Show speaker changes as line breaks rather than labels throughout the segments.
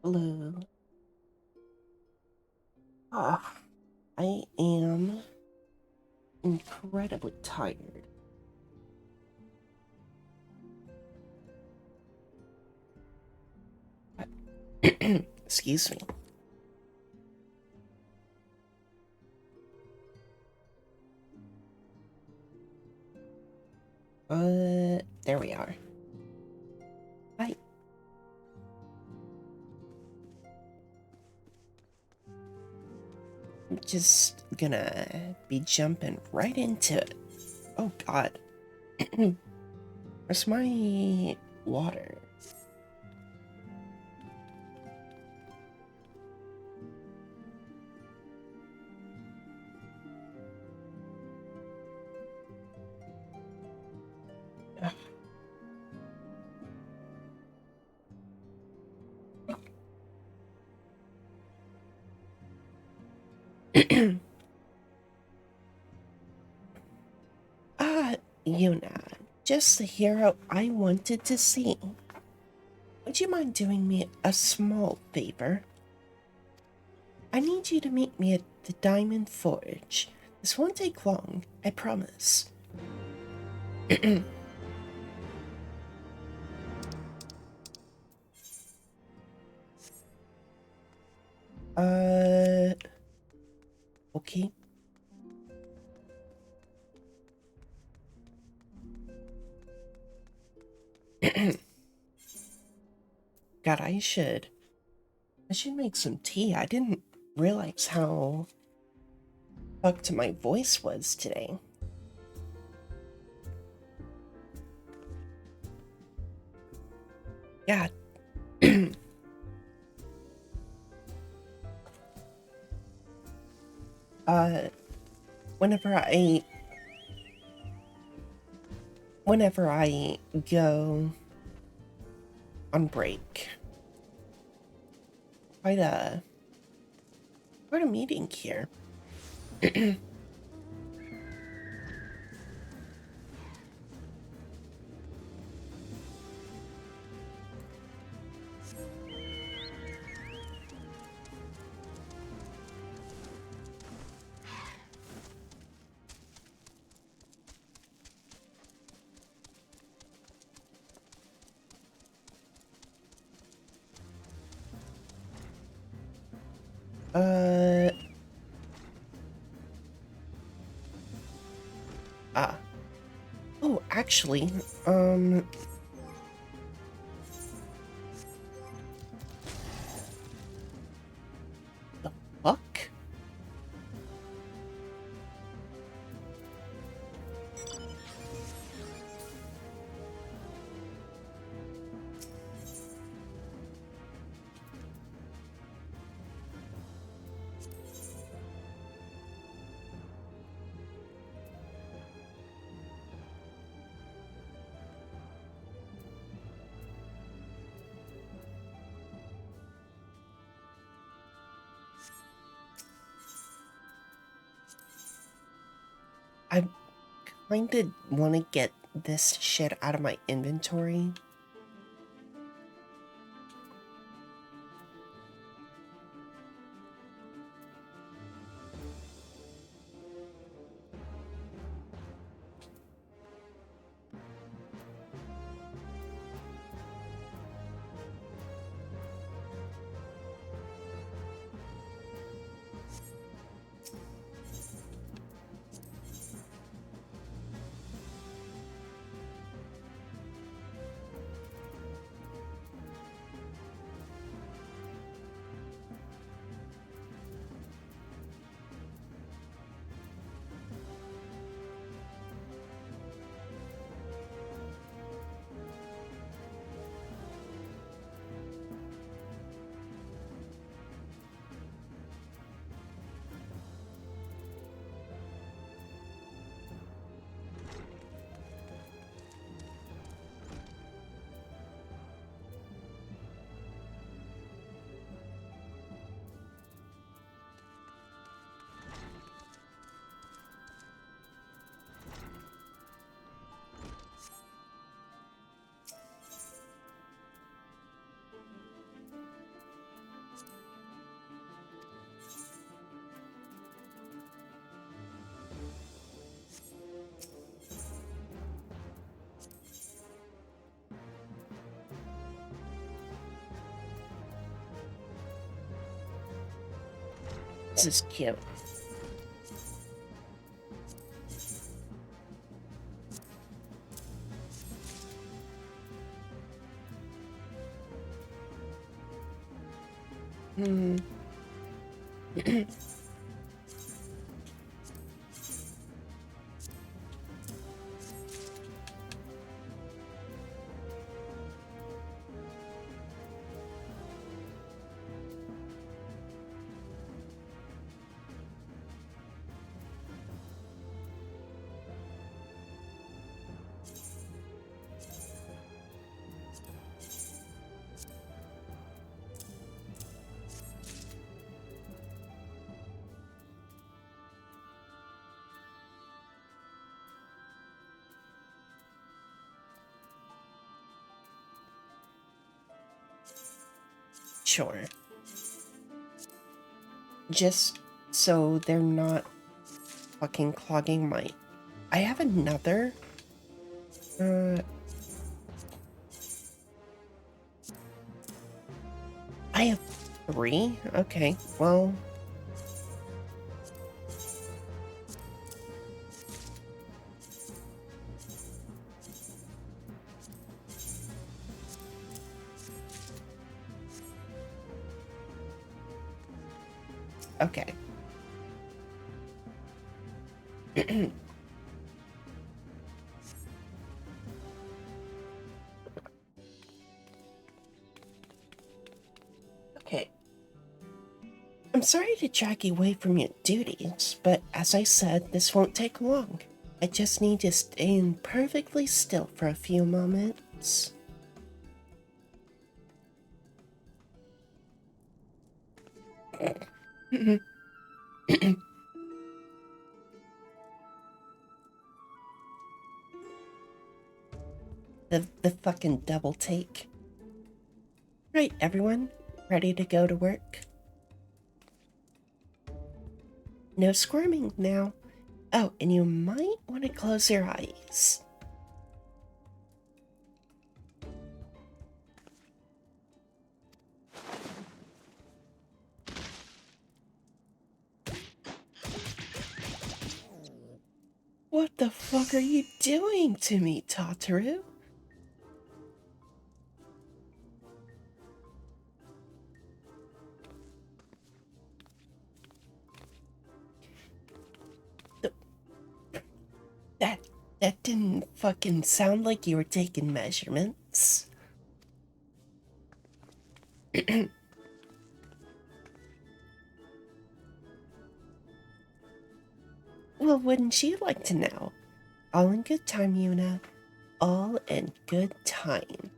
Hello. Ah, I am incredibly tired. Excuse me. There we are. I am just gonna be jumping right into it. Oh God. Where's my water? Ah, Yuna, just the hero I wanted to see. Would you mind doing me a small favor? I need you to meet me at the Diamond Forge. This won't take long, I promise. uh, okay. God, I should make some tea. I didn't realize how fucked my voice was today. Yeah. uh, whenever I whenever I go on break, quite a quite a meeting here. uh, ah. Oh, actually, the fuck? I kinda wanna get this shit out of my inventory. This is cute. Sure. Just so they're not fucking clogging my... I have another... I have 3? Okay, well... Okay. Okay. I'm sorry to drag you away from your duties, but as I said, this won't take long. I just need to stay perfectly still for a few moments. the fucking double take. Right, everyone? Ready to go to work? No squirming now. Oh, and you might want to close your eyes. What the fuck are you doing to me, Tataru? That didn't fucking sound like you were taking measurements. Well, wouldn't you like to know? All in good time, Yuna. All in good time.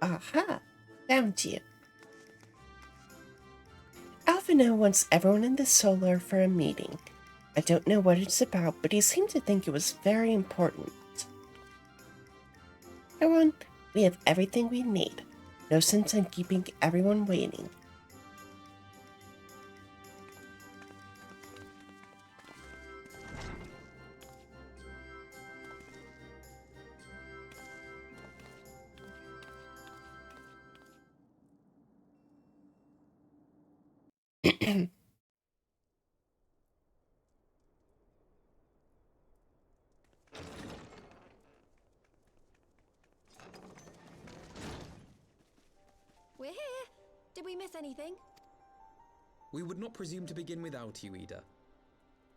Aha! Found you. Alphino wants everyone in the Solar for a meeting. I don't know what it's about, but he seemed to think it was very important. Everyone, we have everything we need. No sense in keeping everyone waiting.
We're here. Did we miss anything?
We would not presume to begin without you, Ida.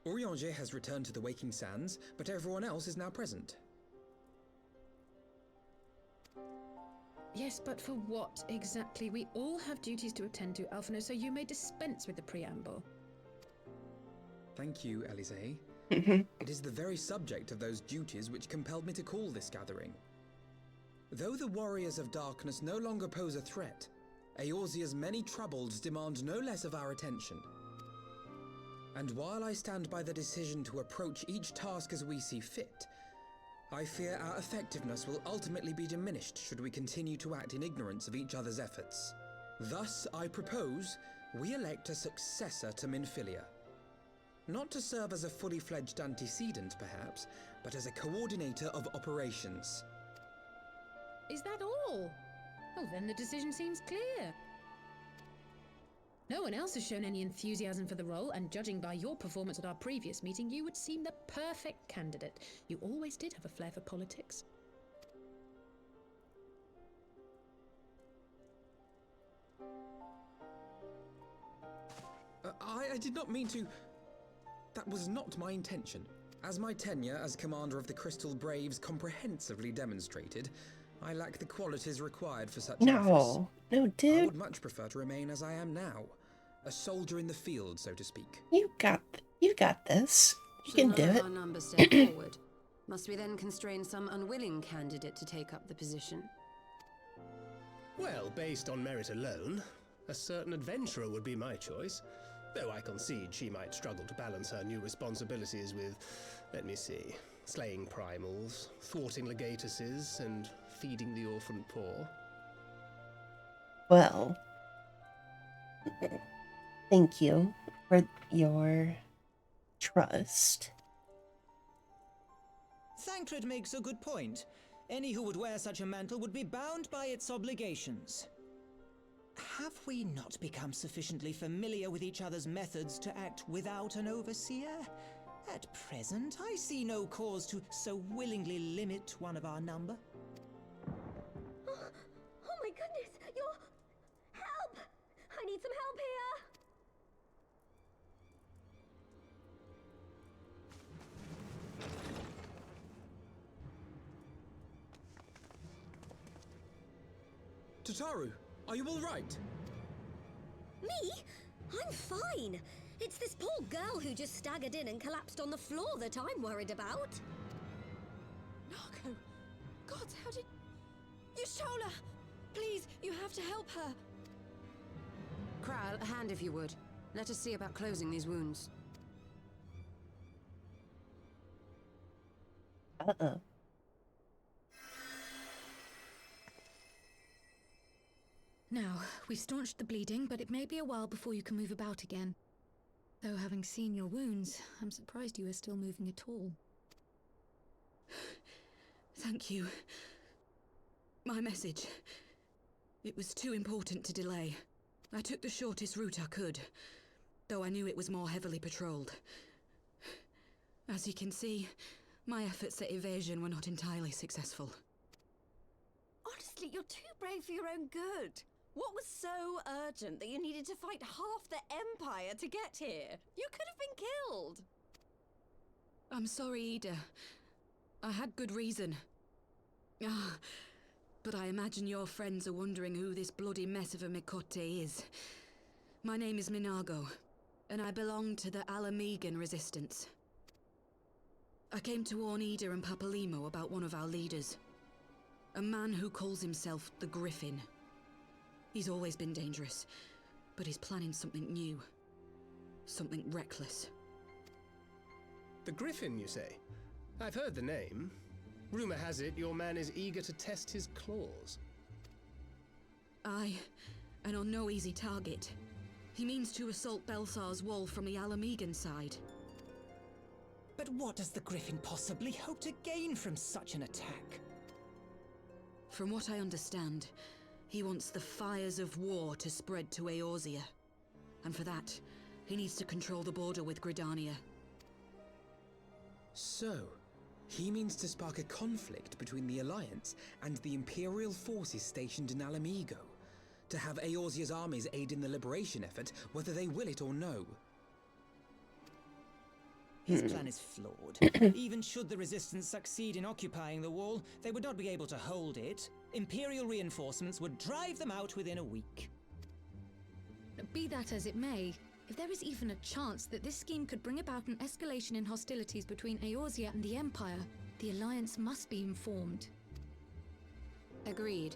Orianger has returned to the Waking Sands, but everyone else is now present.
Yes, but for what exactly? We all have duties to attend to, Alphino, so you may dispense with the preamble.
Thank you, Elise. It is the very subject of those duties which compelled me to call this gathering. Though the Warriors of Darkness no longer pose a threat, Eorzea's many troubles demand no less of our attention. And while I stand by the decision to approach each task as we see fit, I fear our effectiveness will ultimately be diminished should we continue to act in ignorance of each other's efforts. Thus, I propose we elect a successor to Minfilia. Not to serve as a fully fledged antecedent, perhaps, but as a coordinator of operations.
Is that all? Oh, then the decision seems clear. No one else has shown any enthusiasm for the role, and judging by your performance at our previous meeting, you would seem the perfect candidate. You always did have a flair for politics.
I did not mean to... That was not my intention. As my tenure as commander of the Crystal Braves comprehensively demonstrated, I lack the qualities required for such office.
No,
I
dude.
would much prefer to remain as I am now. A soldier in the field, so to speak.
You got this. You can do it.
Our numbers step forward. Must we then constrain some unwilling candidate to take up the position?
Well, based on merit alone, a certain adventurer would be my choice. Though I concede she might struggle to balance her new responsibilities with, let me see, slaying primals, thwarting legatuses, and feeding the orphan poor.
Well, thank you for your trust.
Thancred makes a good point. Any who would wear such a mantle would be bound by its obligations. Have we not become sufficiently familiar with each other's methods to act without an overseer? At present, I see no cause to so willingly limit one of our number.
Oh my goodness! Help! I need some help here!
Tataru, are you all right?
Me? I'm fine. It's this poor girl who just staggered in and collapsed on the floor that I'm worried about.
Narco! God, how did... Yashola! Please, you have to help her.
Kral, a hand if you would. Let us see about closing these wounds.
Uh-oh.
Now, we've staunched the bleeding, but it may be a while before you can move about again. Though having seen your wounds, I'm surprised you are still moving at all.
Thank you. My message. It was too important to delay. I took the shortest route I could, though I knew it was more heavily patrolled. As you can see, my efforts at evasion were not entirely successful.
Honestly, you're too brave for your own good. What was so urgent that you needed to fight half the Empire to get here? You could have been killed.
I'm sorry, Ida. I had good reason. But I imagine your friends are wondering who this bloody mess of a Mikote is. My name is Minago, and I belong to the Alamegan Resistance. I came to warn Ida and Papalimo about one of our leaders. A man who calls himself the Griffin. He's always been dangerous, but he's planning something new. Something reckless.
The Griffin, you say? I've heard the name. Rumor has it your man is eager to test his claws.
Aye, and on no easy target. He means to assault Belsar's wall from the Alamegan side.
But what does the Griffin possibly hope to gain from such an attack?
From what I understand, he wants the fires of war to spread to Eorzea. And for that, he needs to control the border with Gridania.
So, he means to spark a conflict between the Alliance and the Imperial forces stationed in Alamigo, to have Eorzea's armies aid in the liberation effort, whether they will it or no.
His plan is flawed. Even should the Resistance succeed in occupying the wall, they would not be able to hold it. Imperial reinforcements would drive them out within a week.
Be that as it may, if there is even a chance that this scheme could bring about an escalation in hostilities between Eorzea and the Empire, the Alliance must be informed.
Agreed.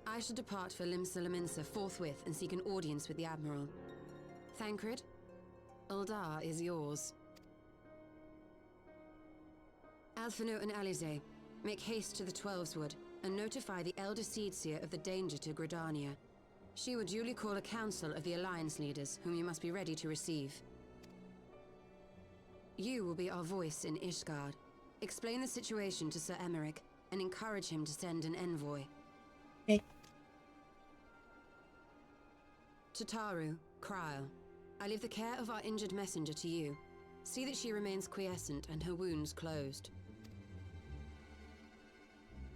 I shall depart for Limsa forthwith and seek an audience with the Admiral. Thancred, Uldar is yours. Alphino and Alize, make haste to the Twelveswood and notify the Elder Seedseer of the danger to Gridania. She will duly call a council of the Alliance leaders, whom you must be ready to receive. You will be our voice in Ishgard. Explain the situation to Sir Emmerich and encourage him to send an envoy.
Okay.
Tataru, Kryl, I leave the care of our injured messenger to you. See that she remains quiescent and her wounds closed.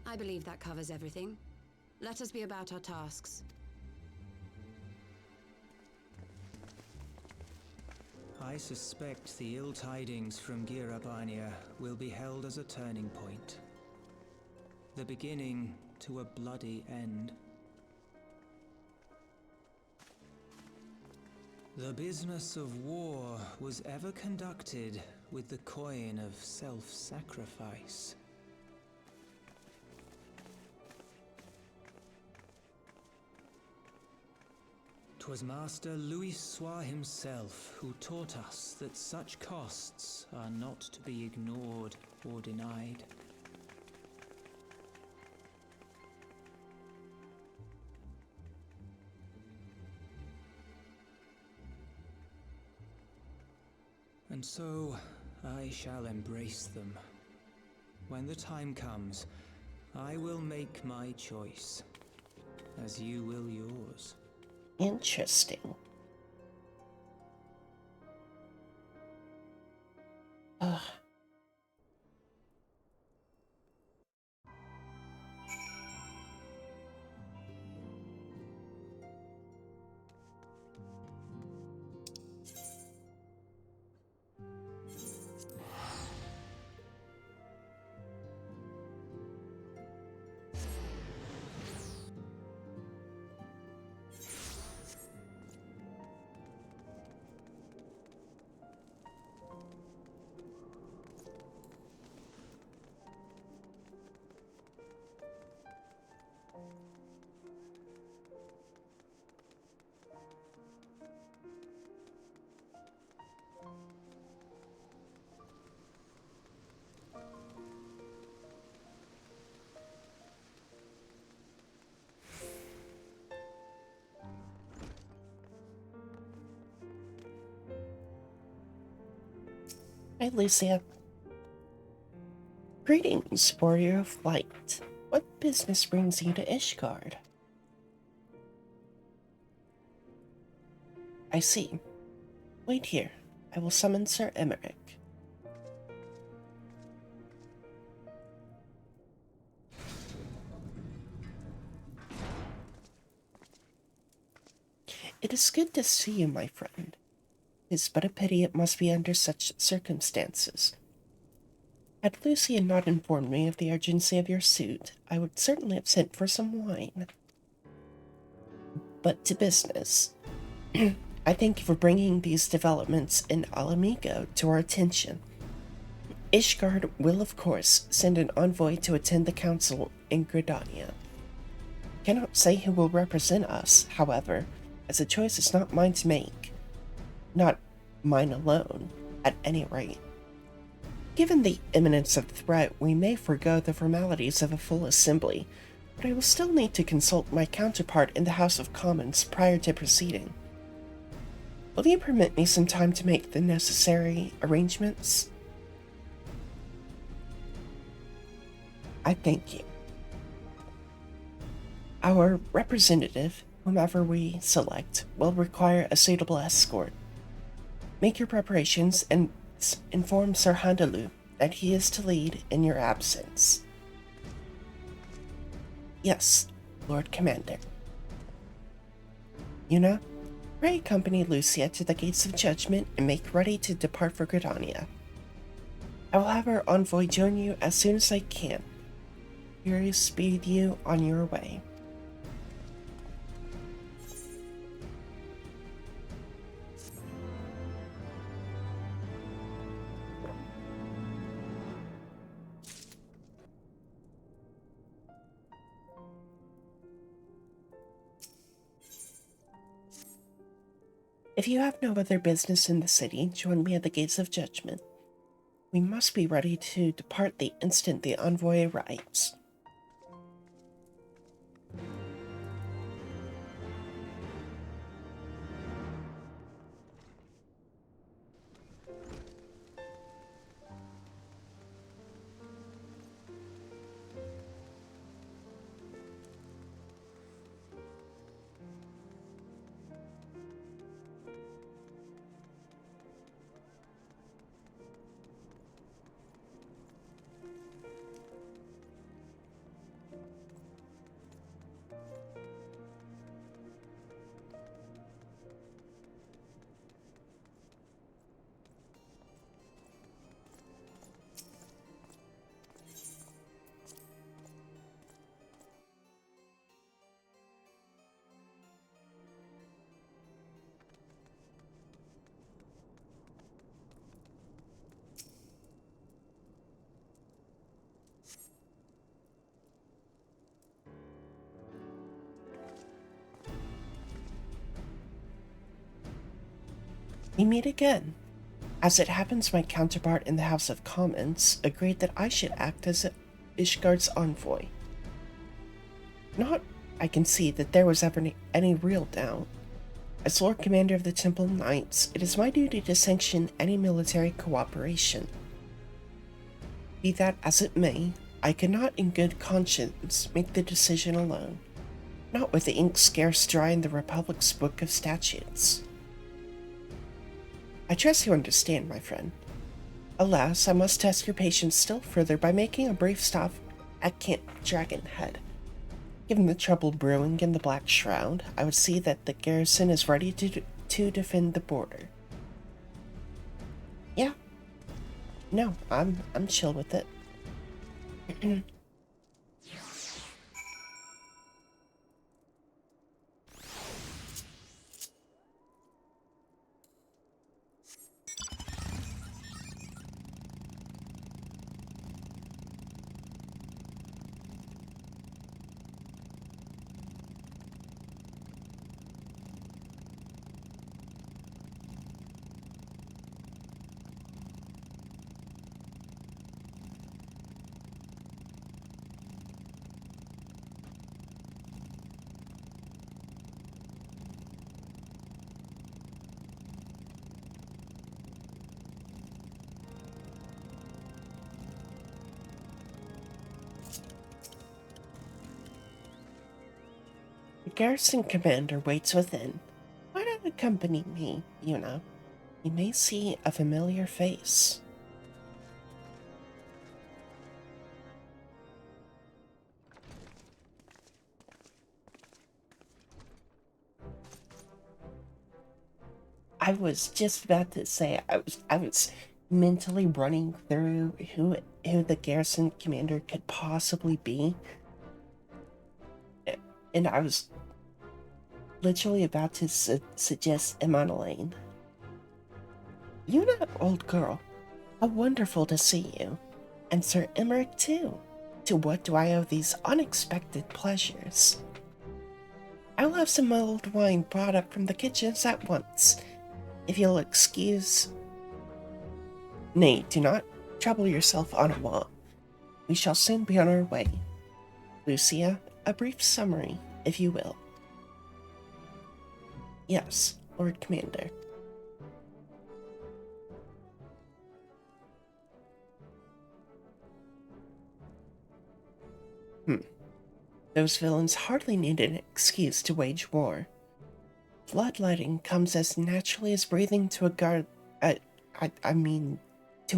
I believe that covers everything. Let us be about our tasks.
I suspect the ill tidings from Girabania will be held as a turning point. The beginning to a bloody end. The business of war was ever conducted with the coin of self-sacrifice. 'Twas Master Louis Soir himself who taught us that such costs are not to be ignored or denied. And so, I shall embrace them. When the time comes, I will make my choice, as you will yours.
Interesting. Ugh. Hi, Lucia. Greetings, warrior of light. What business brings you to Ishgard? I see. Wait here. I will summon Sir Emmerich. It is good to see you, my friend. It is but a pity it must be under such circumstances. Had Lucia not informed me of the urgency of your suit, I would certainly have sent for some wine. But to business. I thank you for bringing these developments in Alamigo to our attention. Ishgard will, of course, send an envoy to attend the council in Gridania. Cannot say who will represent us, however, as the choice is not mine to make. Not mine alone, at any rate. Given the imminence of the threat, we may forego the formalities of a full assembly, but I will still need to consult my counterpart in the House of Commons prior to proceeding. Will you permit me some time to make the necessary arrangements? I thank you. Our representative, whomever we select, will require a suitable escort. Make your preparations and inform Sir Handalu that he is to lead in your absence. Yes, Lord Commander. Yuna, pray accompany Lucia to the Gates of Judgment and make ready to depart for Gridania. I will have our envoy join you as soon as I can. Fury speed you on your way. If you have no other business in the city, join me at the Gates of Judgment. We must be ready to depart the instant the envoy arrives. We meet again. As it happens, my counterpart in the House of Commons agreed that I should act as Ishgard's envoy. Not, I can see, that there was ever any real doubt. As Lord Commander of the Temple Knights, it is my duty to sanction any military cooperation. Be that as it may, I could not in good conscience make the decision alone, not with the ink scarce dry in the Republic's Book of Statutes. I trust you understand, my friend. Alas, I must test your patience still further by making a brief stop at Camp Dragonhead. Given the trouble brewing in the Black Shroud, I would see that the garrison is ready to defend the border. Yeah. No, I'm chill with it. The garrison commander waits within. Why not accompany me, Yuna? You may see a familiar face. I was just about to say I was mentally running through who the garrison commander could possibly be. And I was literally about to suggest Emma Lane. Yuna, old girl, how wonderful to see you. And Sir Emmerich too. To what do I owe these unexpected pleasures? I'll have some mulled wine brought up from the kitchens at once. If you'll excuse... Nay, do not trouble yourself, Onawa. We shall soon be on our way. Lucia, a brief summary, if you will. Yes, Lord Commander. Those villains hardly need an excuse to wage war. Bloodletting comes as naturally as breathing to a guard... to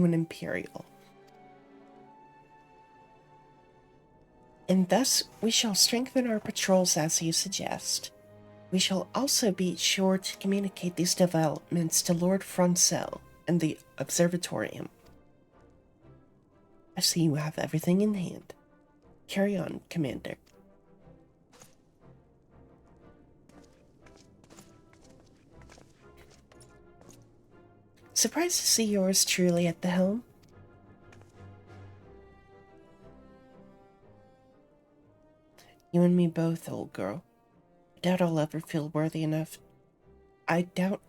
an Imperial. And thus we shall strengthen our patrols as you suggest. We shall also be sure to communicate these developments to Lord Francel and the Observatorium. I see you have everything in hand. Carry on, Commander. Surprised to see yours truly at the helm? You and me both, old girl. I doubt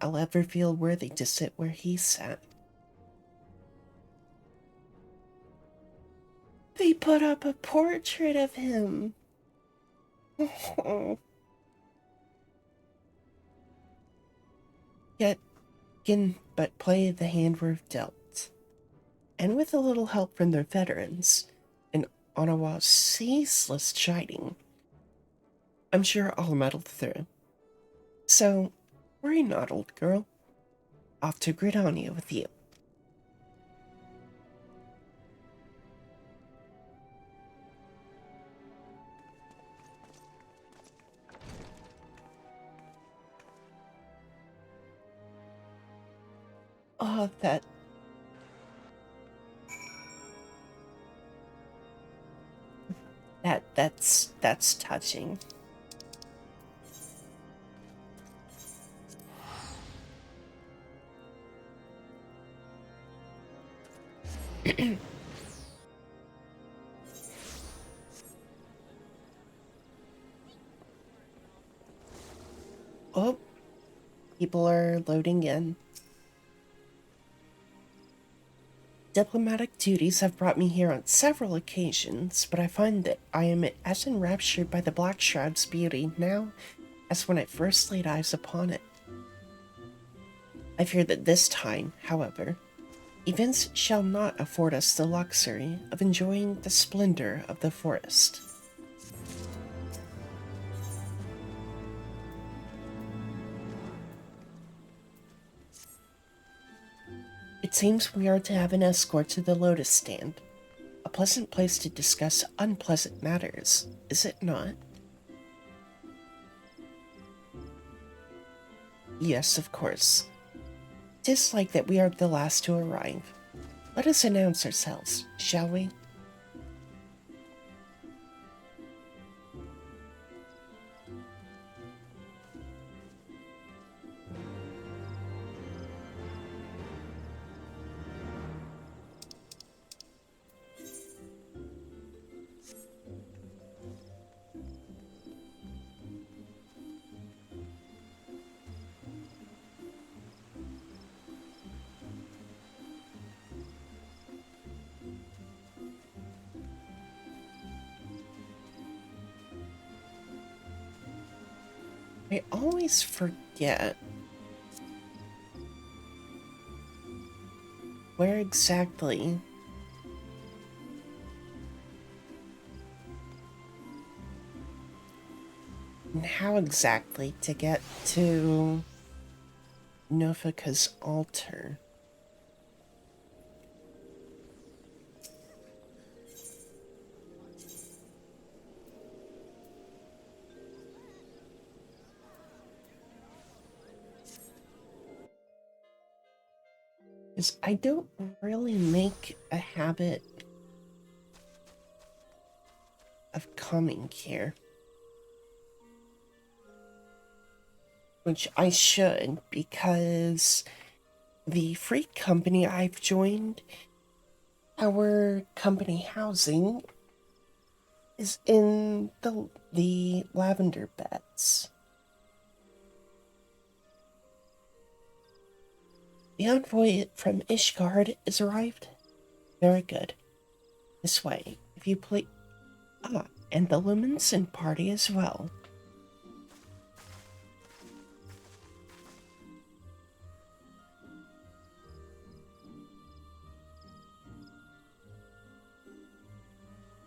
I'll ever feel worthy to sit where he sat. They put up a portrait of him. Yet can but play the hand we're dealt. And with a little help from their veterans, and Onawa's ceaseless chiding, I'm sure I'll muddle through. So, worry not, old girl. Off to Gridania with you. Oh, that's touching. Oh, people are loading in. Diplomatic duties have brought me here on several occasions, but I find that I am as enraptured by the Black Shroud's beauty now as when I first laid eyes upon it. I fear that this time, however, events shall not afford us the luxury of enjoying the splendor of the forest. It seems we are to have an escort to the Lotus Stand. A pleasant place to discuss unpleasant matters, is it not? Yes, of course. 'Tis like that we are the last to arrive. Let us announce ourselves, shall we? I always forget where exactly and how exactly to get to Nofika's altar. Because I don't really make a habit of coming here. Which I should, because the free company I've joined, our company housing, is in the lavender beds. The envoy from Ishgard is arrived. Very good. This way, if you please. Ah, and the Lumenson party as well.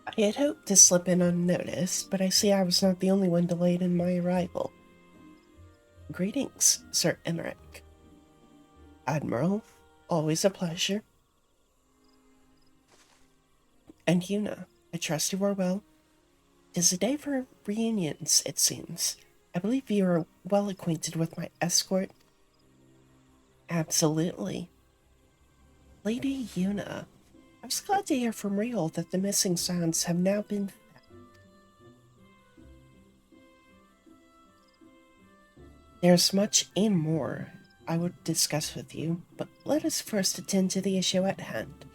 I had hoped to slip in unnoticed, but I see I was not the only one delayed in my arrival. Greetings, Sir Emmerich. Admiral, always a pleasure. And Yuna, I trust you are well. 'Tis a day for reunions, it seems. I believe you are well acquainted with my escort. Absolutely. Lady Yuna, I was glad to hear from Riol that the missing sounds have now been found. There's much and more I would discuss with you, but let us first attend to the issue at hand,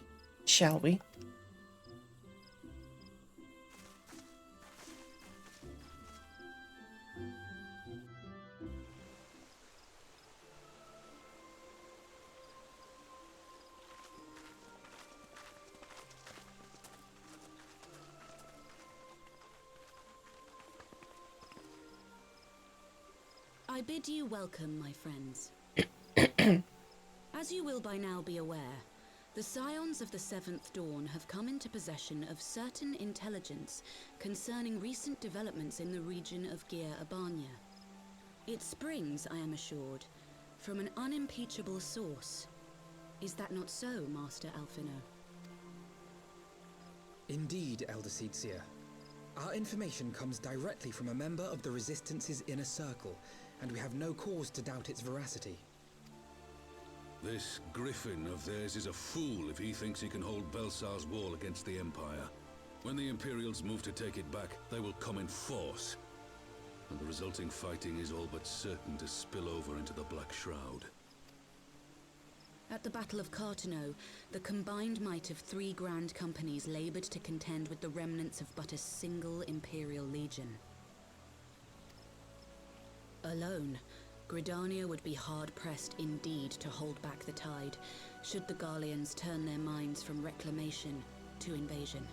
shall we?
I bid you welcome, my friends. As you will by now be aware, the Scions of the Seventh Dawn have come into possession of certain intelligence concerning recent developments in the region of Gyr Abania. It springs, I am assured, from an unimpeachable source. Is that not so, Master Alphino?
Indeed, Elder Seedseer. Our information comes directly from a member of the Resistance's inner circle, and we have no cause to doubt its veracity.
This Griffin of theirs is a fool if he thinks he can hold Belsar's wall against the Empire. When the Imperials move to take it back, they will come in force. And the resulting fighting is all but certain to spill over into the Black Shroud.
At the Battle of Cartano, the combined might of 3 grand companies labored to contend with the remnants of but a single Imperial legion. Alone, Gridania would be hard-pressed indeed to hold back the tide, should the Garleans turn their minds from reclamation to invasion.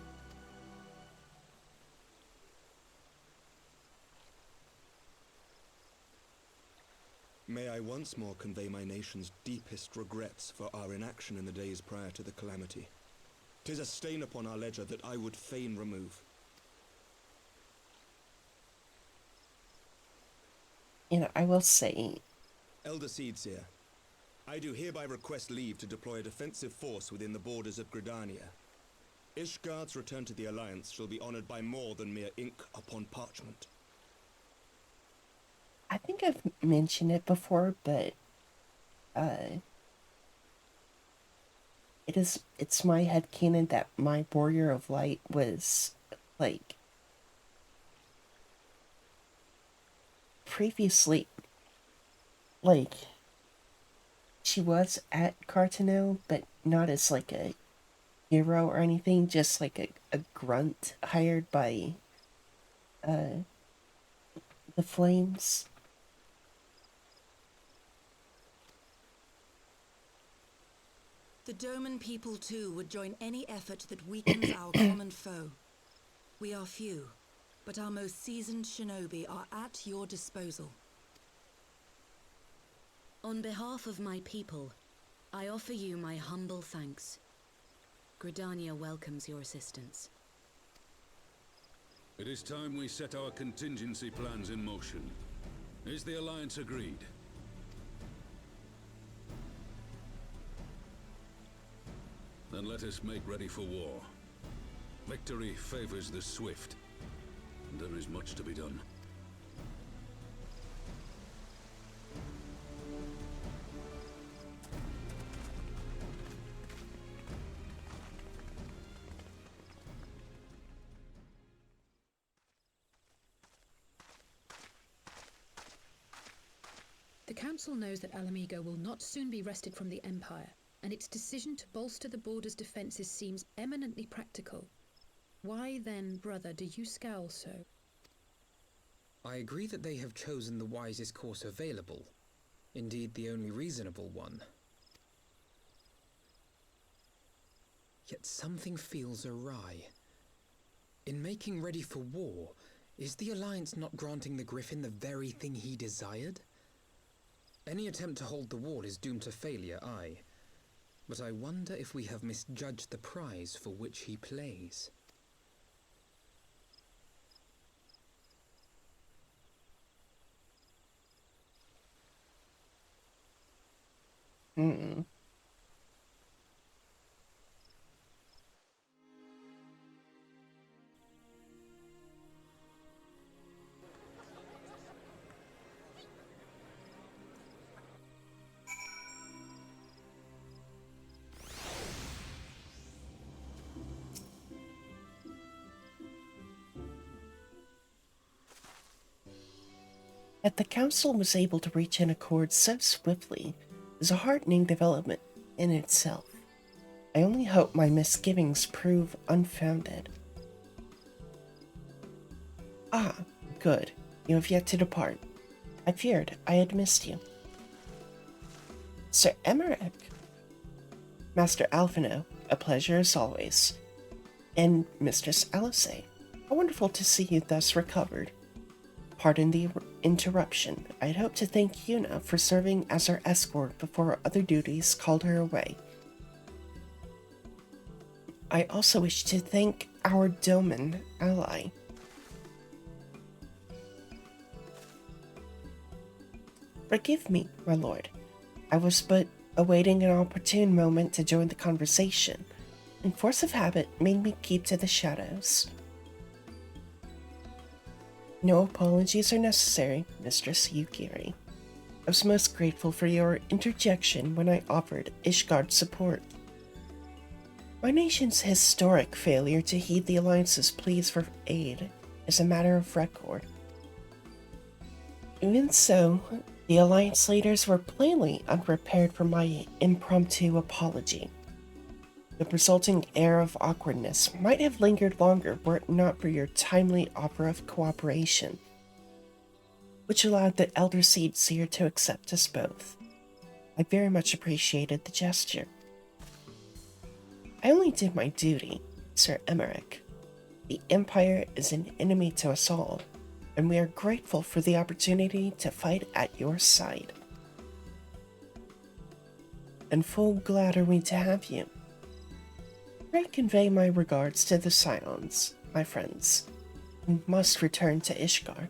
May I once more convey my nation's deepest regrets for our inaction in the days prior to the calamity. 'Tis a stain upon our ledger that I would fain remove.
I will say...
Elder Seedseer, I do hereby request leave to deploy a defensive force within the borders of Gridania. Ishgard's return to the Alliance shall be honored by more than mere ink upon parchment.
I think I've mentioned it before, but it's my headcanon that my Warrior of Light was like previously, like, she was at Cartano, but not as like a hero or anything, just like a grunt hired by the Flames.
The Doman people too would join any effort that weakens our common foe. We are few, but our most seasoned shinobi are at your disposal. On behalf of my people, I offer you my humble thanks. Gridania welcomes your assistance.
It is time we set our contingency plans in motion. Is the Alliance agreed? Then let us make ready for war. Victory favors the swift, and there is much to be done.
The Council knows that Alamigo will not soon be wrested from the Empire, and its decision to bolster the border's defences seems eminently practical. Why then, brother, do you scowl so?
I agree that they have chosen the wisest course available. Indeed, the only reasonable one. Yet something feels awry. In making ready for war, is the Alliance not granting the Griffin the very thing he desired? Any attempt to hold the wall is doomed to failure, aye. But I wonder if we have misjudged the prize for which he plays.
That the Council was able to reach an accord so swiftly is a heartening development in itself. I only hope my misgivings prove unfounded. Ah, good. You have yet to depart. I feared I had missed you. Sir Emmerich. Master Alphino, a pleasure as always. And Mistress Alice, how wonderful to see you thus recovered. Pardon the interruption. I had hoped to thank Yuna for serving as her escort before other duties called her away. I also wish to thank our Doman ally. Forgive me, my lord. I was but awaiting an opportune moment to join the conversation, and force of habit made me keep to the shadows. No apologies are necessary, Mistress Yukiri. I was most grateful for your interjection when I offered Ishgard support. My nation's historic failure to heed the Alliance's pleas for aid is a matter of record. Even so, the Alliance leaders were plainly unprepared for my impromptu apology. The resulting air of awkwardness might have lingered longer were it not for your timely offer of cooperation, which allowed the Elder Seedseer to accept us both. I very much appreciated the gesture. I only did my duty, Sir Emmerich. The Empire is an enemy to us all, and we are grateful for the opportunity to fight at your side. And full glad are we to have you. Pray convey my regards to the Scions, my friends. We must return to Ishgard.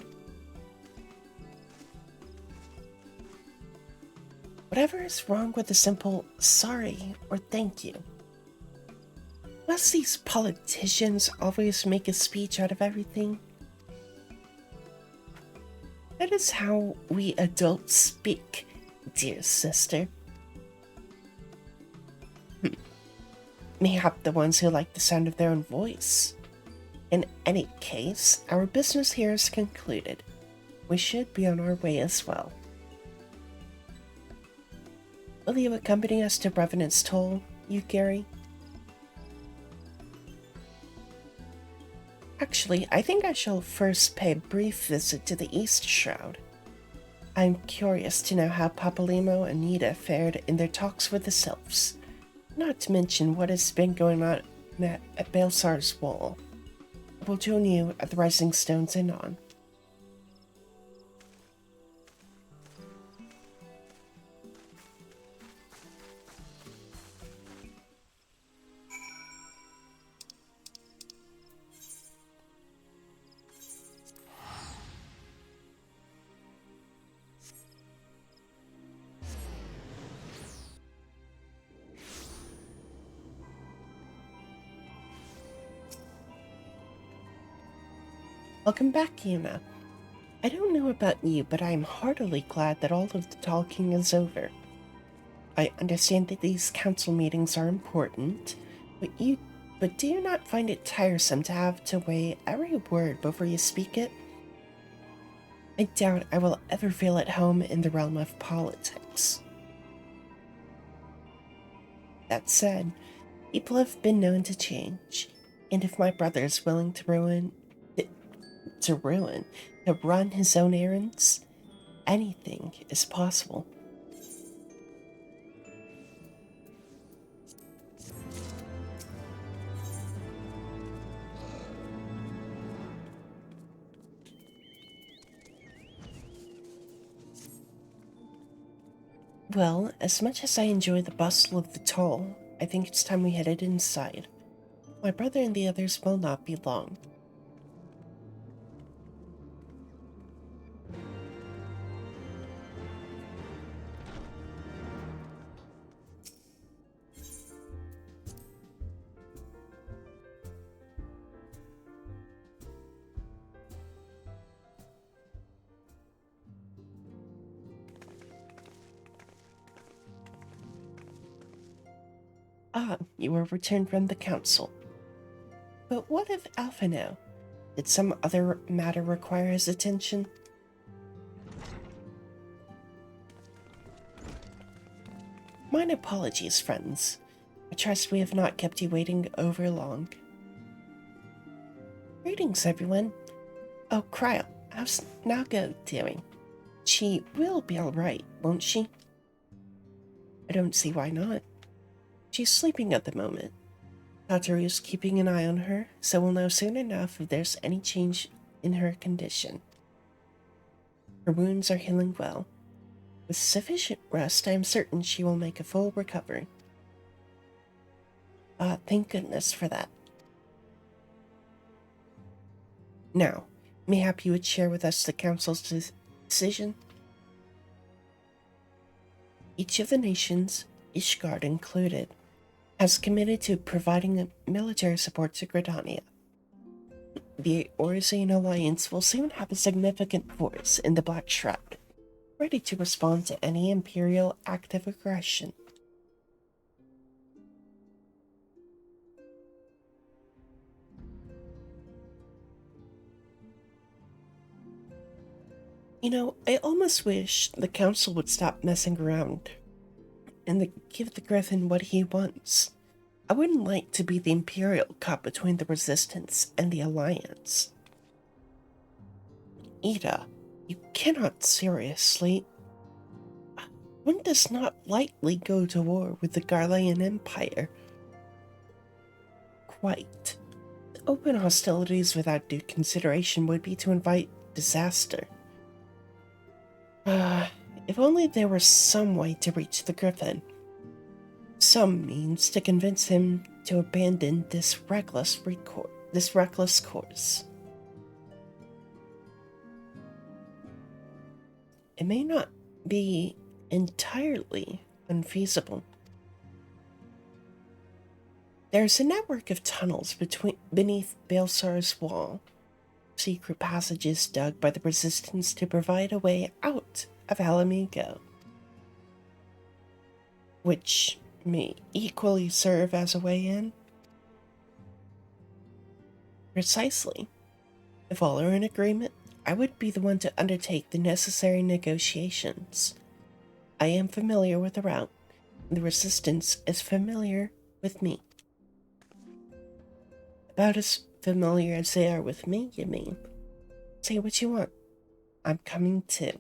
Whatever is wrong with a simple sorry or thank you? Must these politicians always make a speech out of everything? That is how we adults speak, dear sister. Mayhap the ones who like the sound of their own voice. In any case, our business here is concluded. We should be on our way as well. Will you accompany us to Revenant's Toll, you Gary? Actually, I think I shall first pay a brief visit to the East Shroud. I'm curious to know how Papalymo and Nita fared in their talks with the Sylphs, not to mention what has been going on at Baelsar's Wall. I will join you at the Rising Stones anon. Welcome back, Yuna. I don't know about you, but I am heartily glad that all of the talking is over. I understand that these council meetings are important, but do you not find it tiresome to have to weigh every word before you speak it? I doubt I will ever feel at home in the realm of politics. That said, people have been known to change, and if my brother is willing to run his own errands, anything is possible. Well, as much as I enjoy the bustle of the toll, I think it's time we headed inside. My brother and the others will not be long. Ah, you were returned from the council. But what of Alphino? Did some other matter require his attention? Mine apologies, friends. I trust we have not kept you waiting over long. Greetings, everyone. Oh, Cryo, how's Nago doing? She will be alright, won't she? I don't see why not. She's sleeping at the moment. Tataru's keeping an eye on her, so we'll know soon enough if there's any change in her condition. Her wounds are healing well. With sufficient rest, I am certain she will make a full recovery. Thank goodness for that. Now, mayhap you would share with us the Council's decision? Each of the nations, Ishgard included, has committed to providing military support to Gridania. The Orzian Alliance will soon have a significant force in the Black Shroud, ready to respond to any Imperial act of aggression. You know, I almost wish the Council would stop messing around and give the Griffin what he wants. I wouldn't like to be the Imperial cop between the Resistance and the Alliance. Ida, you cannot seriously... One does not lightly go to war with the Garlean Empire. quite. To open hostilities without due consideration would be to invite disaster. If only there were some way to reach the Griffin. Some means to convince him to abandon this reckless course. It may not be entirely unfeasible. There's a network of tunnels beneath Balsar's wall, secret passages dug by the Resistance to provide a way out of Alamigo, which may equally serve as a way in. Precisely. If all are in agreement, I would be the one to undertake the necessary negotiations. I am familiar with the route. The Resistance is familiar with me. About as familiar as they are with me, you mean? Say what you want. I'm coming too.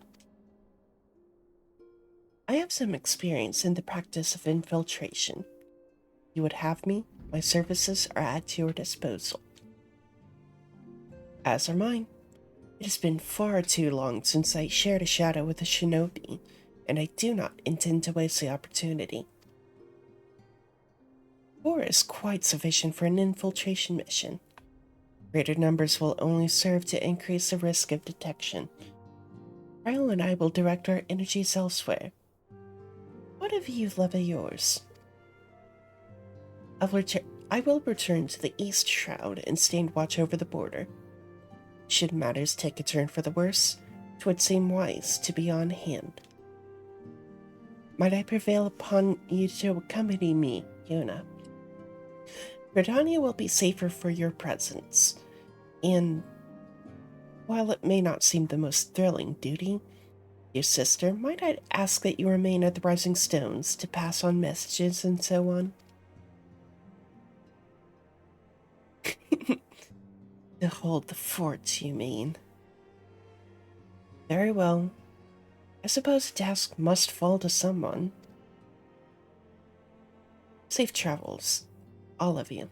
I have some experience in the practice of infiltration. You would have me? My services are at your disposal. As are mine. It has been far too long since I shared a shadow with a shinobi, and I do not intend to waste the opportunity. 4 is quite sufficient for an infiltration mission. Greater numbers will only serve to increase the risk of detection. Ryle and I will direct our energies elsewhere. What of you, love of yours? I will return to the East Shroud and stand watch over the border. Should matters take a turn for the worse, 'twould seem wise to be on hand. Might I prevail upon you to accompany me, Yuna? Gridania will be safer for your presence, and while it may not seem the most thrilling duty, your sister, might I ask that you remain at the Rising Stones to pass on messages and so on? To hold the forts, you mean? Very well. I suppose the task must fall to someone. Safe travels, all of you.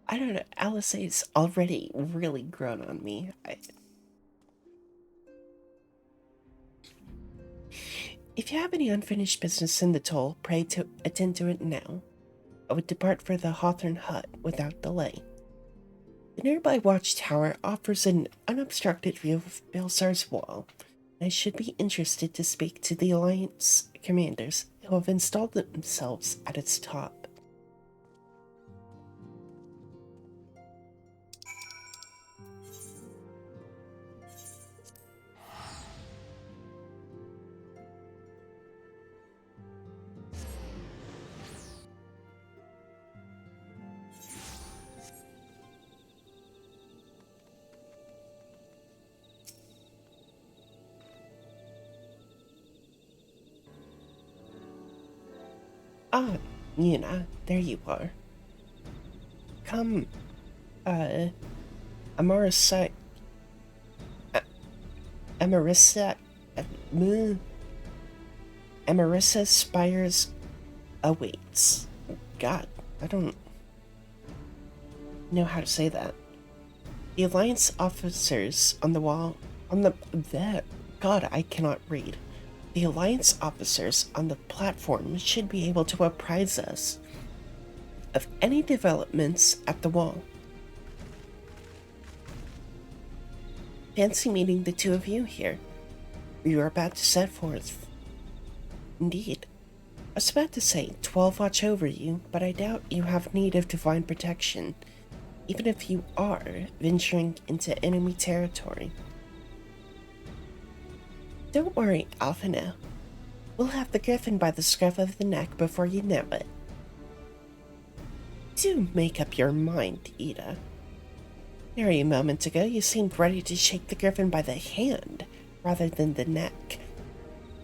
I don't know, Alice's already really grown on me. If you have any unfinished business in the toll, pray to attend to it now. I would depart for the Hawthorne Hut without delay. The nearby watchtower offers an unobstructed view of Balsar's wall, and I should be interested to speak to the Alliance commanders who have installed themselves at its top. Ah, Yuna, there you are. Come, Amarissa, Amarissa Spires awaits. God, I don't know how to say that. The Alliance officers on the wall, God, I cannot read. The Alliance officers on the platform should be able to apprise us of any developments at the wall. Fancy meeting the two of you here. You are about to set forth. Indeed. I was about to say 12 watch over you, but I doubt you have need of divine protection, even if you are venturing into enemy territory. Don't worry, Alphino. We'll have the Griffin by the scruff of the neck before you know it. Do make up your mind, Ida. Nary a moment ago you seemed ready to shake the Griffin by the hand rather than the neck.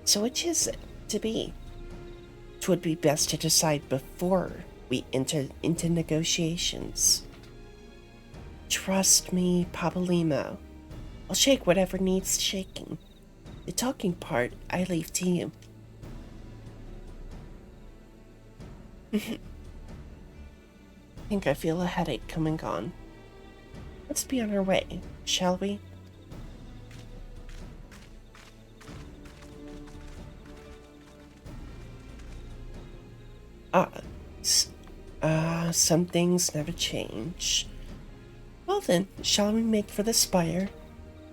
So which is it to be? It would be best to decide before we enter into negotiations. Trust me, Papalymo. I'll shake whatever needs shaking. The talking part I leave to you. I think I feel a headache coming on. Let's be on our way, shall we? Some things never change. Well then, shall we make for the spire?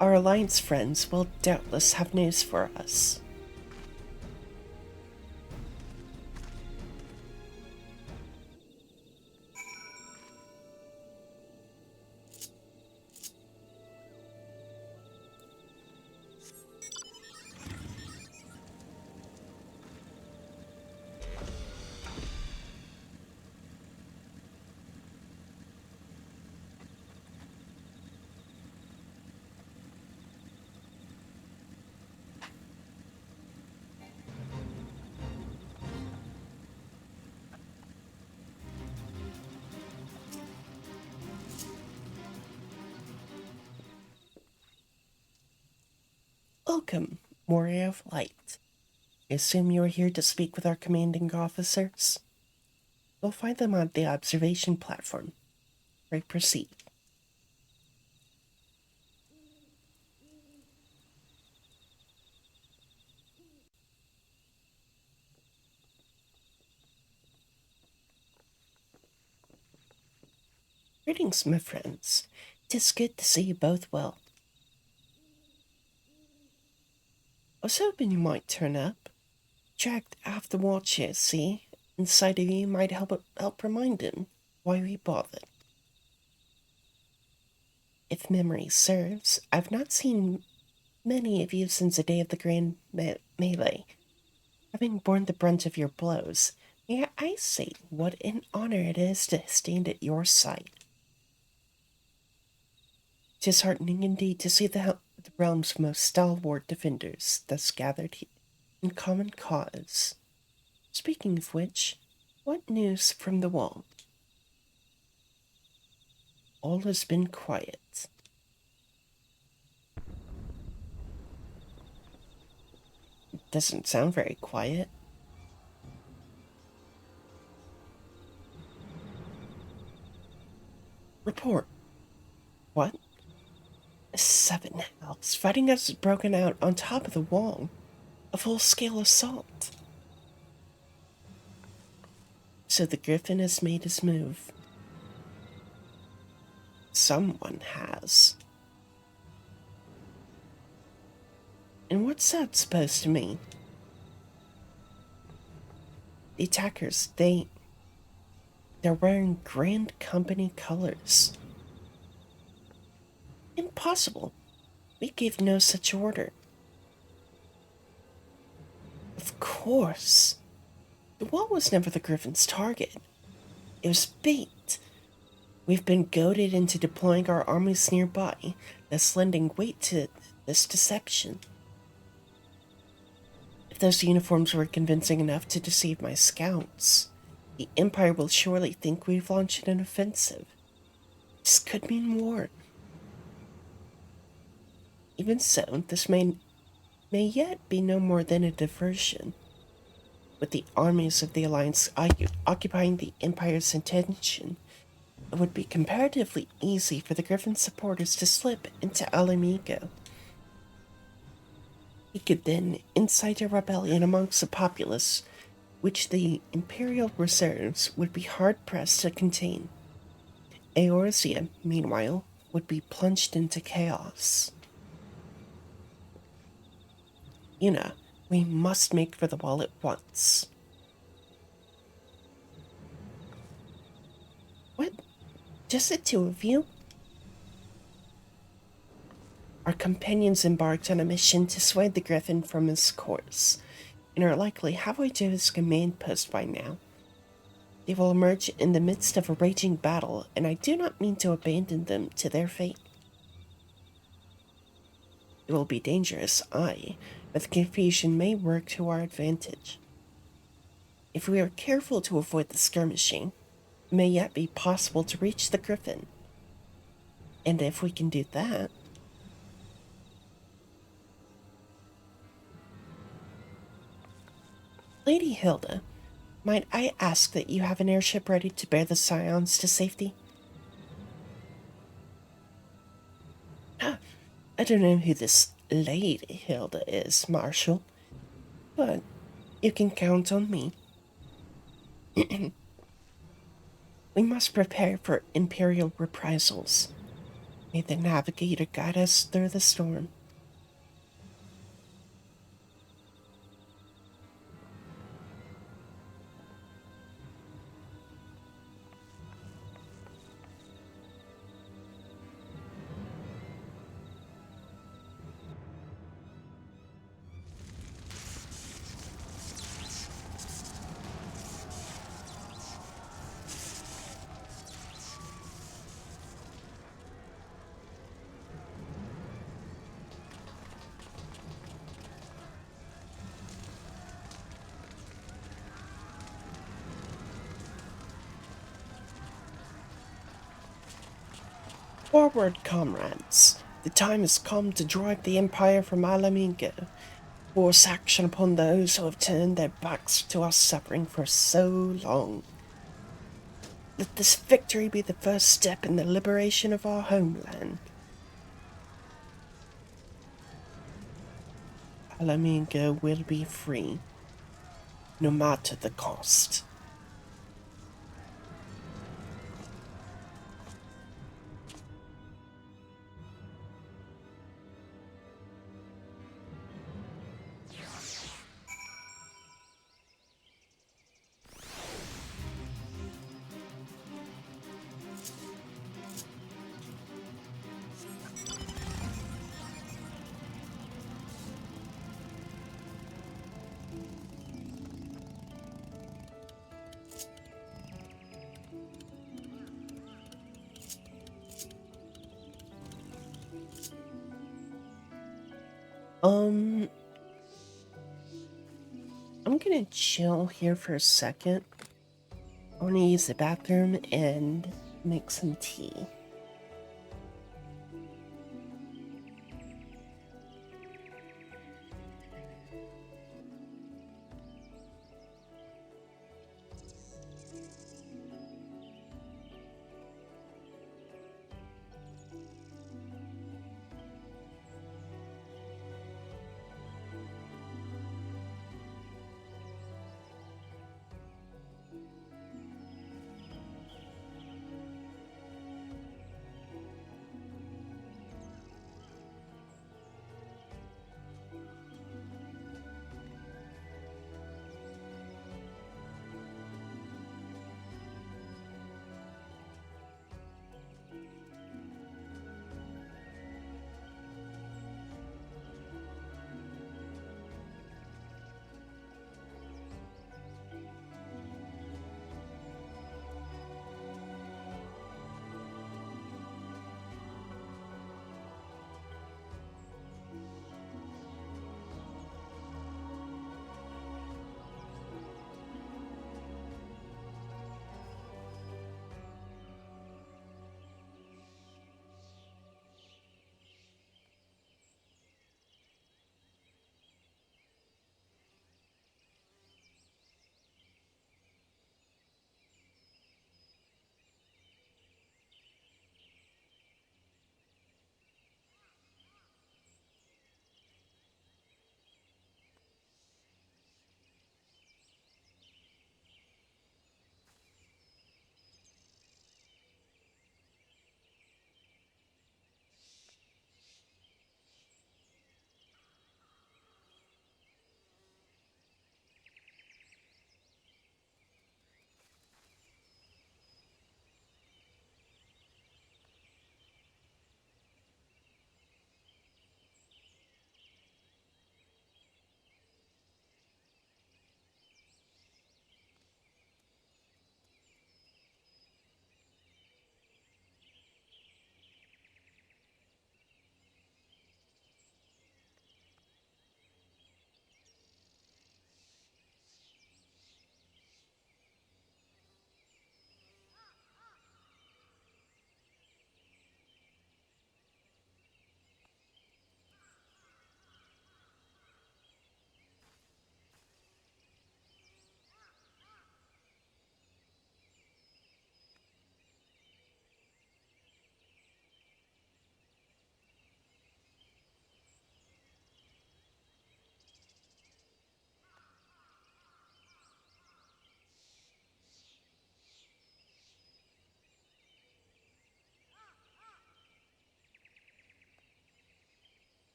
Our alliance friends will doubtless have news for us. Welcome, Warrior of Light. I assume you are here to speak with our commanding officers? You'll find them on the observation platform. Pray proceed. Greetings, my friends. 'Tis good to see you both well. I was hoping you might turn up. Dragged off the watch here, see? Inside of you might help remind him why we bothered. If memory serves, I've not seen many of you since the day of the grand melee. Having borne the brunt of your blows, may I say what an honor it is to stand at your side. 'Tis heartening indeed to see the realm's most stalwart defenders thus gathered in common cause. Speaking of which, what news from the wall? All has been quiet. It doesn't sound very quiet. Report. What? 7 hells. Fighting has broken out on top of the wall. A full-scale assault. So the Griffin has made his move. Someone has. And what's that supposed to mean? The attackers, they're wearing Grand Company colors. Impossible. We gave no such order. Of course. The wall was never the Griffin's target. It was bait. We've been goaded into deploying our armies nearby, thus lending weight to this deception. If those uniforms were convincing enough to deceive my scouts, the Empire will surely think we've launched an offensive. This could mean war. Even so, this may yet be no more than a diversion. With the armies of the Alliance occupying the Empire's attention, it would be comparatively easy for the Griffin supporters to slip into Alamigo. He could then incite a rebellion amongst the populace, which the Imperial reserves would be hard-pressed to contain. Eorzea, meanwhile, would be plunged into chaos. You know, we must make for the wall at once. What? Just the two of you? Our companions embarked on a mission to sway the Griffin from his course, and are likely halfway to his command post by now. They will emerge in the midst of a raging battle, and I do not mean to abandon them to their fate. It will be dangerous, aye, but the confusion may work to our advantage. If we are careful to avoid the skirmishing, it may yet be possible to reach the griffin. And if we can do that... Lady Hilda, might I ask that you have an airship ready to bear the scions to safety? I don't know who this Lady Hilda is, Marshal, but you can count on me. We must prepare for Imperial reprisals. May the Navigator guide us through the storm. Forward, comrades. The time has come to drive the Empire from Alamingo. Force action upon those who have turned their backs to our suffering for so long. Let this victory be the first step in the liberation of our homeland. Alamingo will be free, no matter the cost. I'm gonna chill here for a second. I wanna use the bathroom and make some tea.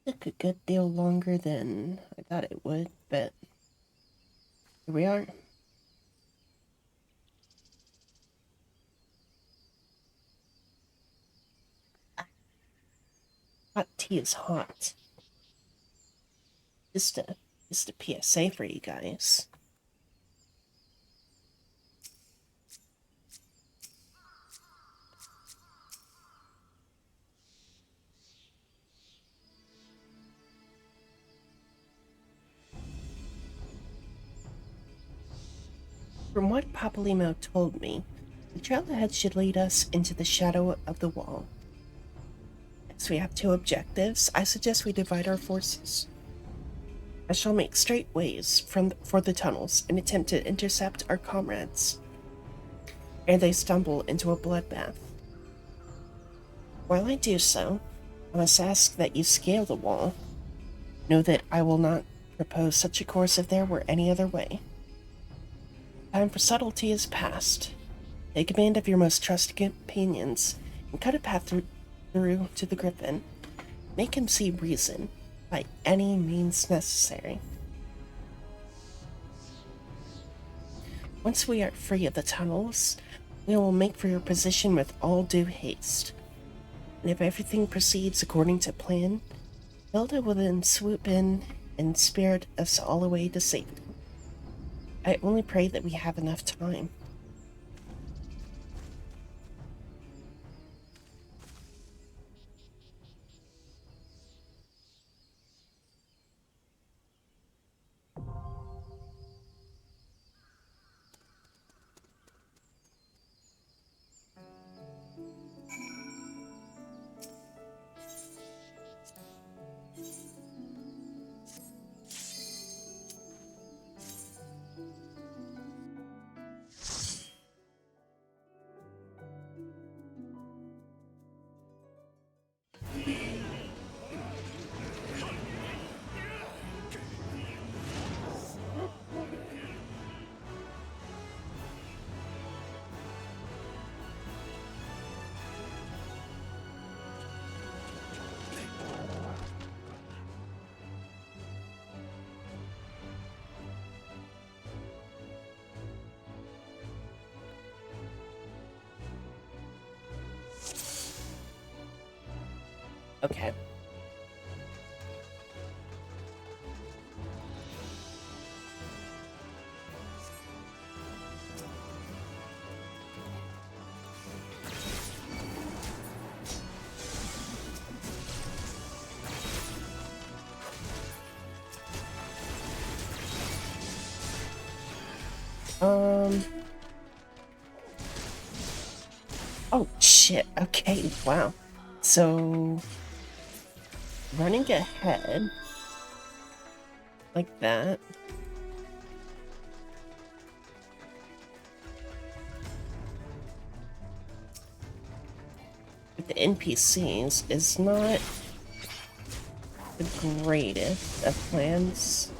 Took a good deal longer than I thought it would, but here we are. Hot tea is hot. Just a PSA for you guys. From what Papalimo told me, the trail ahead should lead us into the shadow of the wall. As we have two objectives, I suggest we divide our forces. I shall make straight ways for the tunnels and attempt to intercept our comrades ere they stumble into a bloodbath. While I do so, I must ask that you scale the wall. Know that I will not propose such a course if there were any other way. Time for subtlety is past. Take command of your most trusted companions and cut a path through to the Griffin. Make him see reason by any means necessary. Once we are free of the tunnels, we will make for your position with all due haste. And if everything proceeds according to plan, Hilda will then swoop in and spirit us all away to safety. I only pray that we have enough time. Okay. Oh, shit. Okay, wow. So, running ahead, like that. With the NPCs is not the greatest of plans.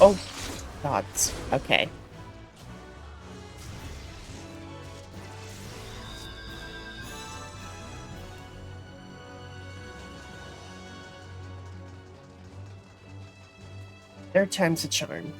Oh, gods. Okay. Third time's a charm.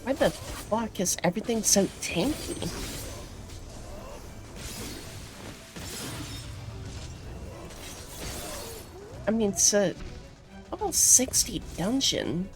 Why the fuck is everything so tanky? I mean, it's a level 60 dungeon.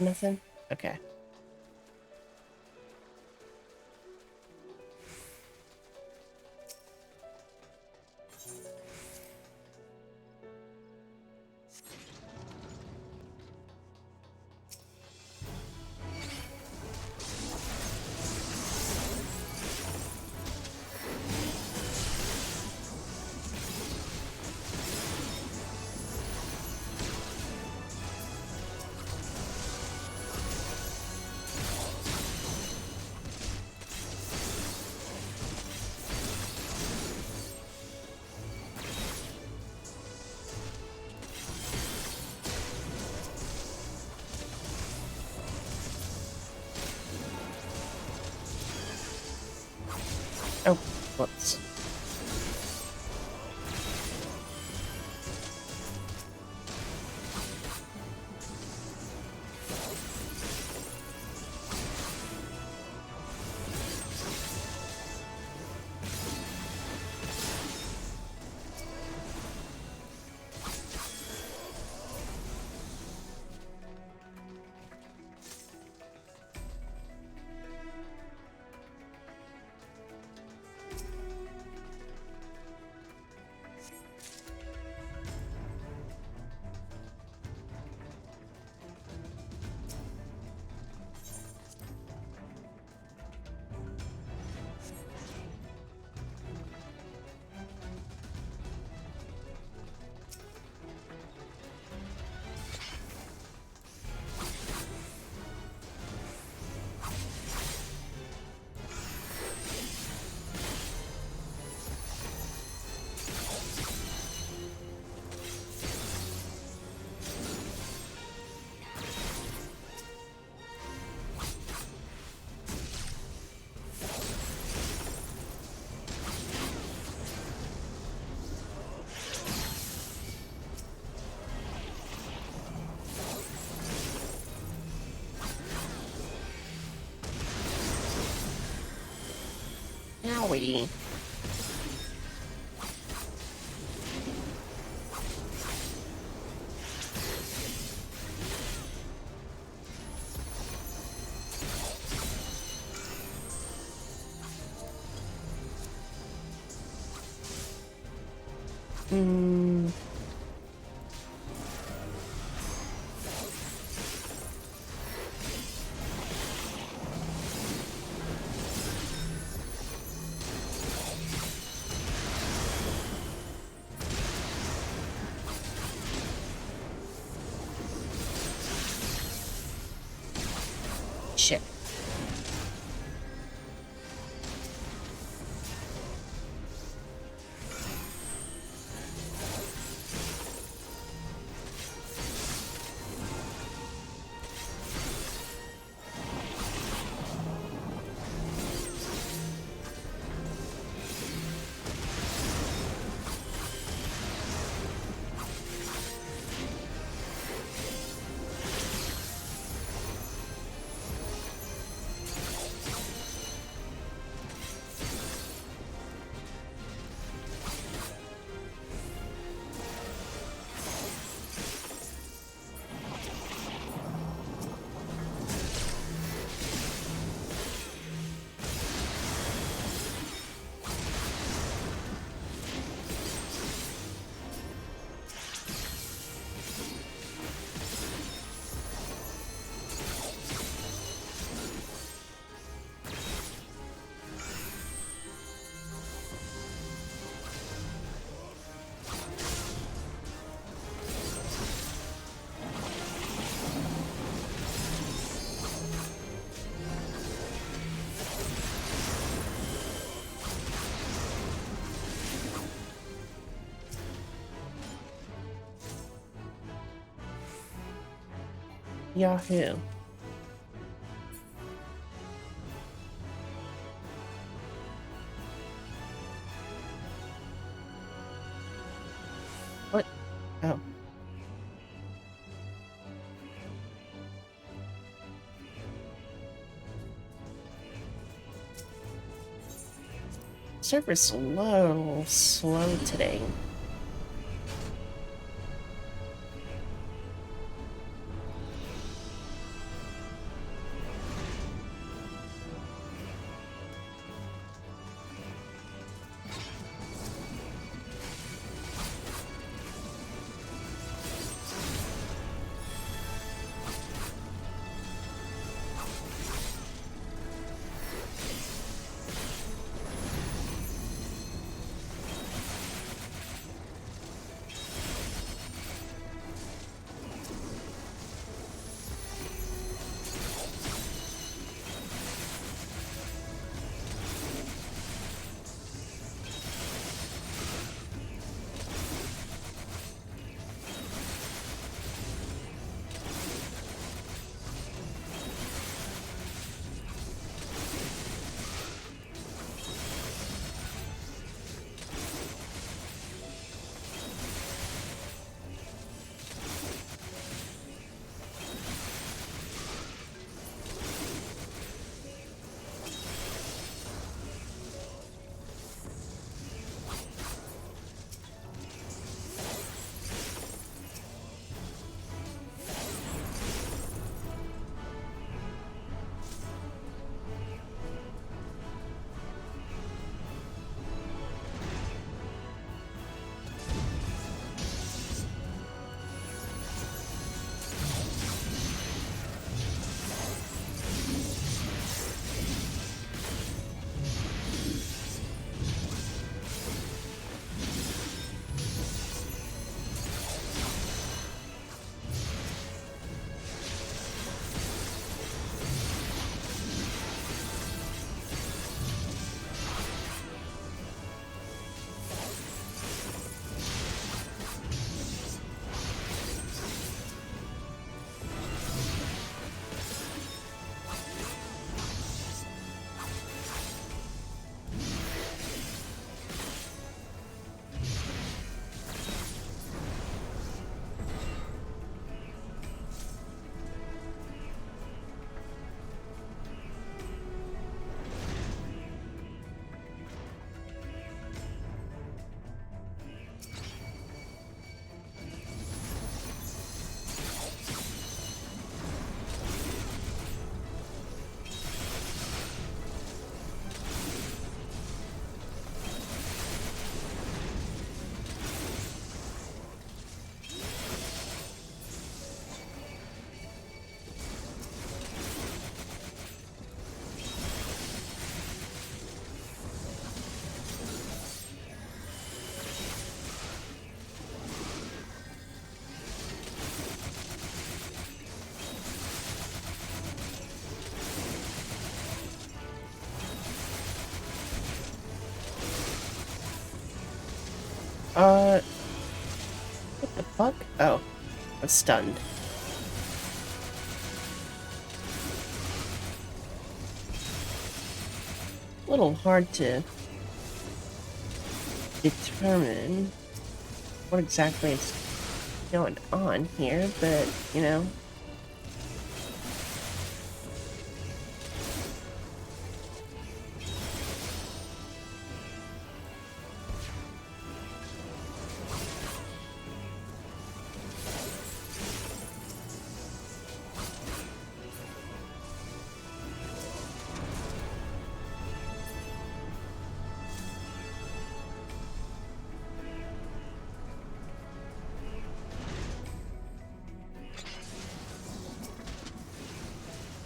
Nothing? Okay. Oh, whoops. Owie. Shit. Yahoo. What? Oh. Server's a little slow today. What the fuck? Oh, I'm stunned. A little hard to determine what exactly is going on here, but, you know.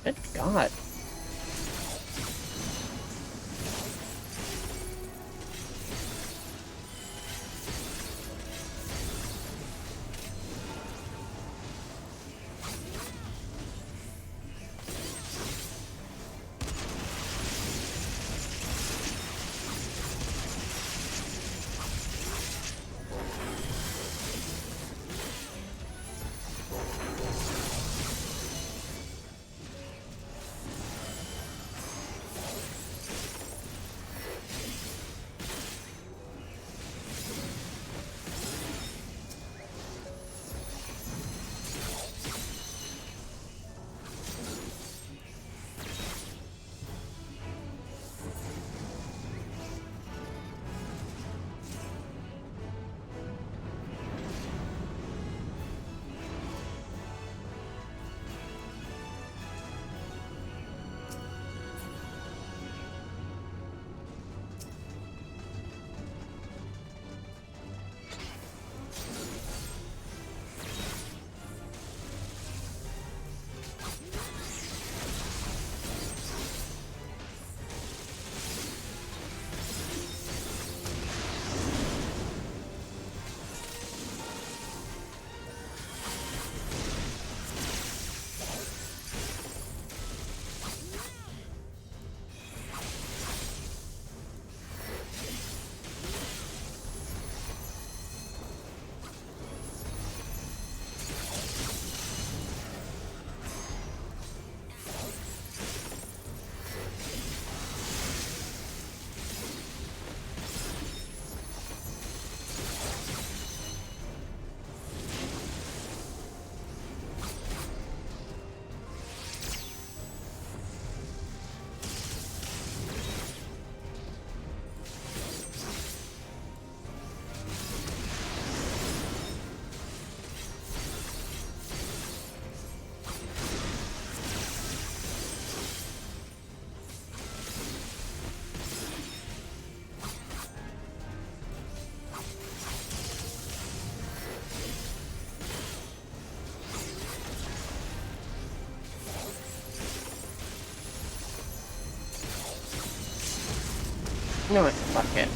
Good God. You know what? Fuck it.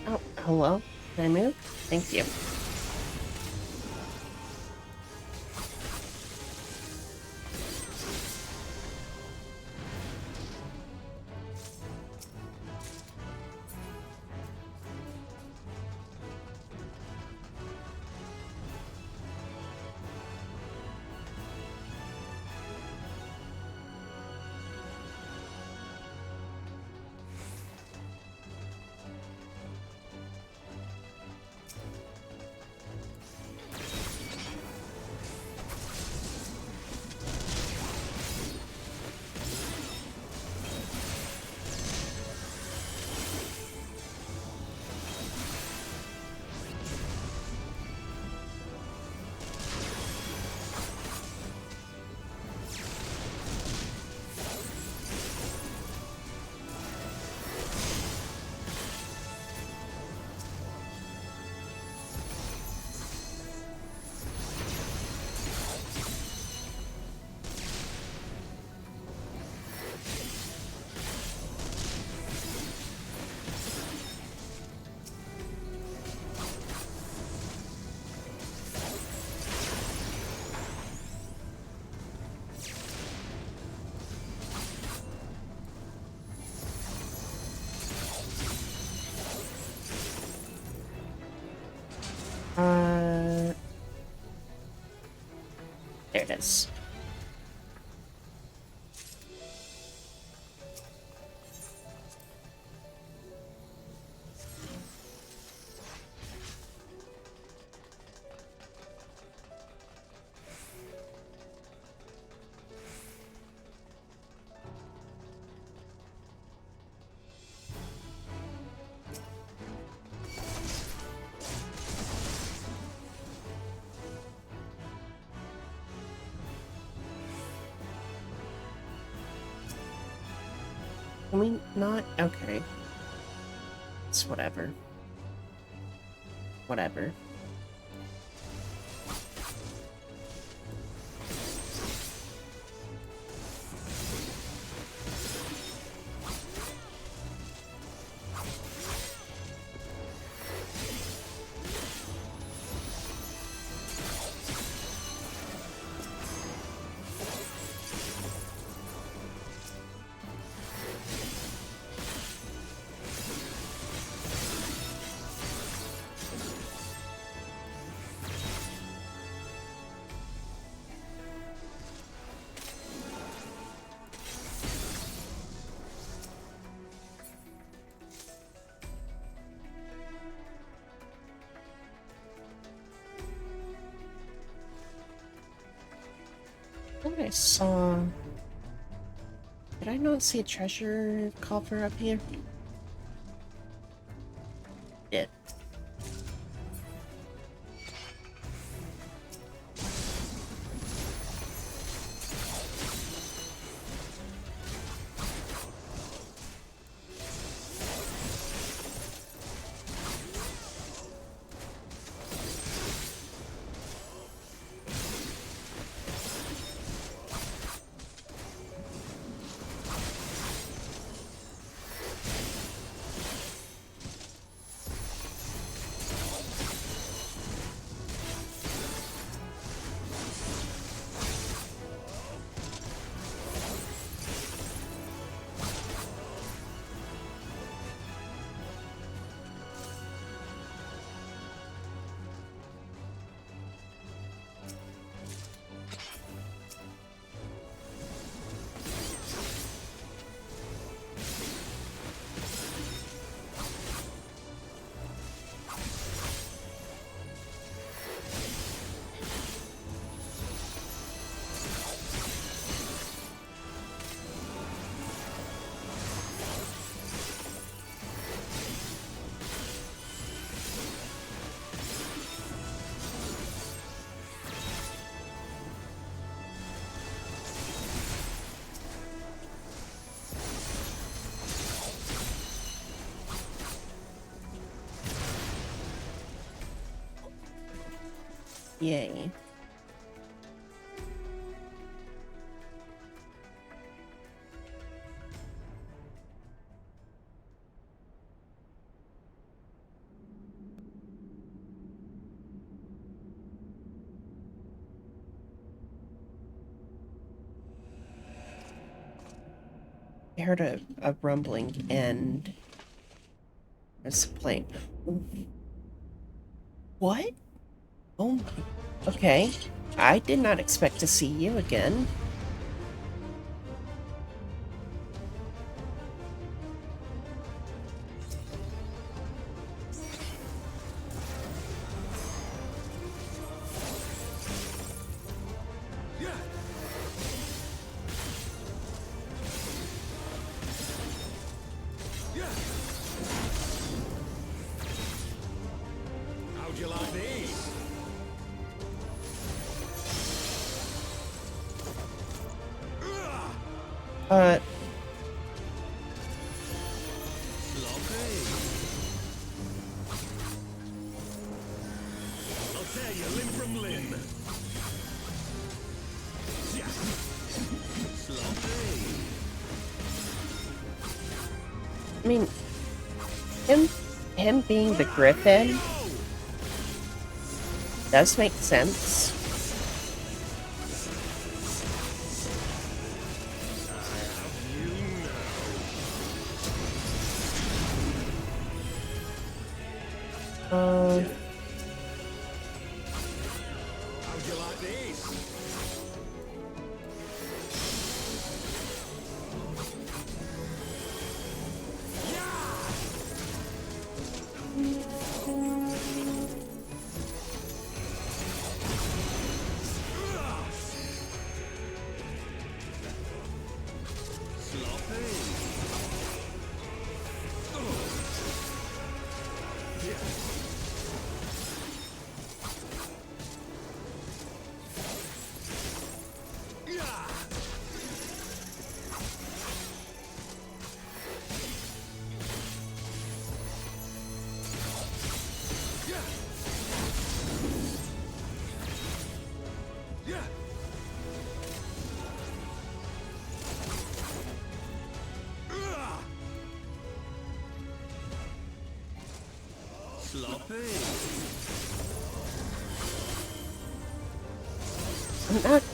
Oh, hello? Can I move? Thank you. There it is. Can we not? Okay. It's whatever. Whatever. I think I saw... Did I not see a treasure coffer up here? Did. Yay. I heard a rumbling and it's playing. What? Oh my. Okay. I did not expect to see you again.
How'd you like these? I'll tear you limb from limb.
I mean, him being the Griffin does make sense.
How'd you like these?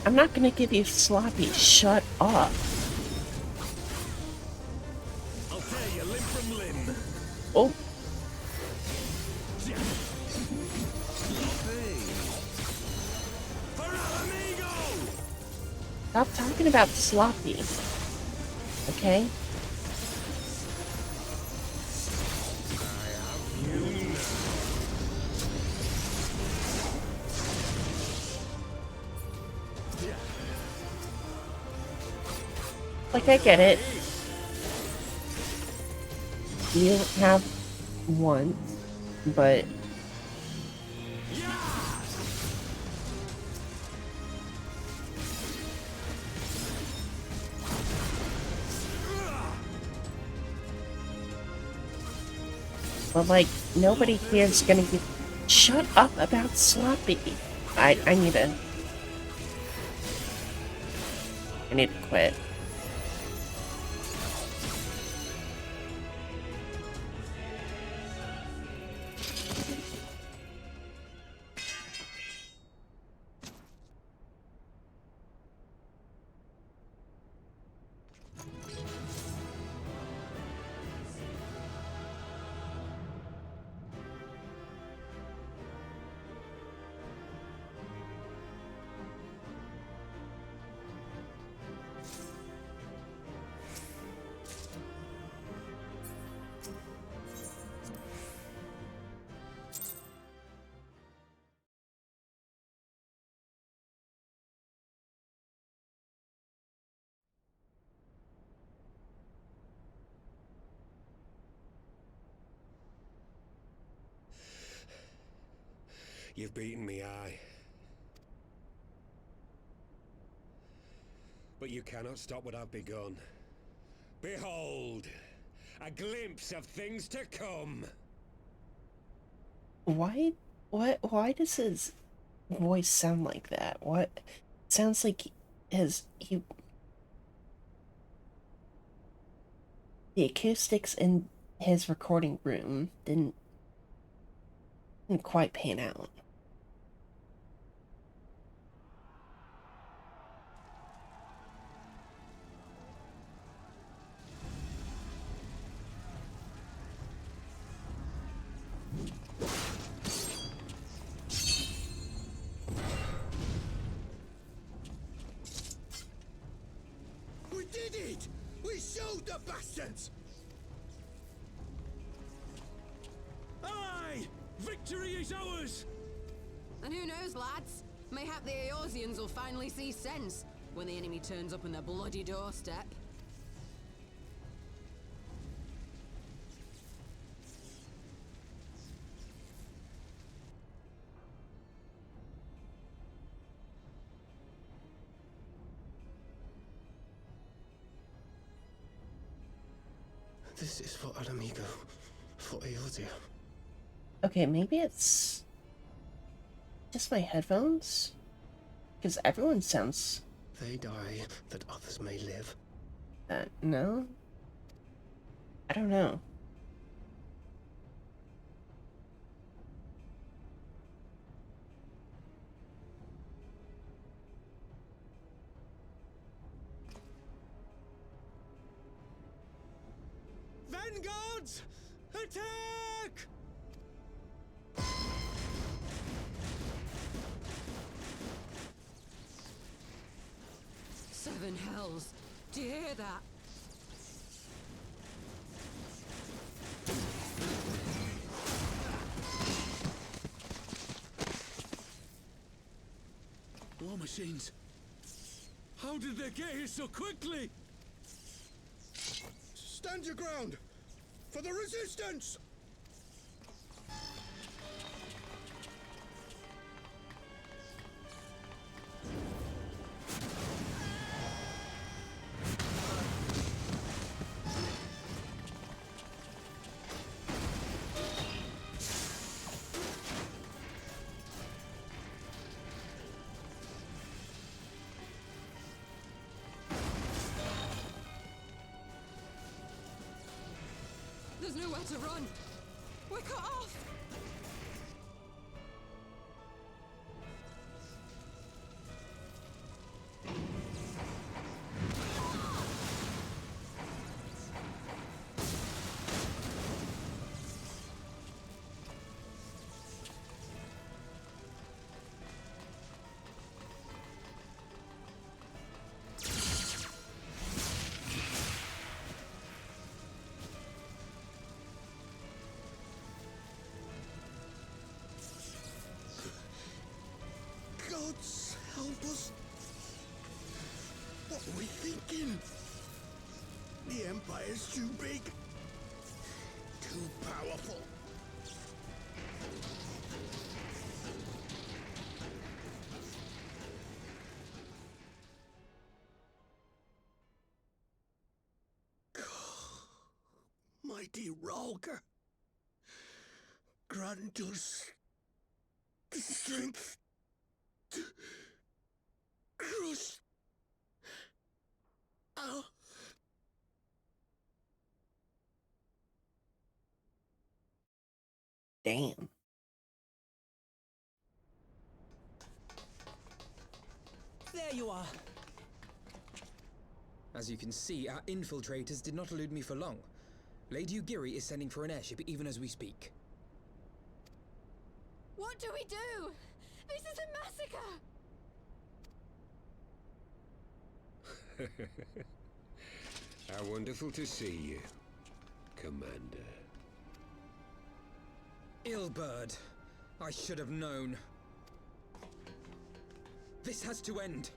I'm not gonna give you sloppy. Shut up.
I'll tear you limb from limb.
Oh. Stop talking about sloppy. Okay? Like, I get it. You have one, but... But, like, nobody here is gonna give... Shut up about sloppy. I need to... I need to quit.
You've beaten me, aye. But you cannot stop what I've begun. Behold, a glimpse of things to come.
Why why does his voice sound like that? What? It sounds like he the acoustics in his recording room didn't quite pan out.
We did it! We showed the bastards! Aye! Victory is ours!
And who knows, lads? Mayhap the Eorzeans will finally see sense when the enemy turns up on their bloody doorstep.
This is for Alamigo, for Eorzea.
Okay, maybe it's just my headphones? Because everyone sounds...
They die that others may live.
No? I don't know.
Vanguards! Attack!
Seven hells. Do you hear that?
War machines. How did they get here so quickly?
Stand your ground! For the resistance!
There's nowhere to run.
We're cut off!
Gods help us! What are we thinking? The Empire's too big. Too powerful. Mighty Ralker, grant us the strength to crush our...
Damn.
There you are.
As you can see, our infiltrators did not elude me for long. Lady Ugiri is sending for an airship even as we speak.
What do we do? This is a massacre!
How wonderful to see you, Commander.
Illbird, I should have known. This has to end.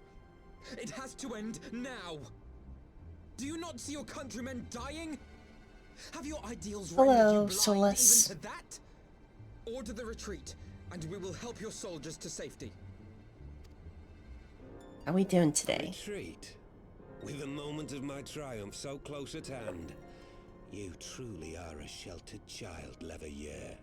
It has to end now. Do you not see your countrymen dying? Have your ideals rendered you blind
Solus.
even to that? Order the retreat, and we will help your soldiers to safety.
How are we doing today?
Retreat? With the moment of my triumph so close at hand. You truly are a sheltered child, Leverrier.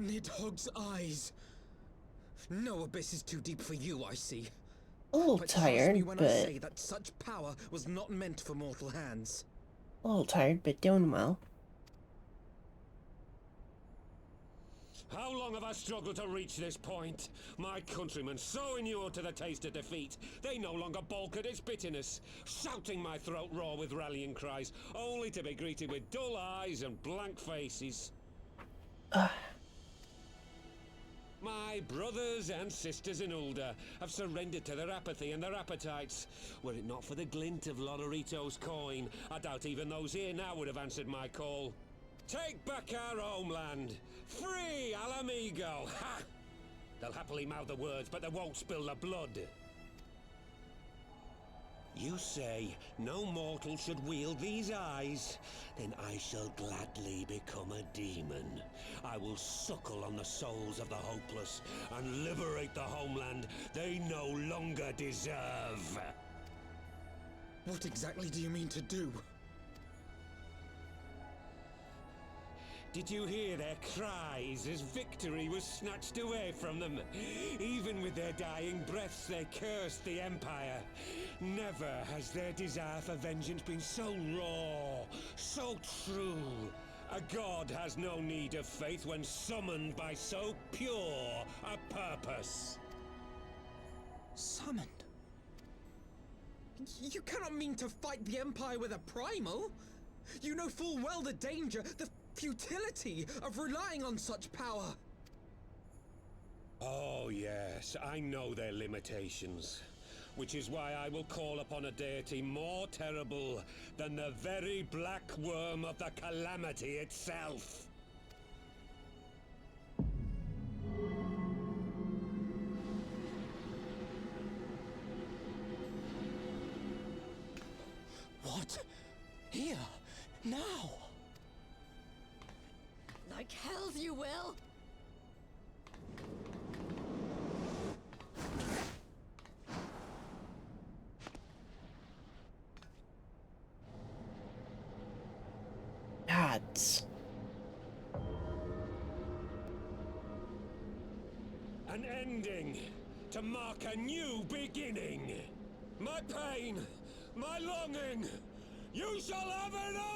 Nidhogg's eyes. No abyss is too deep for you, I see.
A little
But trust me
tired,
when
but
I say that such power was not meant for mortal hands.
doing well.
How long have I struggled to reach this point? My countrymen, so inured to the taste of defeat, they no longer balk at its bitterness, shouting my throat raw with rallying cries, only to be greeted with dull eyes and blank faces. My brothers and sisters in Ulda have surrendered to their apathy and their appetites. Were it not for the glint of Lodorito's coin, I doubt even those here now would have answered my call. Take back our homeland! Free Alamigo! Ha! They'll happily mouth the words, but they won't spill the blood. You say no mortal should wield these eyes? Then I shall gladly become a demon. I will suckle on the souls of the hopeless and liberate the homeland they no longer deserve.
What exactly do you mean to do?
Did you hear their cries as victory was snatched away from them? Even with their dying breaths, they cursed the Empire. Never has their desire for vengeance been so raw, so true. A god has no need of faith when summoned by so pure a purpose.
Summoned? You cannot mean to fight the Empire with a primal! You know full well the danger, the futility of relying on such power!
Oh yes, I know their limitations. Which is why I will call upon a deity more terrible than the very black worm of the calamity itself.
What? Here? Now?
Like hells you will!
Gods.
An ending to mark a new beginning. My pain, my longing, you shall have it all!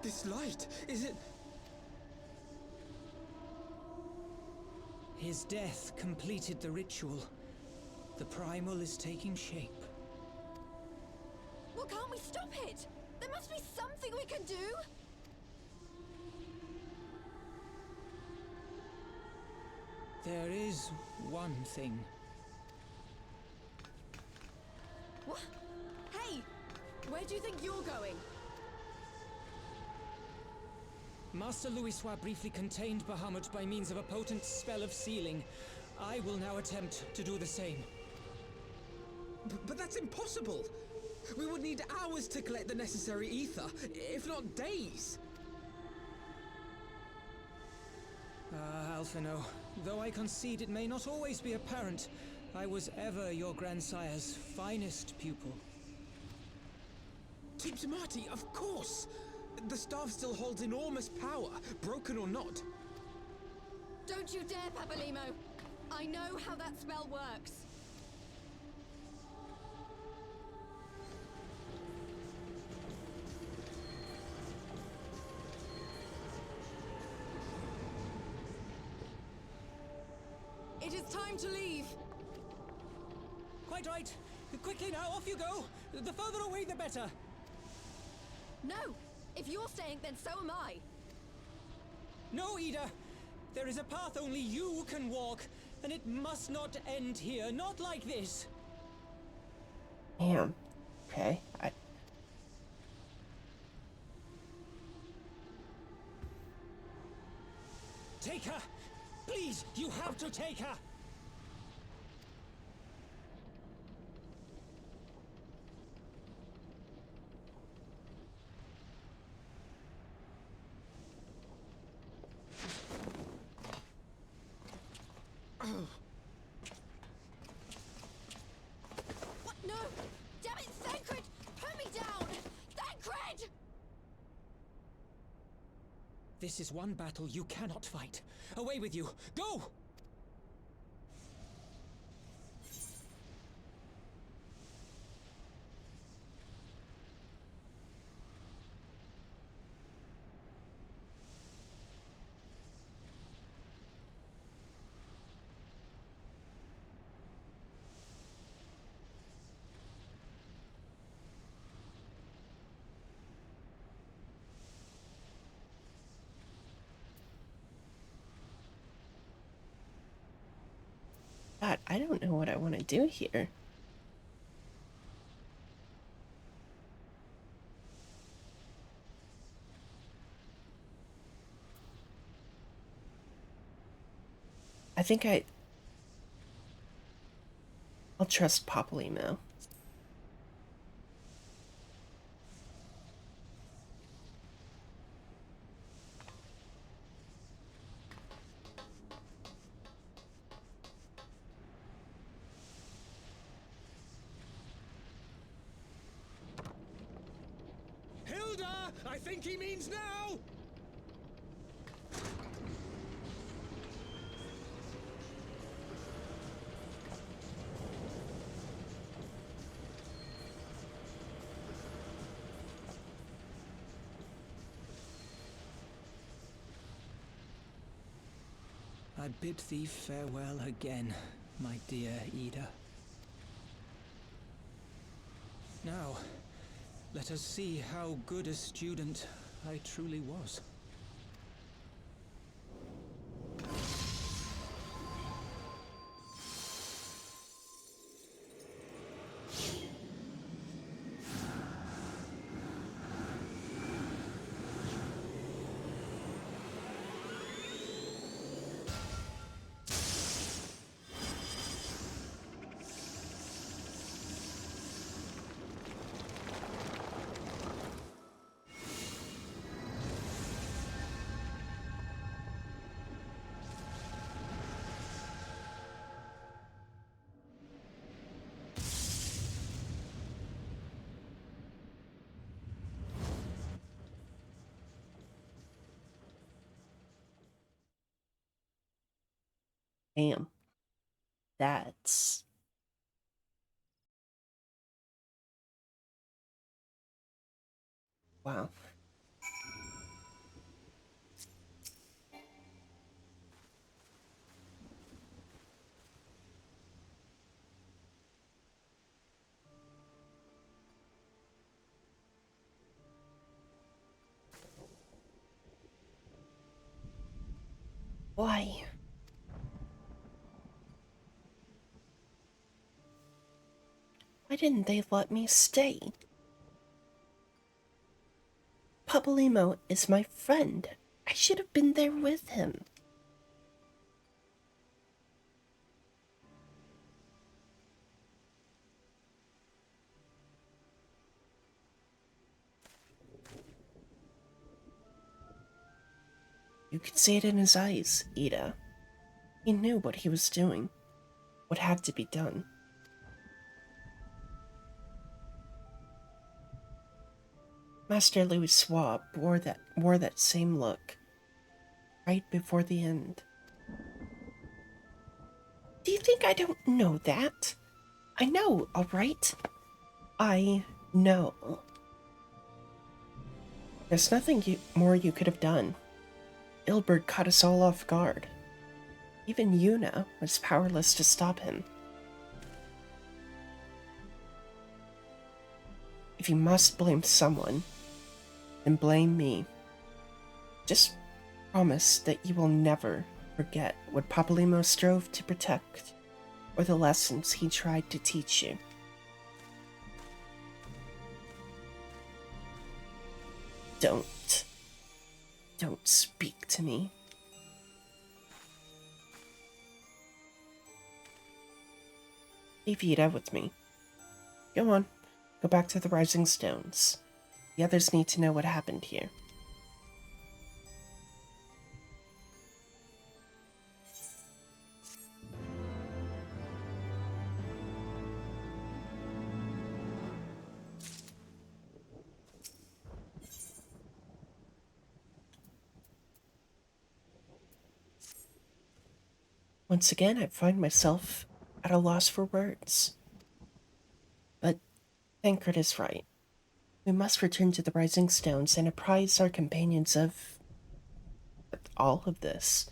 This light, is it...
His death completed the ritual. The primal is taking shape.
Well, can't we stop it? There must be something we can do!
There is one thing.
What? Hey! Where do you think you're going?
Master Heavensward briefly contained Bahamut by means of a potent spell of sealing. I will now attempt to do the same.
But that's impossible! We would need hours to collect the necessary ether, if not days!
Ah, Alphino, though I concede it may not always be apparent, I was ever your grandsire's finest pupil.
Team Marty, of course! The staff still holds enormous power, broken or not.
Don't you dare, Papalimo! I know how that spell works! It is time to leave!
Quite right. Quickly now, off you go! The further away, the better!
No! If you're staying, then so am I!
No, Ida! There is a path only you can walk, and it must not end here, not like this!
Damn. Okay,
Take her! Please, you have to take her!
What? No! Damn it, Thancred! Put me down! Thancred!
This is one battle you cannot fight. Away with you! Go!
God, I don't know what I want to do here. I think I'll trust Papalymo.
I think he means now!
I bid thee farewell again, my dear Ida. Now, let us see how good a student I truly was.
Damn. That's... wow. Why? Why didn't they let me stay? Papalymo is my friend. I should have been there with him. You could see it in his eyes, Ida. He knew what he was doing, what had to be done. Master Louis Schwab wore that same look, right before the end. Do you think I don't know that? I know, all right? I know. There's nothing more you could have done. Ilbert caught us all off guard. Even Yuna was powerless to stop him. If you must blame someone, then blame me. Just promise that you will never forget what Papalymo strove to protect, or the lessons he tried to teach you. Don't speak to me. Leave Ida with me. Go on, go back to the Rising Stones. The others need to know what happened here. Once again, I find myself at a loss for words. But Tancred is right. We must return to the Rising Stones and apprise our companions of all of this.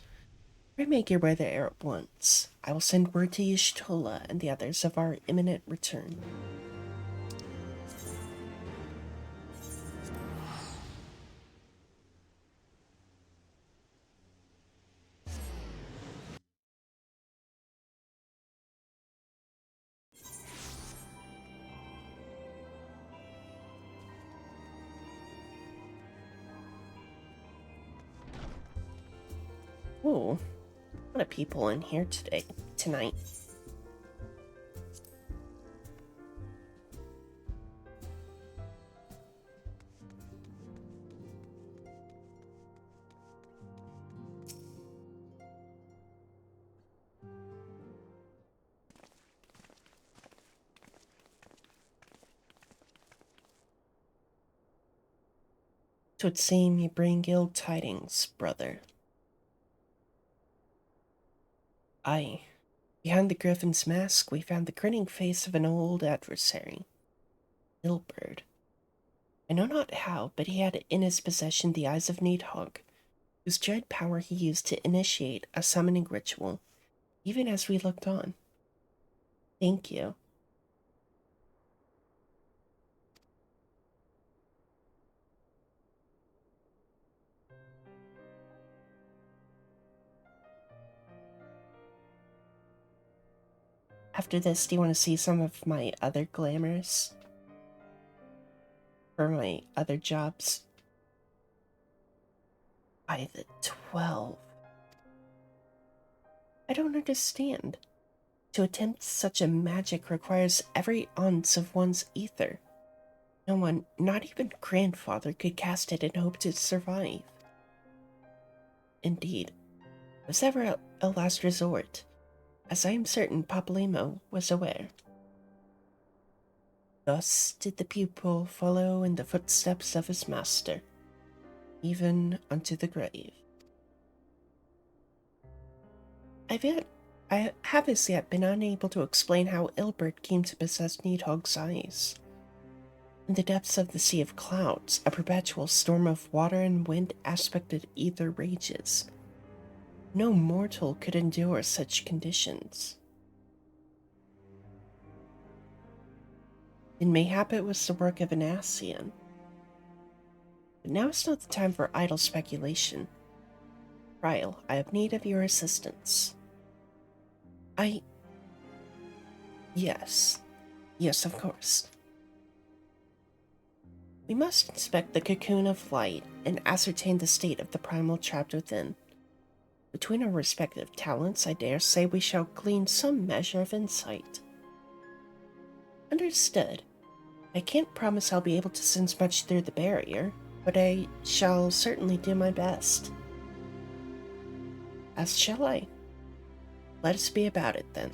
Pray make your way there at once. I will send word to Y'shtola and the others of our imminent return. Ooh, a lot of people in here tonight. 'Twould seem you bring ill tidings, brother. Aye. Behind the griffin's mask, we found the grinning face of an old adversary, Ilberd. I know not how, but he had in his possession the eyes of Needhog, whose dread power he used to initiate a summoning ritual, even as we looked on. Thank you. After this, do you want to see some of my other glamours? For my other jobs? By the 12. I don't understand. To attempt such a magic requires every ounce of one's ether. No one, not even grandfather, could cast it and hope to survive. Indeed, it was ever a last resort, as I am certain Papalymo was aware. Thus did the pupil follow in the footsteps of his master, even unto the grave. I have as yet been unable to explain how Ilbert came to possess Needhog's eyes. In the depths of the Sea of Clouds, a perpetual storm of water and wind aspected ether rages. No mortal could endure such conditions. And mayhap it was the work of an Ascian. But now is not the time for idle speculation. Ryle, I have need of your assistance. Yes. Yes, of course. We must inspect the cocoon of light and ascertain the state of the primal trapped within. Between our respective talents, I dare say we shall glean some measure of insight. Understood. I can't promise I'll be able to sense much through the barrier, but I shall certainly do my best. As shall I. Let us be about it, then.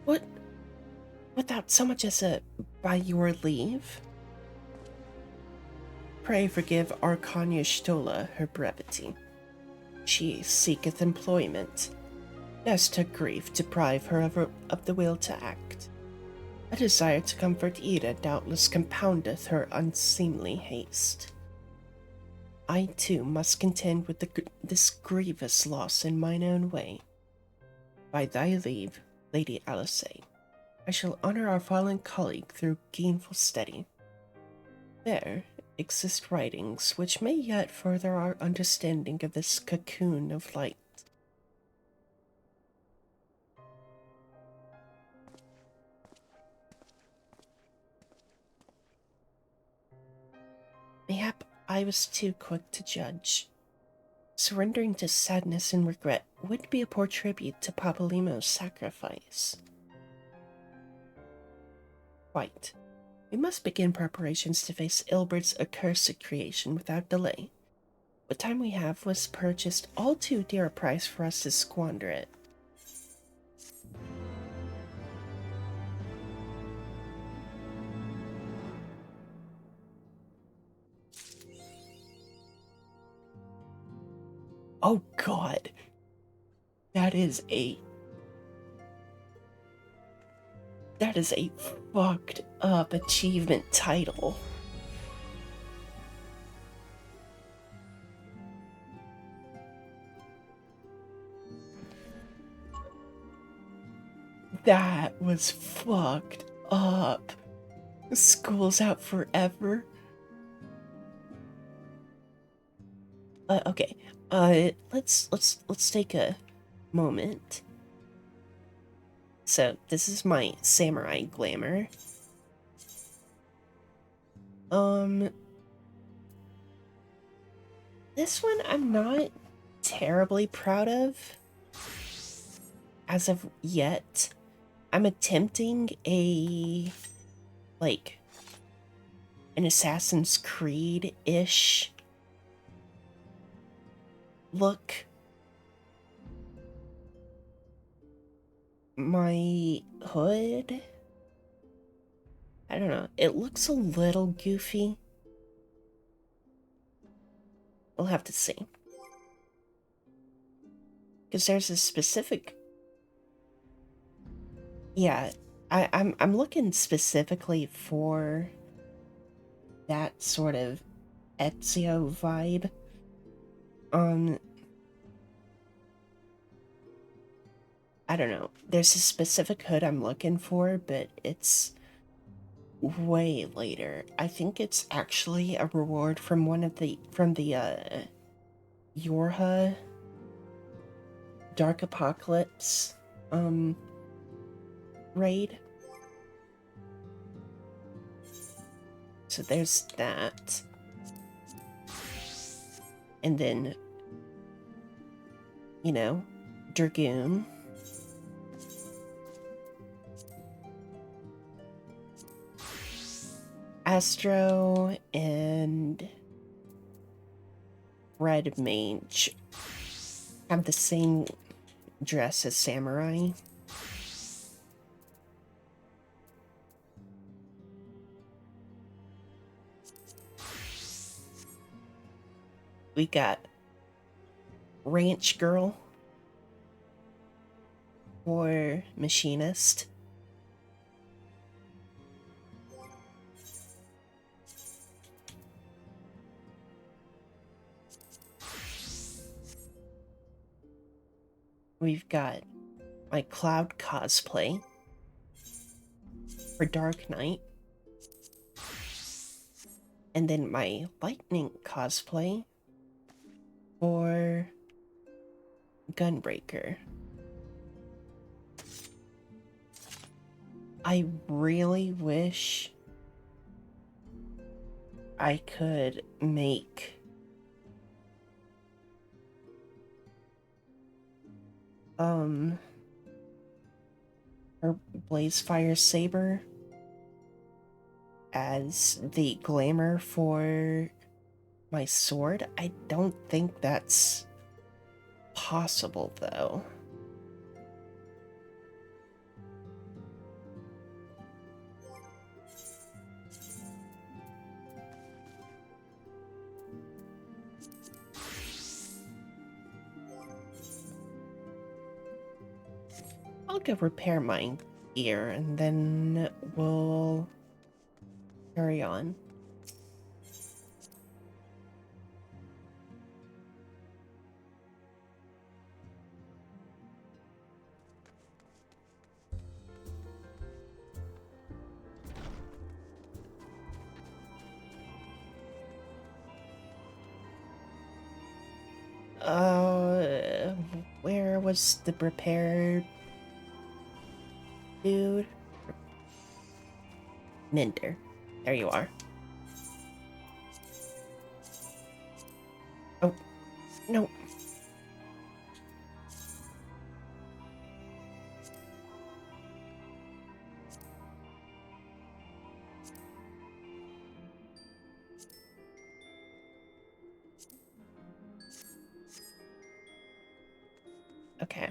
What? Without so much as a by your leave? Pray forgive Arcania Stola her brevity. She seeketh employment, lest her grief deprive her of the will to act. A desire to comfort Ida doubtless compoundeth her unseemly haste. I too must contend with this grievous loss in mine own way. By thy leave, Lady Alice, I shall honor our fallen colleague through gainful study. There exist writings which may yet further our understanding of this cocoon of light. Mayhap I was too quick to judge. Surrendering to sadness and regret would be a poor tribute to Papalymo's sacrifice. Quite. We must begin preparations to face Ilbert's accursed creation without delay. What time we have was purchased all too dear a price for us to squander it. Oh god. That is a fucked up achievement title. That was fucked up. School's out forever. Okay. Let's take a moment. So, this is my samurai glamour. This one I'm not terribly proud of as of yet. I'm attempting an Assassin's Creed-ish look. My hood I don't know. It looks a little goofy. We'll have to see. Because there's a specific... Yeah, I'm looking specifically for that sort of Ezio vibe. I don't know. There's a specific hood I'm looking for, but it's way later. I think it's actually a reward from the Yorha Dark Apocalypse raid. So there's that. And then, you know, Dragoon. Astro and Red Mage have the same dress as Samurai. We got Ranch Girl or Machinist. We've got my Cloud cosplay for Dark Knight. And then my Lightning cosplay for Gunbreaker. I really wish I could make her Blazefire Saber as the glamour for my sword. I don't think that's possible, though. I'll go repair my gear and then we'll carry on. Where was the repair dude? Minder. There you are. Oh, no. Okay.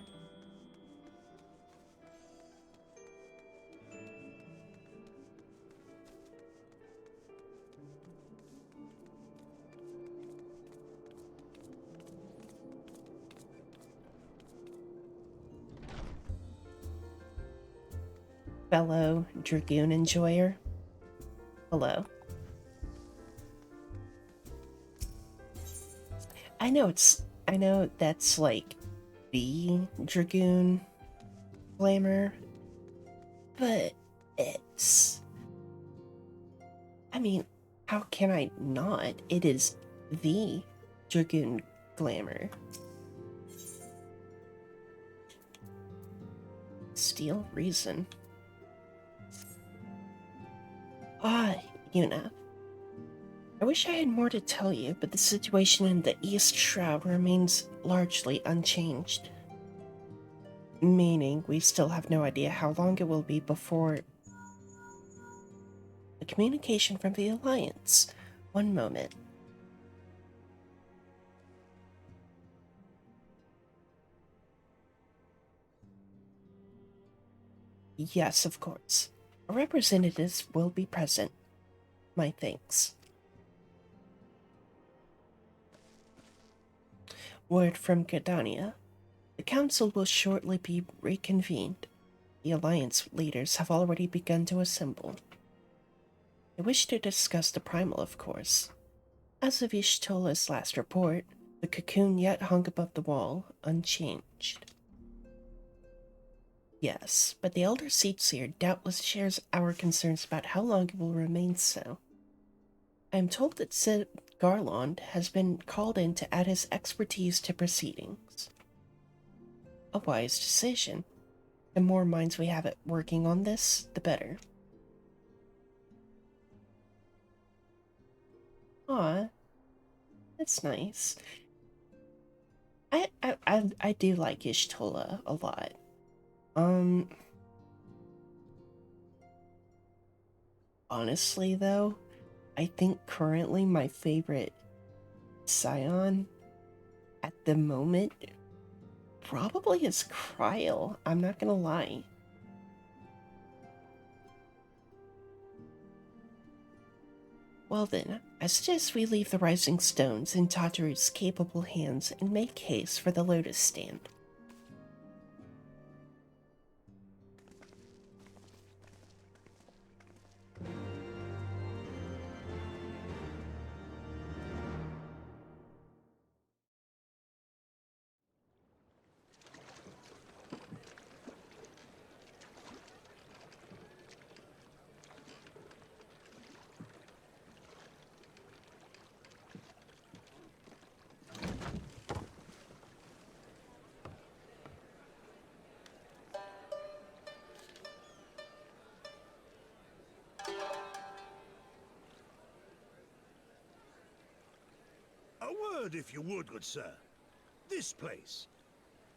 Fellow Dragoon enjoyer. Hello. I know that's like the Dragoon glamour, but it's, I mean, how can I not? It is the Dragoon glamour. Steel reason. Yuna. I wish I had more to tell you, but the situation in the East Shroud remains largely unchanged. Meaning, we still have no idea how long it will be before the communication from the Alliance. One moment. Yes, of course. Our representatives will be present. My thanks. Word from Gridania. The council will shortly be reconvened. The Alliance leaders have already begun to assemble. They wish to discuss the primal, of course. As of Ishtola's last report, the cocoon yet hung above the wall, unchanged. Yes, but the Elder Seedseer doubtless shares our concerns about how long it will remain so. I am told that Sid Garland has been called in to add his expertise to proceedings. A wise decision. The more minds we have at working on this, the better. Aw, that's nice. I do like Ishtola a lot. Honestly though, I think currently my favorite Scion at the moment probably is Cryle. I'm not gonna lie. Well then, I suggest we leave the Rising Stones in Tataru's capable hands and make haste for the Lotus Stand.
A word, if you would, good sir. This place,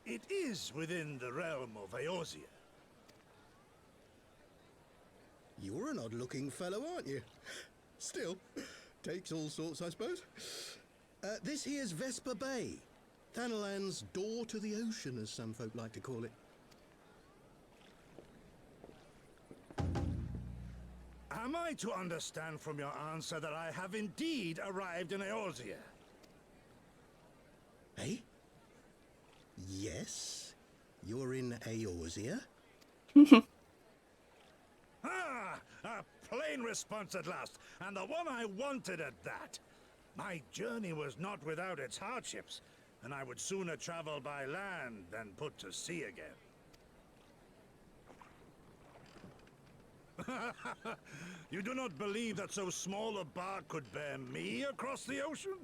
it is within the realm of Eorzea.
You're an odd-looking fellow, aren't you? Still, takes all sorts, I suppose. This here's Vesper Bay, Thanalan's door to the ocean, as some folk like to call it.
Am I to understand from your answer that I have indeed arrived in Eorzea?
Eh? Yes, you're in Eorzea.
Ah! A plain response at last, and the one I wanted at that. My journey was not without its hardships, and I would sooner travel by land than put to sea again. You do not believe that so small a bark could bear me across the ocean?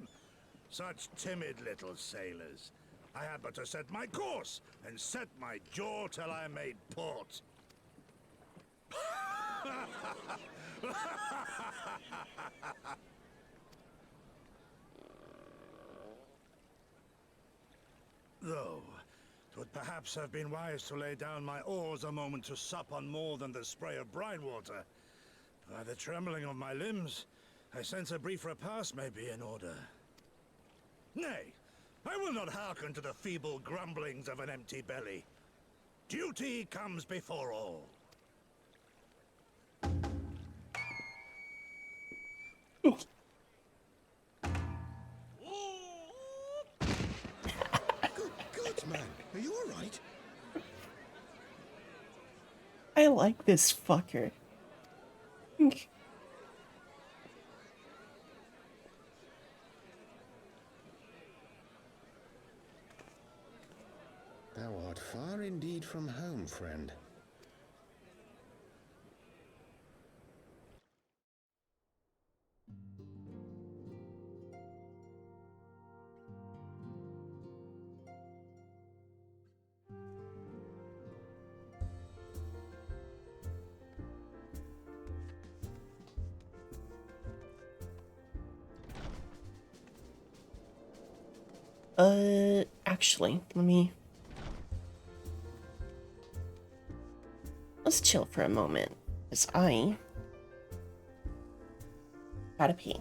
Such timid little sailors. I had but to set my course and set my jaw till I made port. Though, 'twould perhaps have been wise to lay down my oars a moment to sup on more than the spray of brine water. By the trembling of my limbs, I sense a brief repast may be in order. Nay, I will not hearken to the feeble grumblings of an empty belly. Duty comes before all.
Good man, are you all right?
I like this fucker.
Thou art far indeed from home, friend.
Actually, let's chill for a moment, because I gotta pee.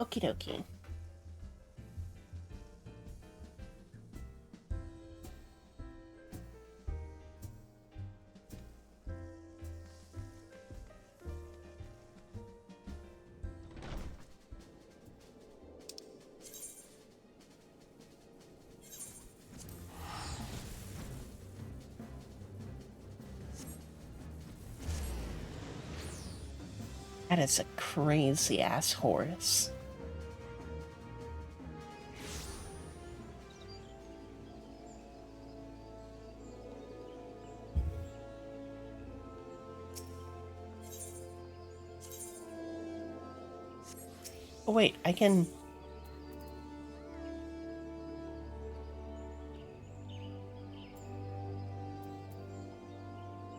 Okie dokie. That is a crazy ass horse. Oh wait, I can...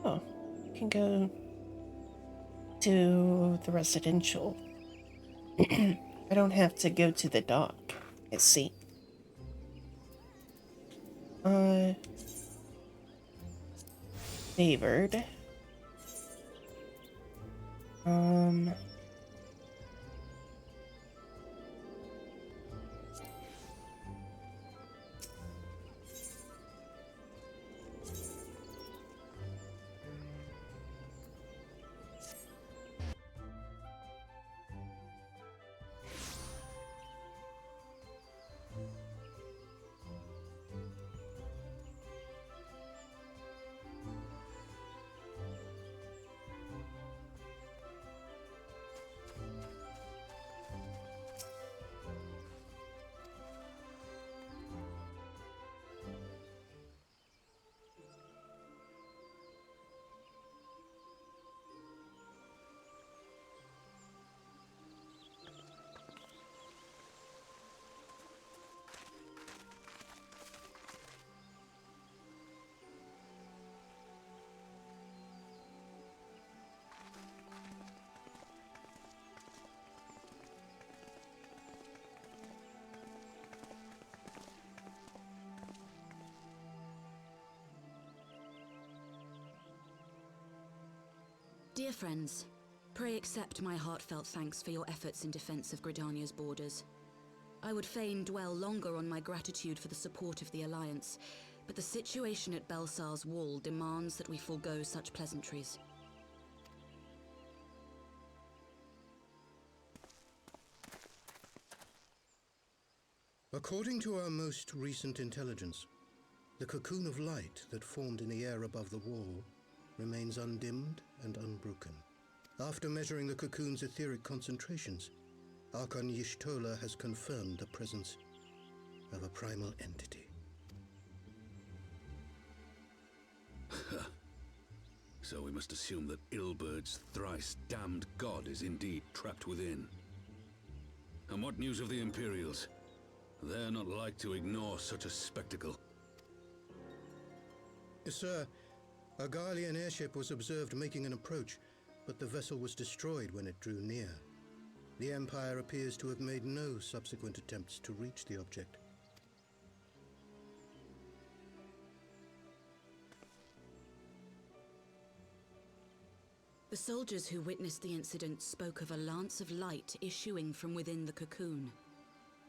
Oh, I can go to the residential. I don't have to go to the dock. I see. Favored.
Dear friends, pray accept my heartfelt thanks for your efforts in defense of Gridania's borders. I would fain dwell longer on my gratitude for the support of the Alliance, but the situation at Belsar's Wall demands that we forego such pleasantries.
According to our most recent intelligence, the cocoon of light that formed in the air above the wall remains undimmed and unbroken. After measuring the cocoon's etheric concentrations, Archon Y'shtola has confirmed the presence of a primal entity.
So we must assume that Ilbert's thrice damned god is indeed trapped within. And what news of the Imperials? They're not like to ignore such a spectacle.
Sir, a Garlean airship was observed making an approach, but the vessel was destroyed when it drew near. The Empire appears to have made no subsequent attempts to reach the object.
The soldiers who witnessed the incident spoke of a lance of light issuing from within the cocoon,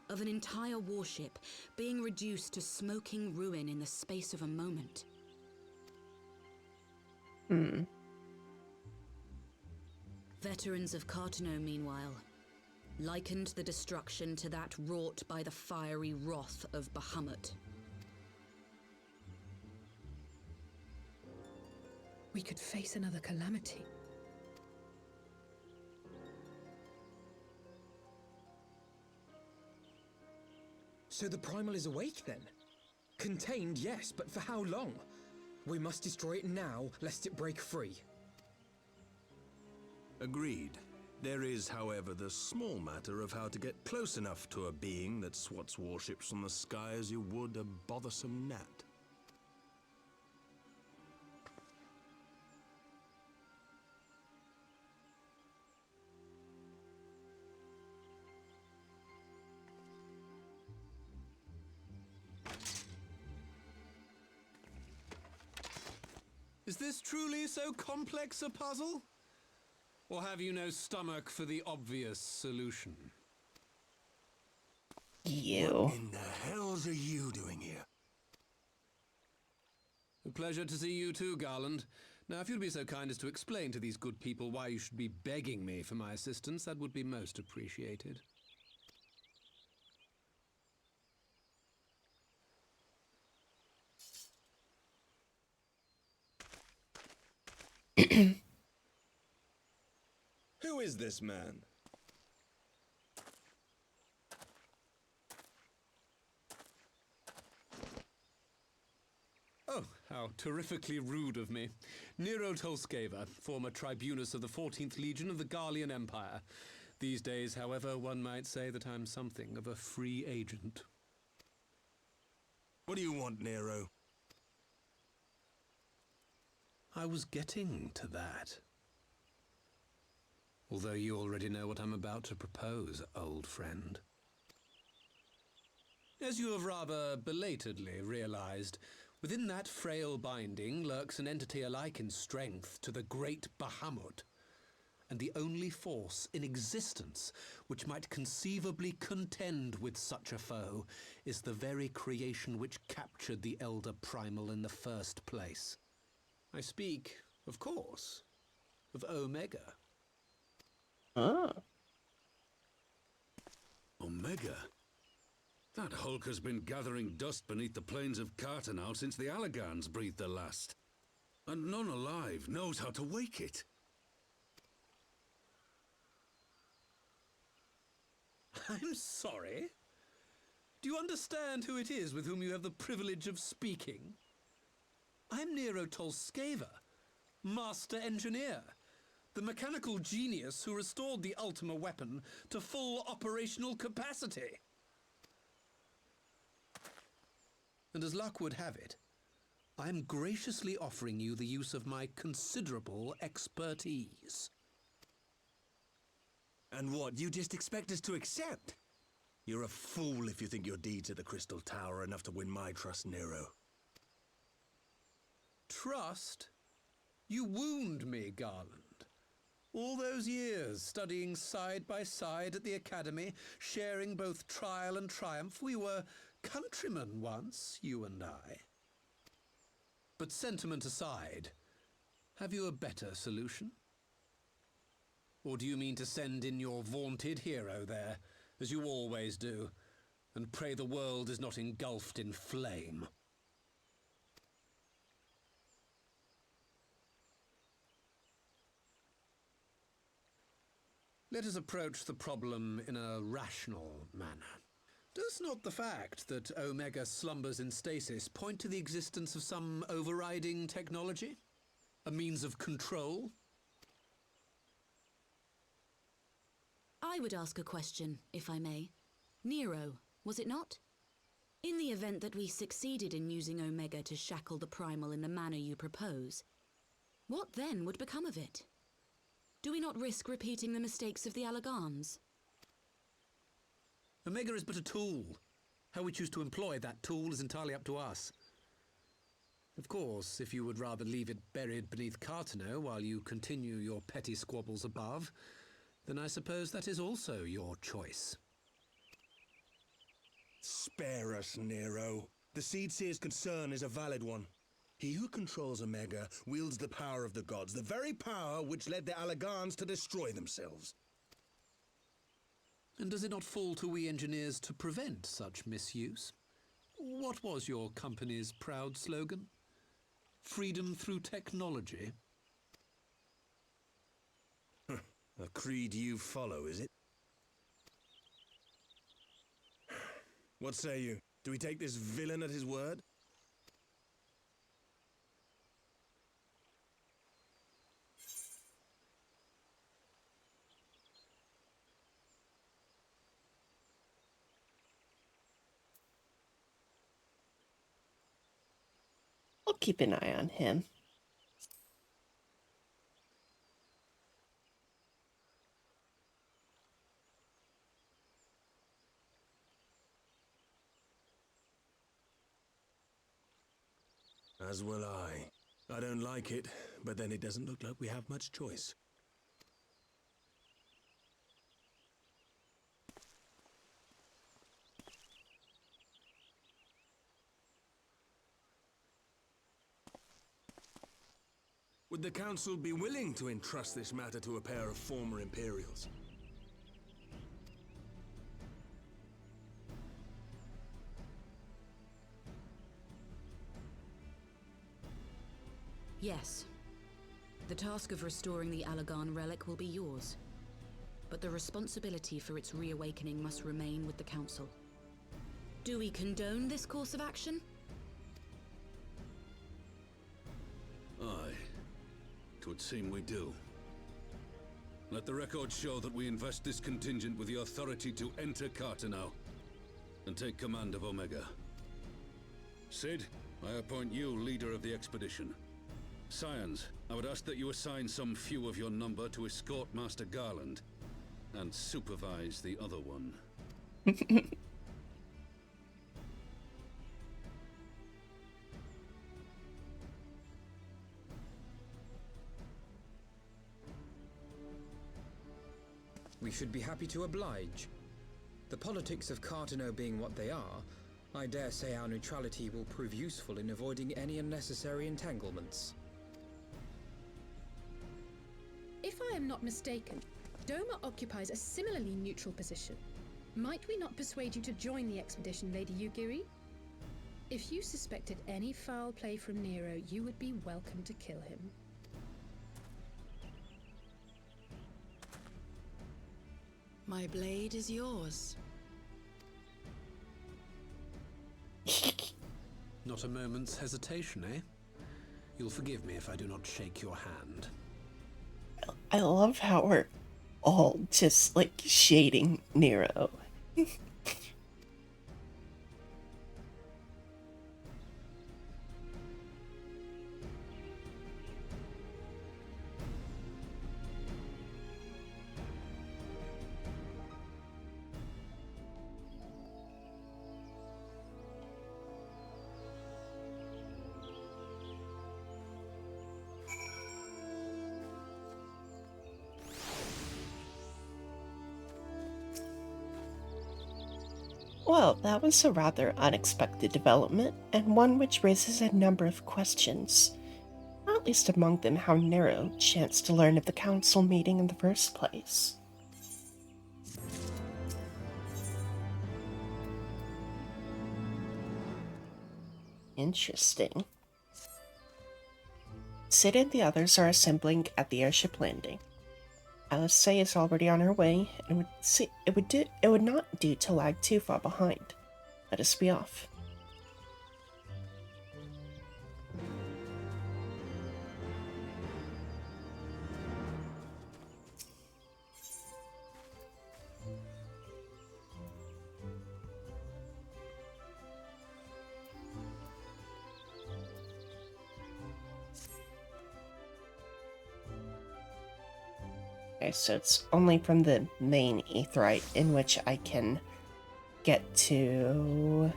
of an entire warship being reduced to smoking ruin in the space of a moment. Veterans of Cartano, meanwhile, likened the destruction to that wrought by the fiery wrath of Bahamut.
We could face another calamity.
So the Primal is awake then? Contained, yes, but for how long? We must destroy it now, lest it break free.
Agreed. There is, however, the small matter of how to get close enough to a being that swats warships from the sky as you would a bothersome gnat.
Is this truly so complex a puzzle? Or have you no stomach for the obvious solution?
You.
What in the hells are you doing here?
A pleasure to see you too, Garland. Now, if you'd be so kind as to explain to these good people why you should be begging me for my assistance, that would be most appreciated.
Who is this man?
Oh, how terrifically rude of me. Nero Tolskeva, former tribunus of the 14th Legion of the Garlean Empire. These days, however, one might say that I'm something of a free agent.
What do you want, Nero?
I was getting to that. Although you already know what I'm about to propose, old friend. As you have rather belatedly realized, within that frail binding lurks an entity alike in strength to the great Bahamut, and the only force in existence which might conceivably contend with such a foe is the very creation which captured the Elder Primal in the first place. I speak, of course, of Omega.
Ah.
Omega? That hulk has been gathering dust beneath the plains of Cartanal since the Allagans breathed their last. And none alive knows how to wake it.
I'm sorry. Do you understand who it is with whom you have the privilege of speaking? I'm Nero Tolskeva, Master Engineer, the mechanical genius who restored the Ultima weapon to full operational capacity. And as luck would have it, I am graciously offering you the use of my considerable expertise.
And what, you just expect us to accept? You're a fool if you think your deeds at the Crystal Tower are enough to win my trust, Nero.
Trust? You wound me, Garland. All those years, studying side by side at the Academy, sharing both trial and triumph, we were countrymen once, you and I. But sentiment aside, have you a better solution? Or do you mean to send in your vaunted hero there, as you always do, and pray the world is not engulfed in flame? Let us approach the problem in a rational manner. Does not the fact that Omega slumbers in stasis point to the existence of some overriding technology? A means of control?
I would ask a question, if I may. Nero, was it not? In the event that we succeeded in using Omega to shackle the Primal in the manner you propose, what then would become of it? Do we not risk repeating the mistakes of the Allagans?
Omega is but a tool. How we choose to employ that tool is entirely up to us. Of course, if you would rather leave it buried beneath Cartano while you continue your petty squabbles above, then I suppose that is also your choice.
Spare us, Nero. The Seedseer's concern is a valid one. He who controls Omega wields the power of the gods, the very power which led the Allagans to destroy themselves.
And does it not fall to we engineers to prevent such misuse? What was your company's proud slogan? Freedom through technology?
A creed you follow, is it? What say you? Do we take this villain at his word?
I'll keep an eye on him.
As will I. I don't like it, but then it doesn't look like we have much choice.
Would the Council be willing to entrust this matter to a pair of former Imperials?
Yes. The task of restoring the Allagan relic will be yours. But the responsibility for its reawakening must remain with the Council. Do we condone this course of action?
Aye. It would seem we do. Let the record show that we invest this contingent with the authority to enter Carteneau and take command of Omega. Cid, I appoint you leader of the expedition. Scions, I would ask that you assign some few of your number to escort Master Garland and supervise the other one.
We should be happy to oblige. The politics of Carteneau being what they are, I dare say our neutrality will prove useful in avoiding any unnecessary entanglements.
If I am not mistaken, Doma occupies a similarly neutral position. Might we not persuade you to join the expedition, Lady Yugiri? If you suspected any foul play from Nero, you would be welcome to kill him.
My blade is yours.
Not a moment's hesitation, eh? You'll forgive me if I do not shake your hand.
I love how we're all just like shading Nero. Well, that was a rather unexpected development, and one which raises a number of questions. Not least among them how Nero chanced to learn of the council meeting in the first place. Interesting. Cid and the others are assembling at the airship landing. Alice is already on her way, and it would not do to lag too far behind. Let us be off. Okay, so it's only from the main aetheryte in which I can get to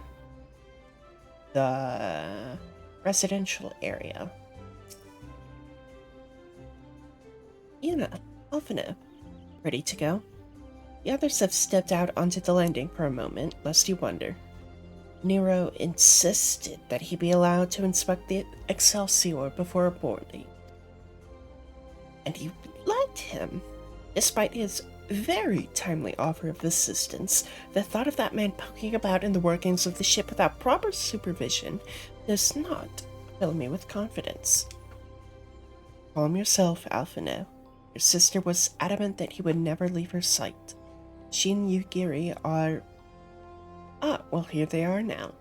the residential area. Yuna, Alphino, ready to go? The others have stepped out onto the landing for a moment, lest you wonder. Nero insisted that he be allowed to inspect the Excelsior before boarding. And you let him. Despite his very timely offer of assistance, the thought of that man poking about in the workings of the ship without proper supervision does not fill me with confidence. Calm yourself, Alphino. Your sister was adamant that he would never leave her sight. She and Yugiri are... Ah, well, here they are now.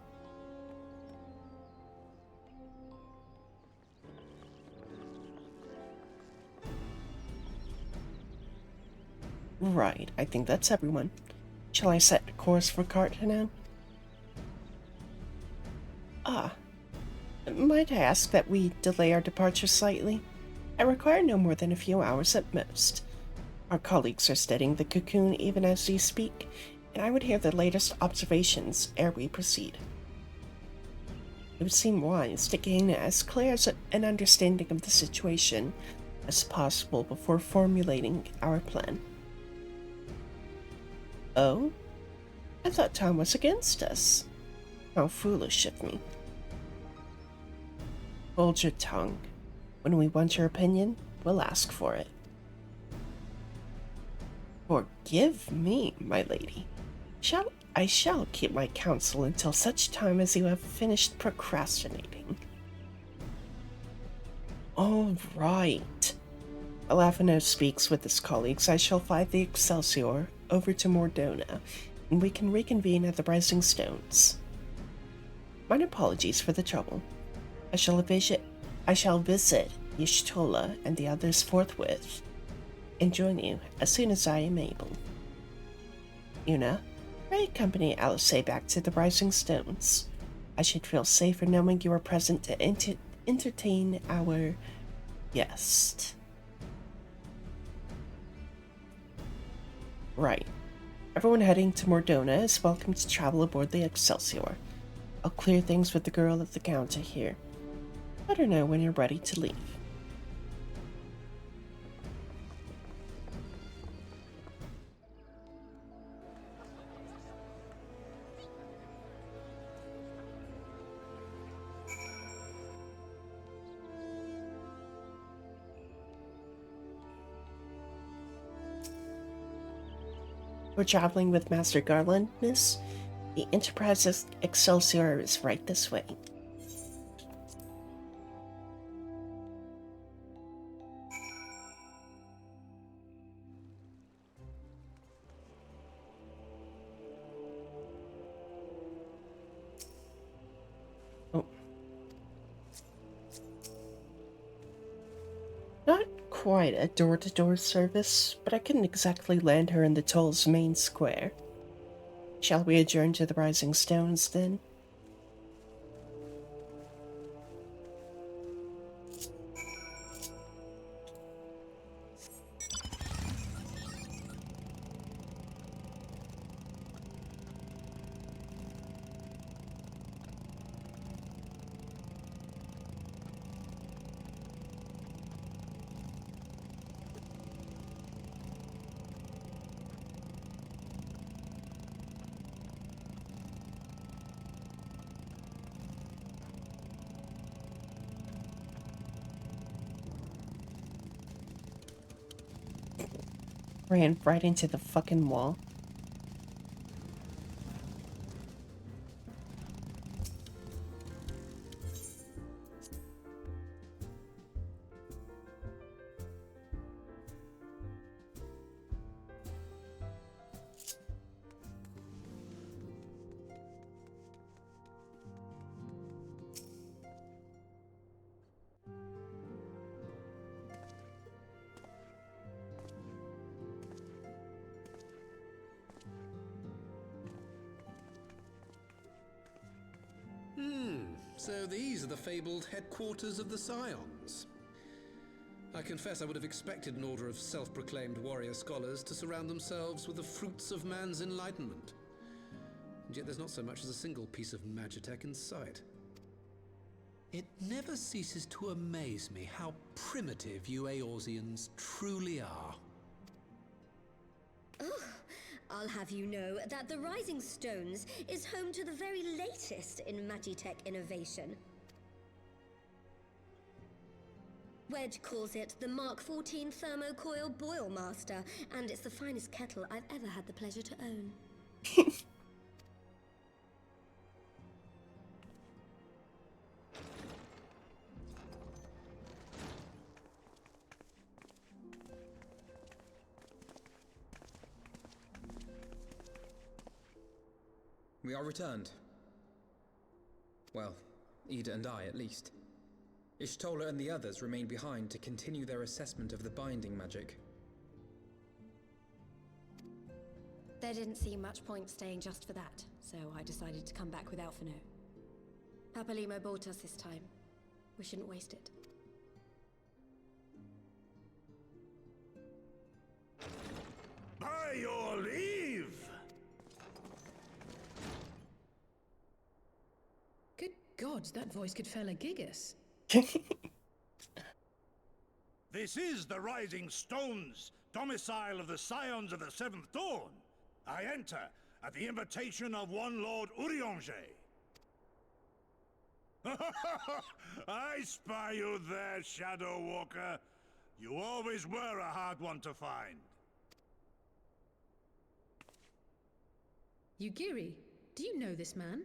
Right, I think that's everyone. Shall I set a course for Carteneau? Ah, might I ask that we delay our departure slightly? I require no more than a few hours at most. Our colleagues are studying the cocoon even as we speak, and I would hear the latest observations ere we proceed. It would seem wise to gain as clear an understanding of the situation as possible before formulating our plan. Oh? I thought Tom was against us. How foolish of me. Hold your tongue. When we want your opinion, we'll ask for it. Forgive me, my lady. I shall keep my counsel until such time as you have finished procrastinating. All right. While Alphino speaks with his colleagues, I shall fly the Excelsior over to Mordona, and we can reconvene at the Rising Stones. My apologies for the trouble. I shall visit Y'shtola and the others forthwith, and join you as soon as I am able. Una, pray accompany Alice back to the Rising Stones. I should feel safer knowing you are present to entertain our guest. Right. Everyone heading to Mordona is welcome to travel aboard the Excelsior. I'll clear things with the girl at the counter here. Let her know when you're ready to leave. We're traveling with Master Garland, miss. The Enterprise Excelsior is right this way. Oh. Not quite a door-to-door service, but I couldn't exactly land her in the toll's main square. Shall we adjourn to the Rising Stones, then? Ran right into the fucking wall.
So these are the fabled headquarters of the Scions. I confess I would have expected an order of self-proclaimed warrior scholars to surround themselves with the fruits of man's enlightenment. And yet there's not so much as a single piece of magitech in sight. It never ceases to amaze me how primitive you Eorzeans truly are.
Oh, I'll have you know that the Rising Stones is home to the very latest in magitech innovation. Wedge calls it the Mark 14 Thermocoil Boilmaster, and it's the finest kettle I've ever had the pleasure to own.
We are returned. Well, Ida and I, at least. Y'shtola and the others remain behind to continue their assessment of the binding magic.
There didn't seem much point staying just for that, so I decided to come back with Alphino. Papalimo bought us this time. We shouldn't waste it.
By your leave!
Good God, that voice could fell a gigas.
This is the Rising Stones, domicile of the Scions of the Seventh Dawn. I enter at the invitation of one Lord Urianger. I spy you there, Shadow Walker. You always were a hard one to find.
Yugiri, do you know this man?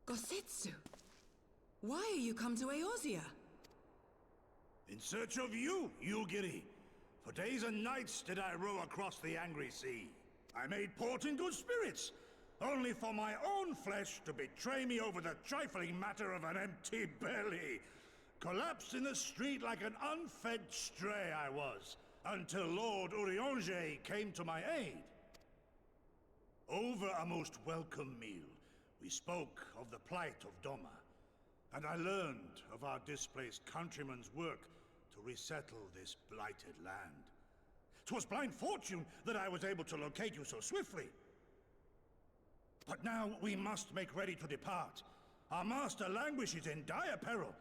Gosetsu! Why are you come to Eorzea?
In search of you, Yugiri. For days and nights did I row across the angry sea. I made port in good spirits, only for my own flesh to betray me over the trifling matter of an empty belly. Collapsed in the street like an unfed stray I was, until Lord Urianger came to my aid. Over a most welcome meal, we spoke of the plight of Doma, and I learned of our displaced countrymen's work to resettle this blighted land. 'Twas blind fortune that I was able to locate you so swiftly. But now we must make ready to depart. Our master languishes in dire peril,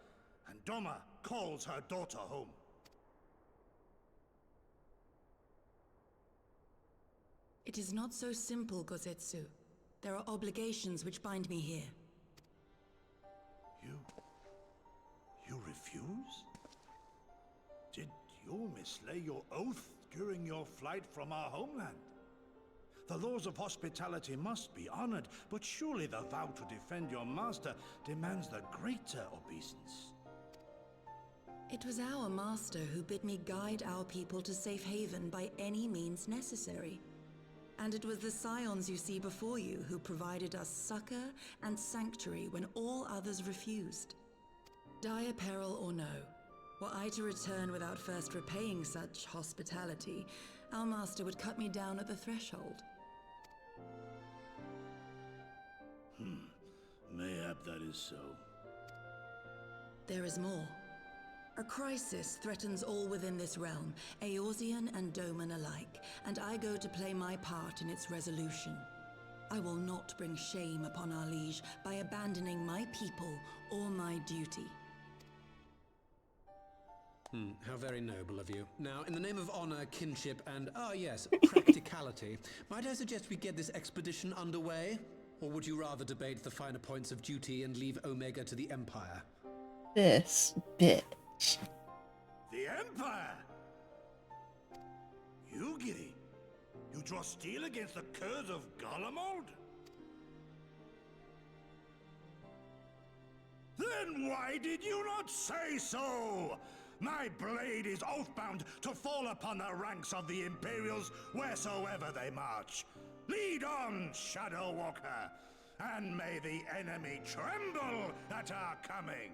and Doma calls her daughter home.
It is not so simple, Gosetsu. There are obligations which bind me here.
You refuse? Did you mislay your oath during your flight from our homeland? The laws of hospitality must be honored, but surely the vow to defend your master demands the greater obeisance.
It was our master who bid me guide our people to safe haven by any means necessary. And it was the scions you see before you who provided us succor and sanctuary when all others refused. Dire peril or no, were I to return without first repaying such hospitality, our master would cut me down at the threshold.
Mayhap that is so.
There is more. A crisis threatens all within this realm, Eorzean and Doman alike, and I go to play my part in its resolution. I will not bring shame upon our liege by abandoning my people or my duty.
How very noble of you. Now, in the name of honor, kinship, and, yes, practicality, might I suggest we get this expedition underway? Or would you rather debate the finer points of duty and leave Omega to the Empire?
This bitch.
The Empire? Yugiri, you draw steel against the curse of Garlemald? Then why did you not say so? My blade is oath-bound to fall upon the ranks of the Imperials wheresoever they march. Lead on, Shadow Walker, and may the enemy tremble at our coming.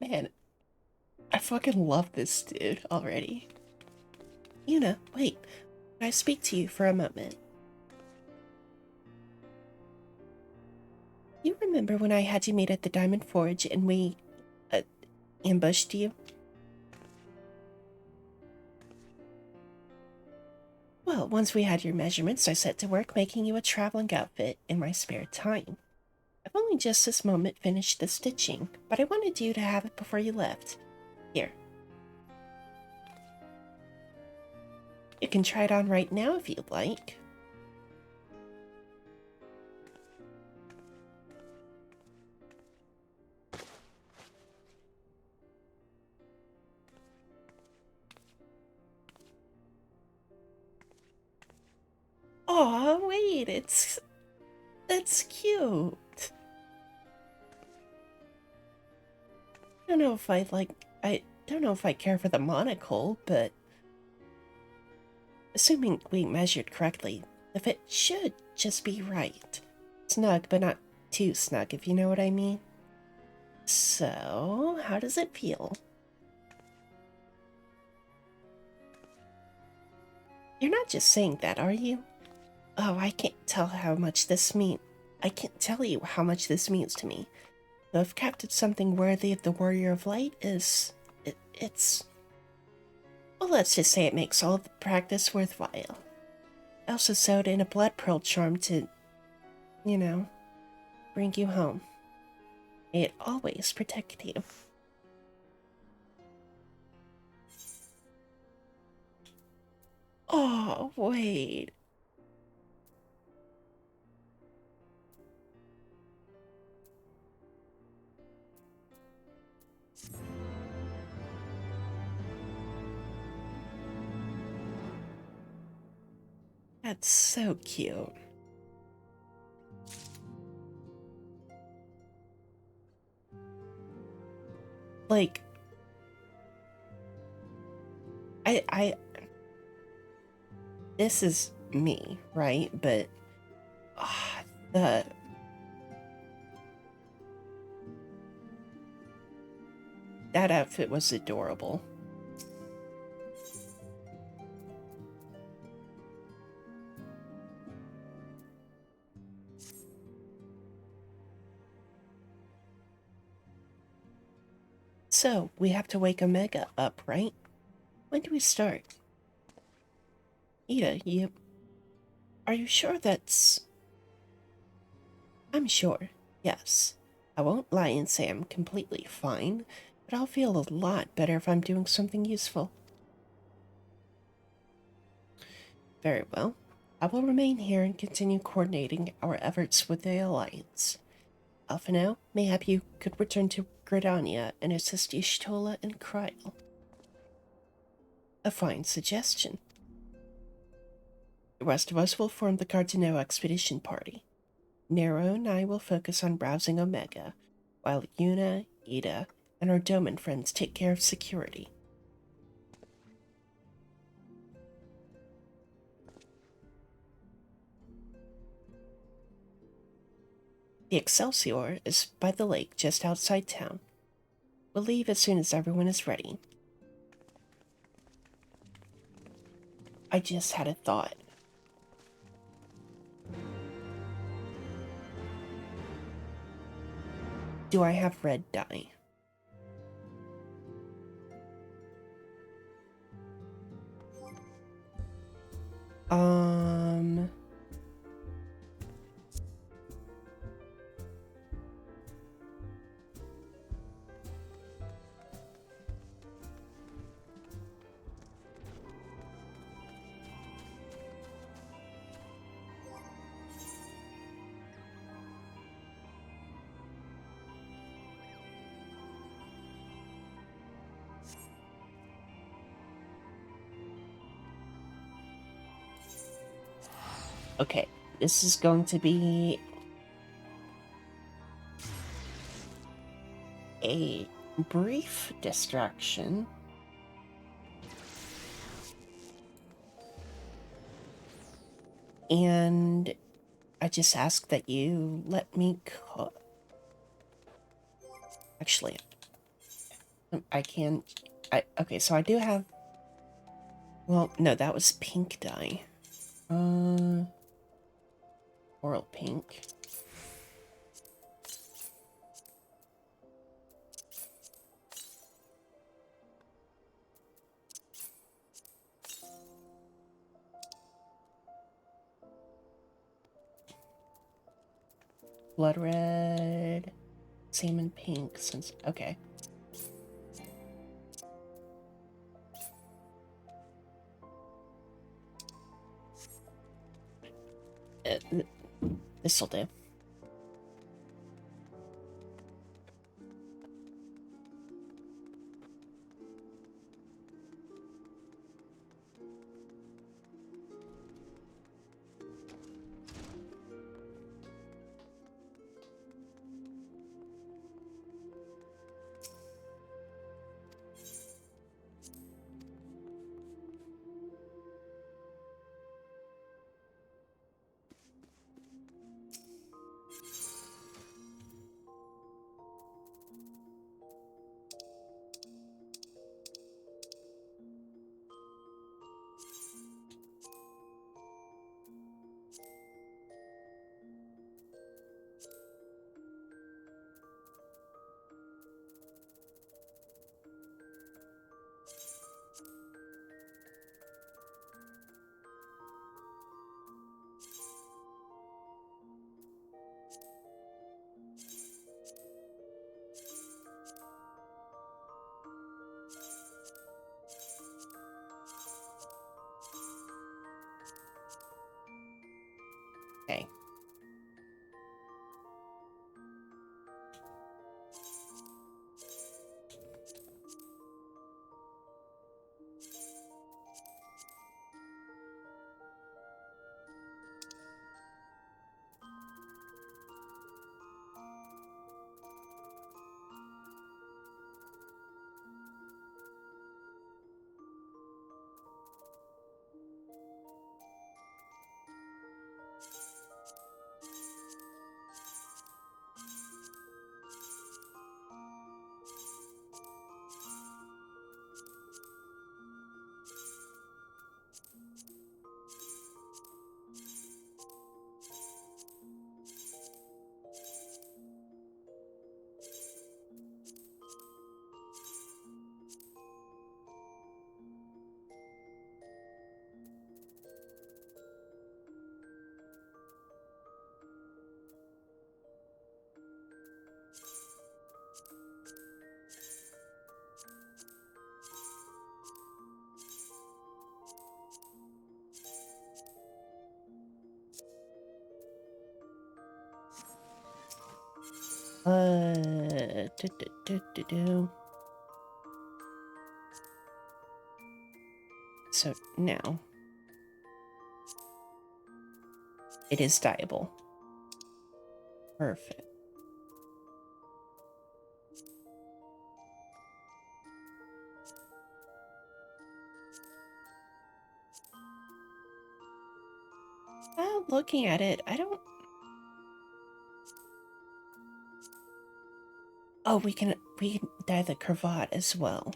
Man, I fucking love this dude already. Yuna, wait. Can I speak to you for a moment? You remember when I had you meet at the Diamond Forge and we ambushed you? Well, once we had your measurements, I set to work making you a traveling outfit in my spare time. I've only just this moment finished the stitching, but I wanted you to have it before you left. Here. You can try it on right now if you'd like. Aw, wait, that's cute. I don't know if I don't know if I care for the monocle, but assuming we measured correctly, the fit should just be right. Snug, but not too snug, if you know what I mean. So, how does it feel? You're not just saying that, are you? Oh, I can't tell you how much this means to me. To have captured something worthy of the Warrior of Light it's... Well, let's just say it makes all the practice worthwhile. I also sewed in a blood pearl charm to, bring you home. May it always protect you. Oh, wait. That's so cute. Like, this is me, right? But the that outfit was adorable. So, we have to wake Omega up, right? When do we start? Ida, are you sure that's... I'm sure, yes. I won't lie and say I'm completely fine, but I'll feel a lot better if I'm doing something useful. Very well. I will remain here and continue coordinating our efforts with the Alliance. Alphino, mayhap you could return to Gridania and assist Y'shtola and Kryl. A fine suggestion. The rest of us will form the Cardinal Expedition Party. Nero and I will focus on browsing Omega, while Yuna, Ida, and our Doman friends take care of security. The Excelsior is by the lake just outside town. We'll leave as soon as everyone is ready. I just had a thought. Do I have red dye? Okay, this is going to be a brief distraction. And I just ask that you let me cook. Actually, I can... okay, so I do have... Well, no, that was pink dye. Coral pink. Blood red. Salmon pink. Since okay. This'll do. Okay. So now it is dyeable. Perfect. Looking at it, I don't. Oh, we can dye the cravat as well.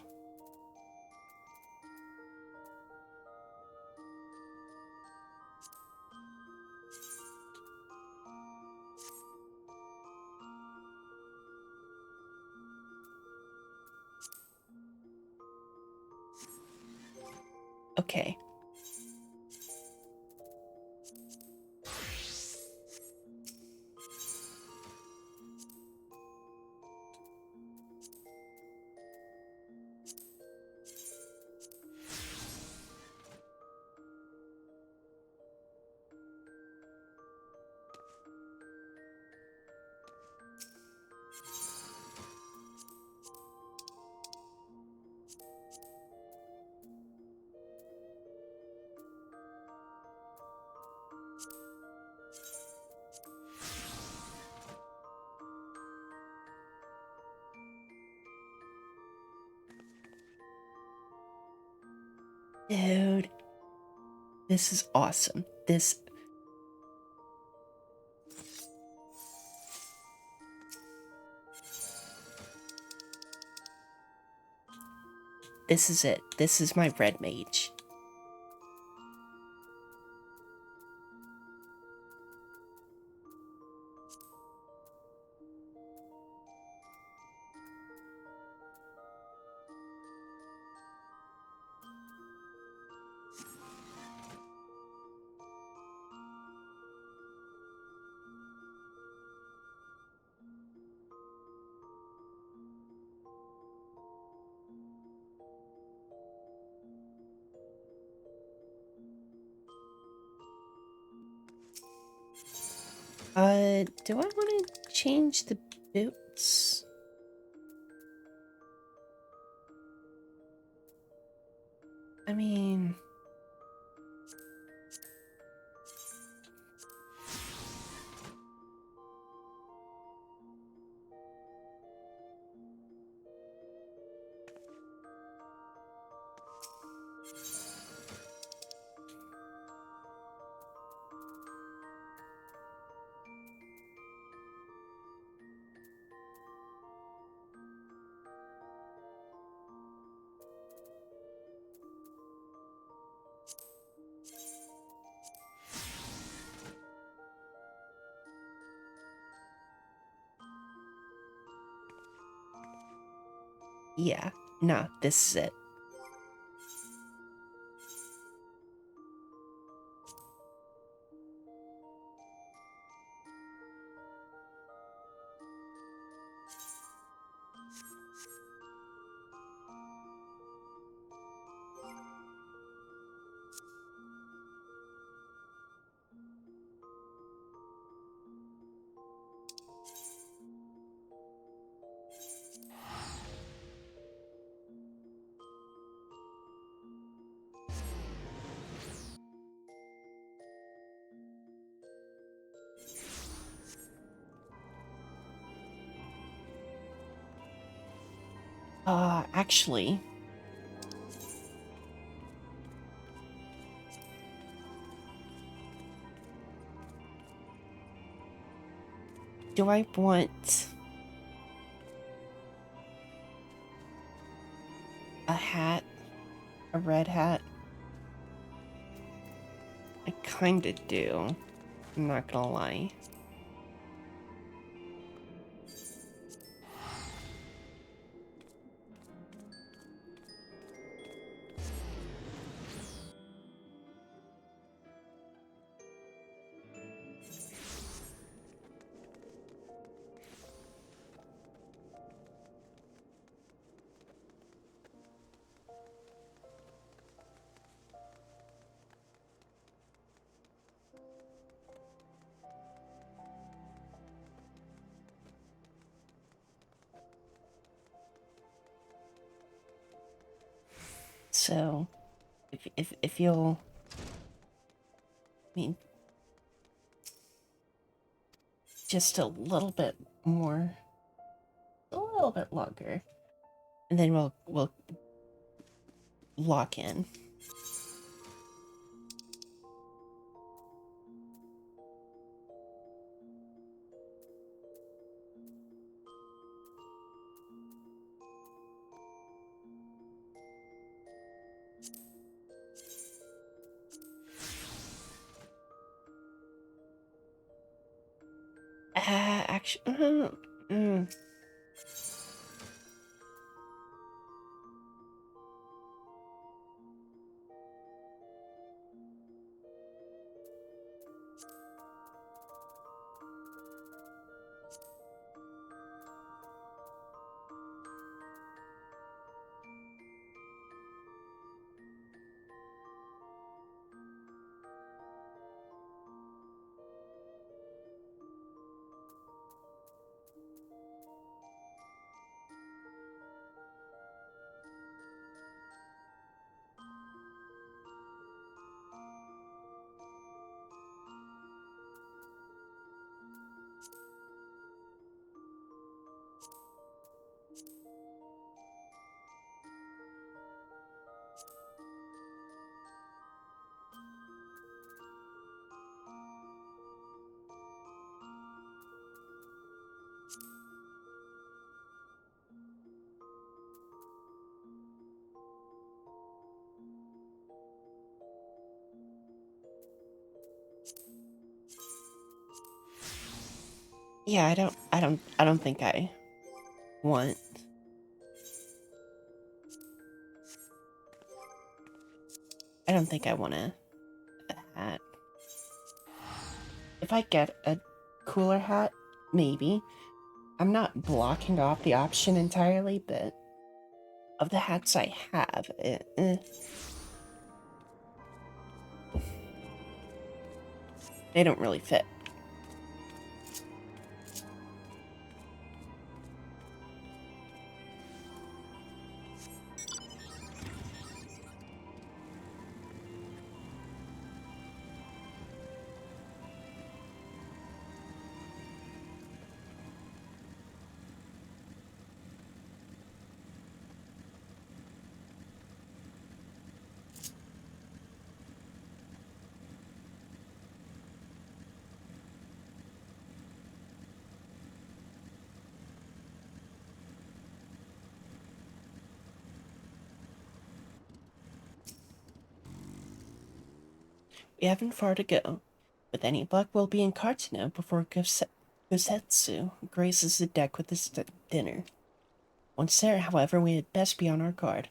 Okay. Dude, this is awesome. This is it. This is my red mage. Do I want to change the boots? I mean, yeah. Nah, this is it. Actually, do I want a hat? A red hat? I kinda do. I'm not gonna lie. So, if you'll, I mean, just a little bit more, a little bit longer, and then we'll lock in. Actually, yeah, I don't think I want. I don't think I want a hat. If I get a cooler hat, maybe. I'm not blocking off the option entirely, but of the hats I have, they don't really fit. We haven't far to go. With any luck, we'll be in Cartino before Gosetsu graces the deck with his dinner. Once there, however, we had best be on our guard,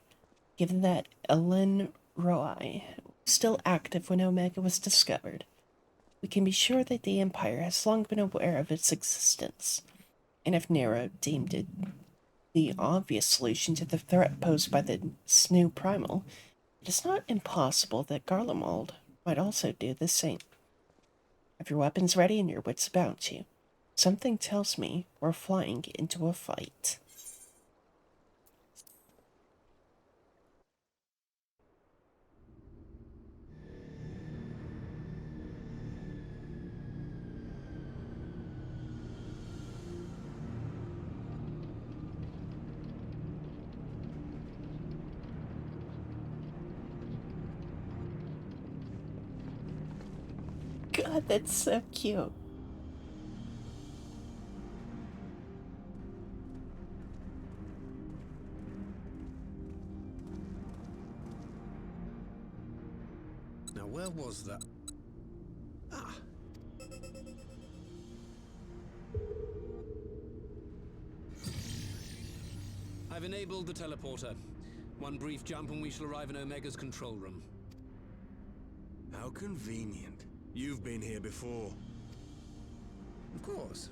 given that Elen Roi was still active when Omega was discovered. We can be sure that the Empire has long been aware of its existence, and if Nero deemed it the obvious solution to the threat posed by the Snoo Primal, it is not impossible that Garlemald might also do the same. Have your weapons ready and your wits about you. Something tells me we're flying into a fight. That's so cute.
Now, where was that? Ah. I've enabled the teleporter. One brief jump and we shall arrive in Omega's control room.
How convenient. You've been here before.
Of course.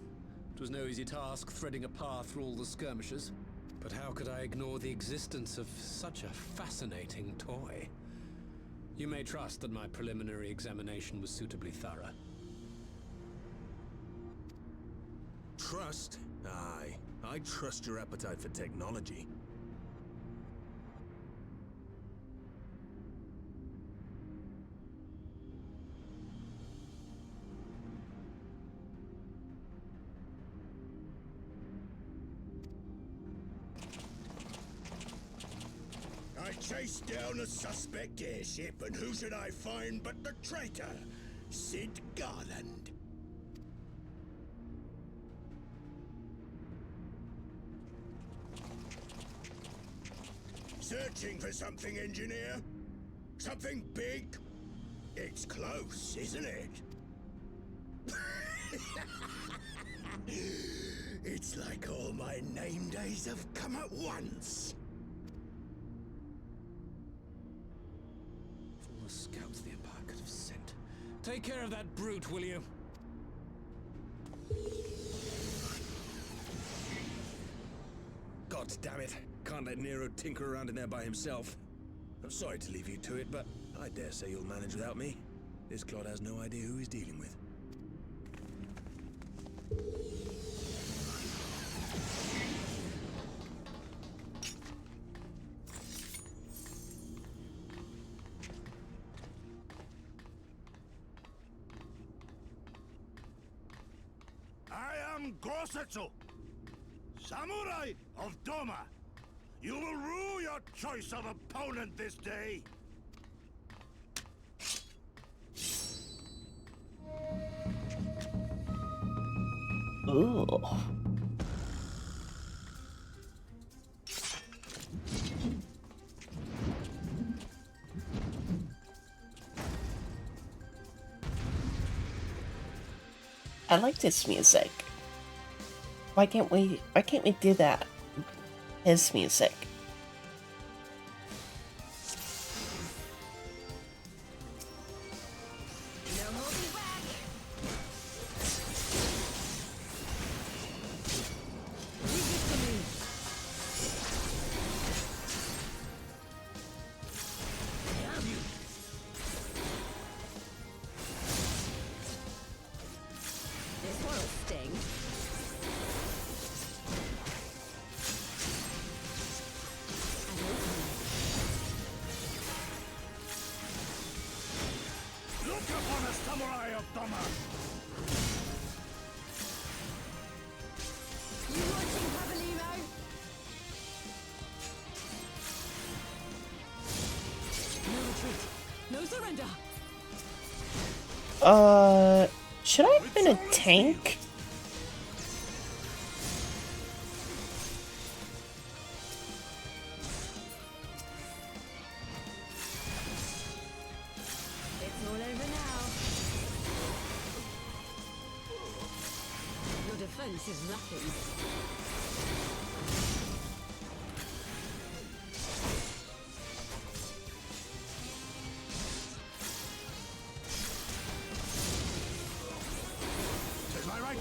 It was no easy task threading a path through all the skirmishes. But how could I ignore the existence of such a fascinating toy? You may trust that my preliminary examination was suitably thorough.
Trust? Aye. I trust your appetite for technology.
I chased down a suspect airship, and who should I find but the traitor, Sid Garland. Searching for something, engineer? Something big? It's close, isn't it? It's like all my name days have come at once.
All the scouts the Empire could have sent. Take care of that brute, will you?
God damn it. Can't let Nero tinker around in there by himself. I'm sorry to leave you to it, but I dare say you'll manage without me. This clod has no idea who he's dealing with.
I am Gosetsu, Samurai of Doma. You will rue your choice of opponent this day.
Ooh. I like this music. Why can't we do that? His music. Should I have been a tank?
It's all over now. Your defense is lacking.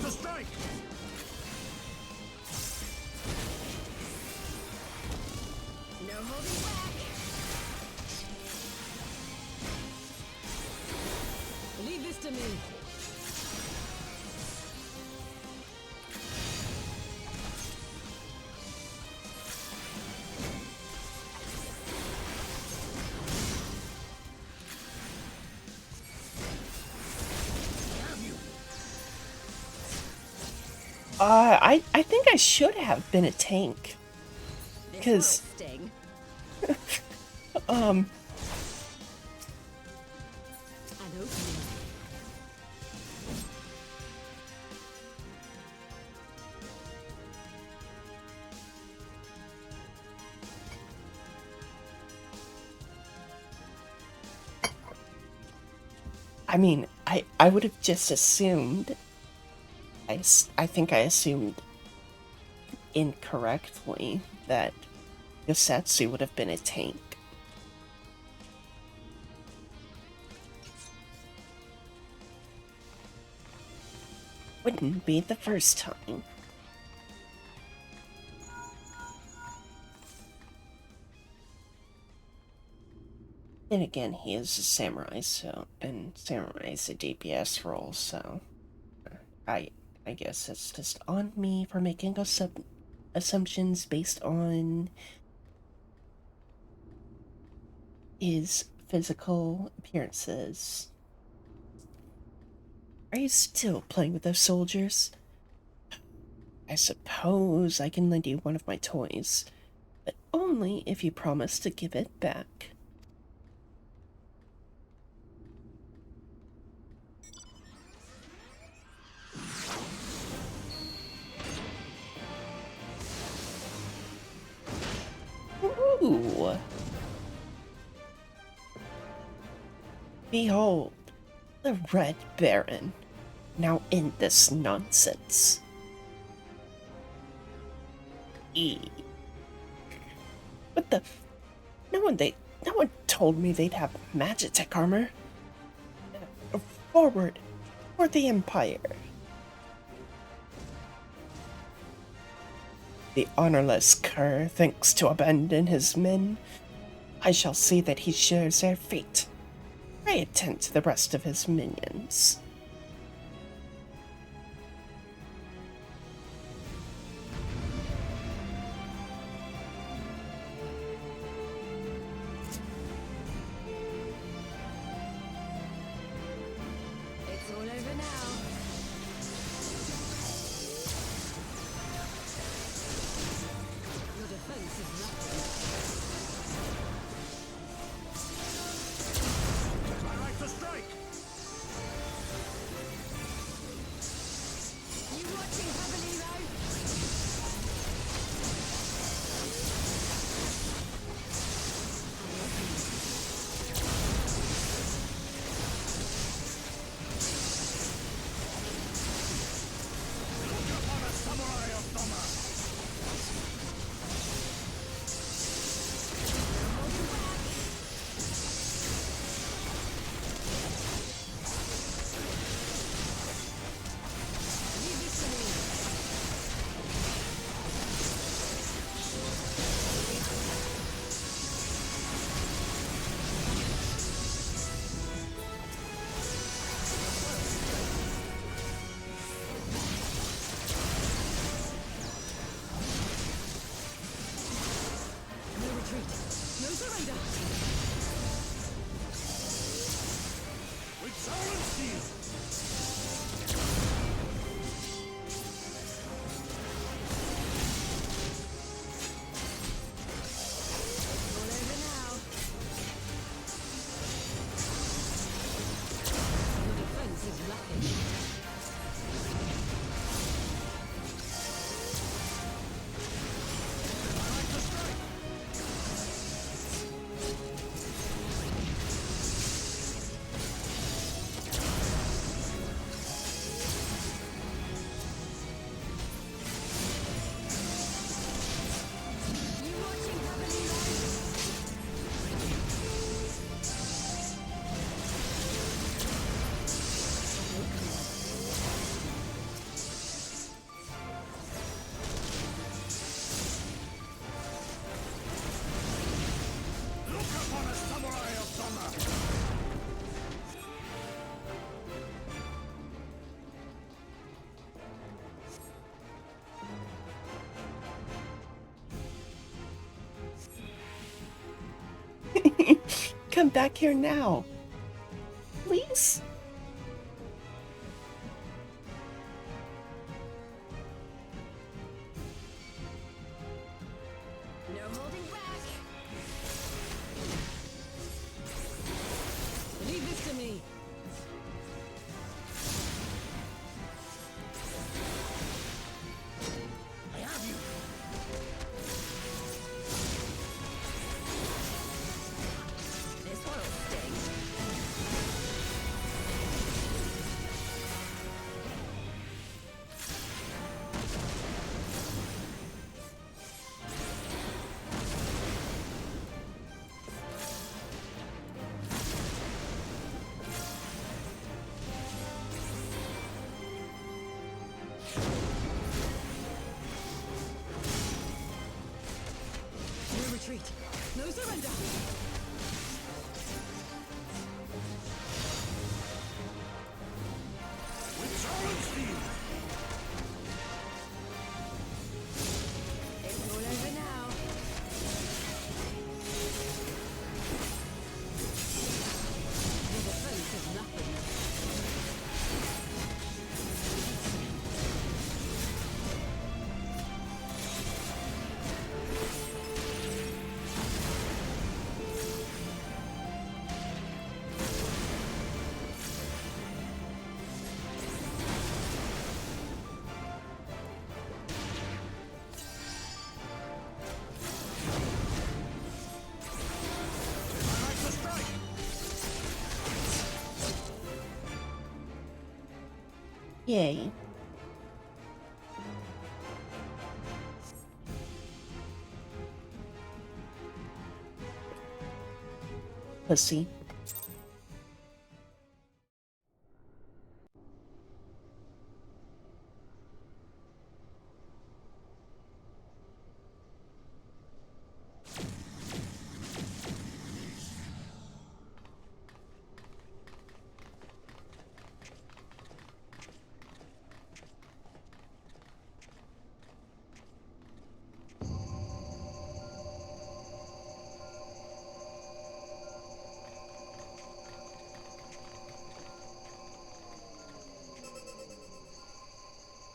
To strike!
No holding back!
Leave this to me.
I think I should have been a tank. Because I mean, I would have just assumed. I think I assumed incorrectly that Yosetsu would have been a tank. Wouldn't be the first time. Then again, he is a samurai, and samurai is a DPS role, so I guess it's just on me for making assumptions based on his physical appearances. Are you still playing with those soldiers? I suppose I can lend you one of my toys, but only if you promise to give it back. Ooh. Behold, the Red Baron. Now end this nonsense. What the? No one told me they'd have Magitech armor. Forward, for the Empire. The honorless cur thinks to abandon his men. I shall see that he shares their fate. Pray attend to the rest of his minions.
It's all over now. Your defense is nothing.
My right to strike!
You watching, Habalero?
Look upon a samurai of Doma!
No retreat. No surrender.
With soul and steel!
All over now. Your defense is lacking. You watching, Habalero?
Look upon a samurai of Doma!
Come back here now. Please?
No holding back.
Leave this to me.
I have you!
This one'll sting.
No surrender!
With solid steel!
It's all over now.
The defense is nothing.
Yay. Pussy.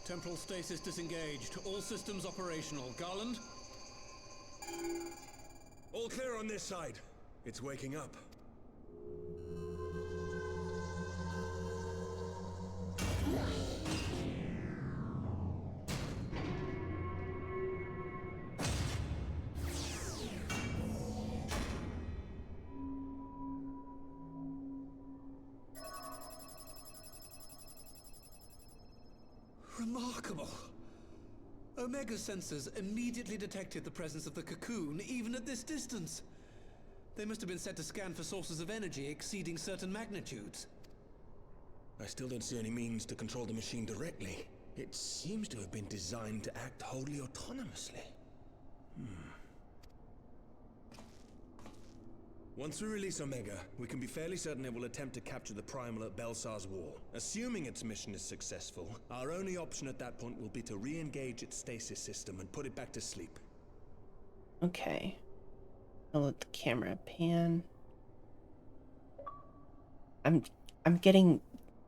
Temporal stasis disengaged. All systems operational. Garland?
All clear on this side. It's waking up.
Remarkable. Omega sensors immediately detected the presence of the cocoon, even at this distance. They must have been set to scan for sources of energy exceeding certain magnitudes.
I still don't see any means to control the machine directly. It seems to have been designed to act wholly autonomously. Once we release Omega, we can be fairly certain it will attempt to capture the Primal at Belsar's Wall. Assuming its mission is successful, our only option at that point will be to re-engage its stasis system and put it back to sleep.
Okay. I'll let the camera pan. I'm getting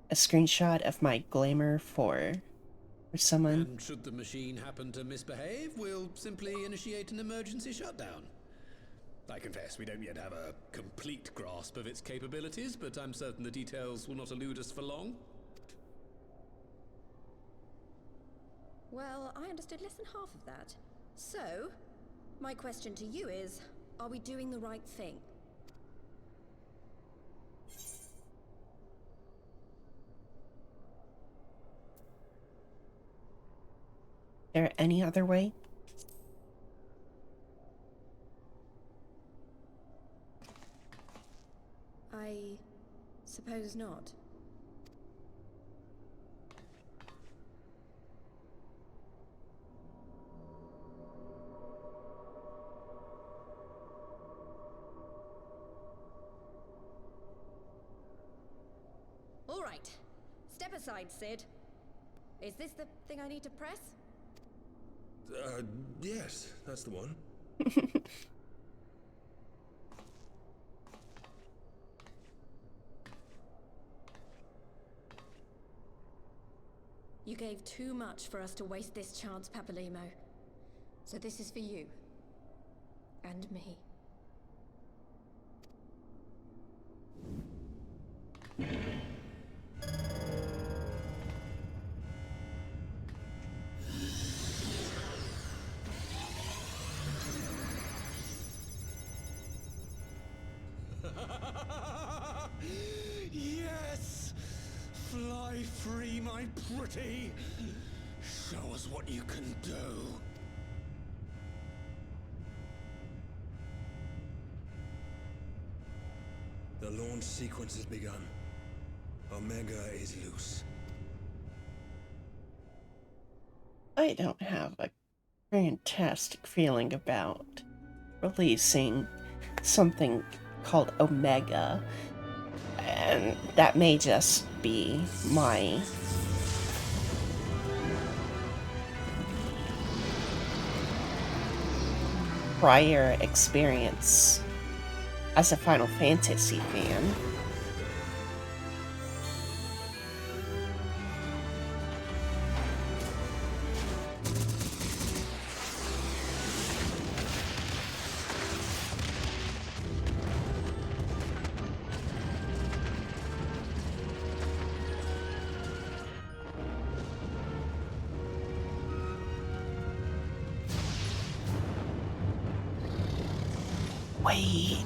a screenshot of my glamour for someone.
And should the machine happen to misbehave, we'll simply initiate an emergency shutdown. I confess, we don't yet have a complete grasp of its capabilities, but I'm certain the details will not elude us for long.
Well, I understood less than half of that. So, my question to you is, are we doing the right thing?
There any other way?
I suppose not. All right. Step aside, Sid. Is this the thing I need to press?
Yes, that's the one.
You gave too much for us to waste this chance, Papalimo. So this is for you. And me.
Yes! Fly free, my pretty! Show us what you can do.
The launch sequence has begun. Omega is loose.
I don't have a fantastic feeling about releasing something called Omega, and that may just be my prior experience as a Final Fantasy fan. Wait.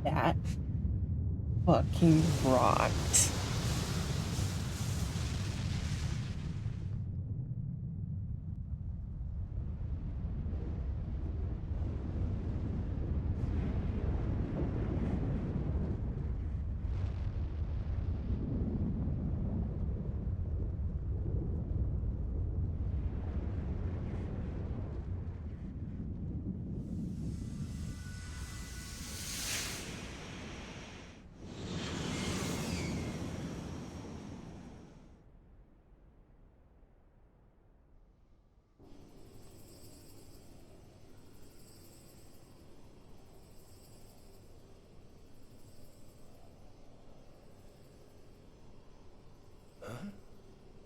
That fucking rocked.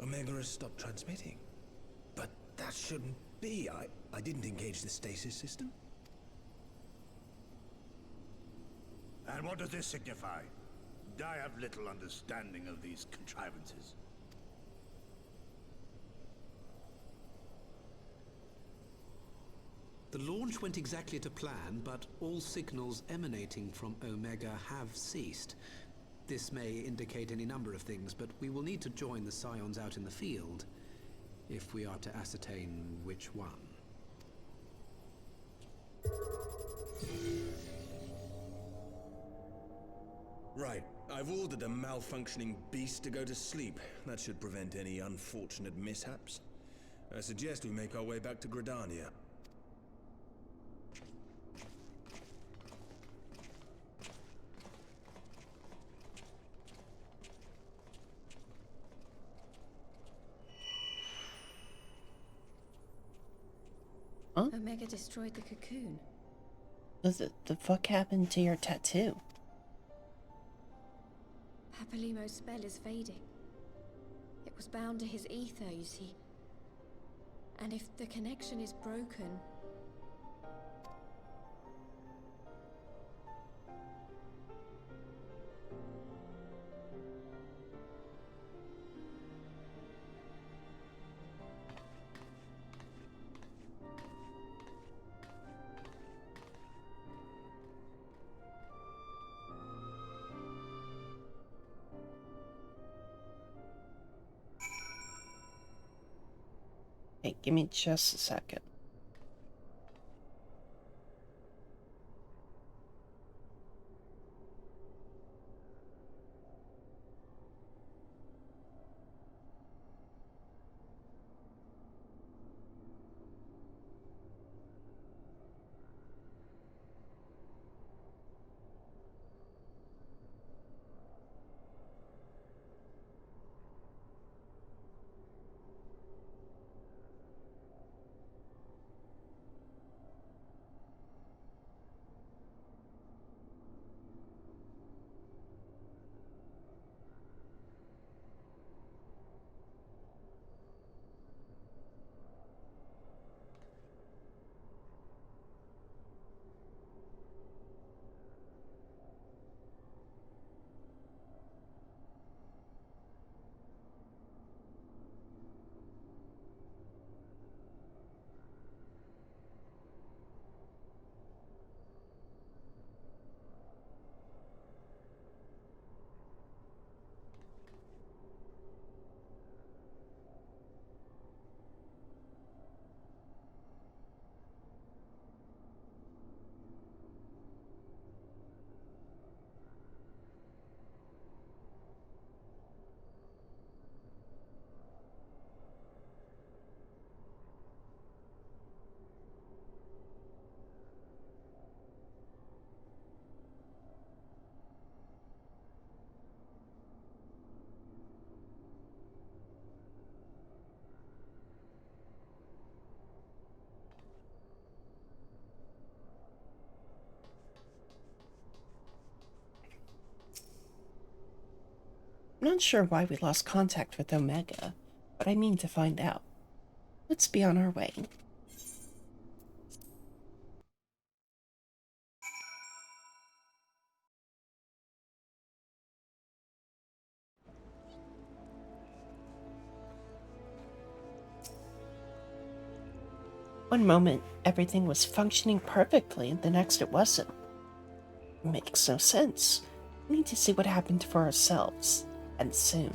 Omega has stopped transmitting. But that shouldn't be. I didn't engage the stasis system.
And what does this signify? I have little understanding of these contrivances.
The launch went exactly to plan, but all signals emanating from Omega have ceased. This may indicate any number of things, but we will need to join the Scions out in the field if we are to ascertain which one.
Right. I've ordered a malfunctioning beast to go to sleep. That should prevent any unfortunate mishaps. I suggest we make our way back to Gridania.
Huh?
Omega destroyed the cocoon.
What the fuck happened to your tattoo?
Papalimo's spell is fading. It was bound to his ether, you see. And if the connection is broken...
Hey, give me just a second. I'm not sure why we lost contact with Omega, but I mean to find out. Let's be on our way. One moment, everything was functioning perfectly, and the next it wasn't. It makes no sense. We need to see what happened for ourselves, and soon.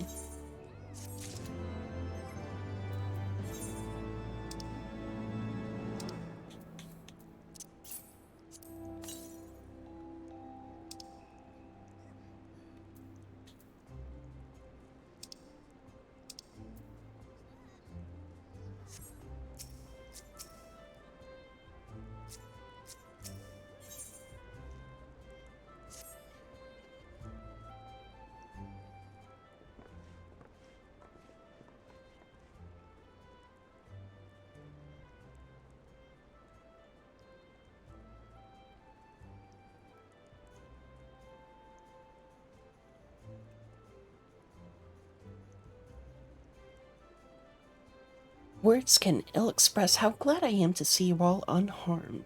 Words can ill express how glad I am to see you all unharmed.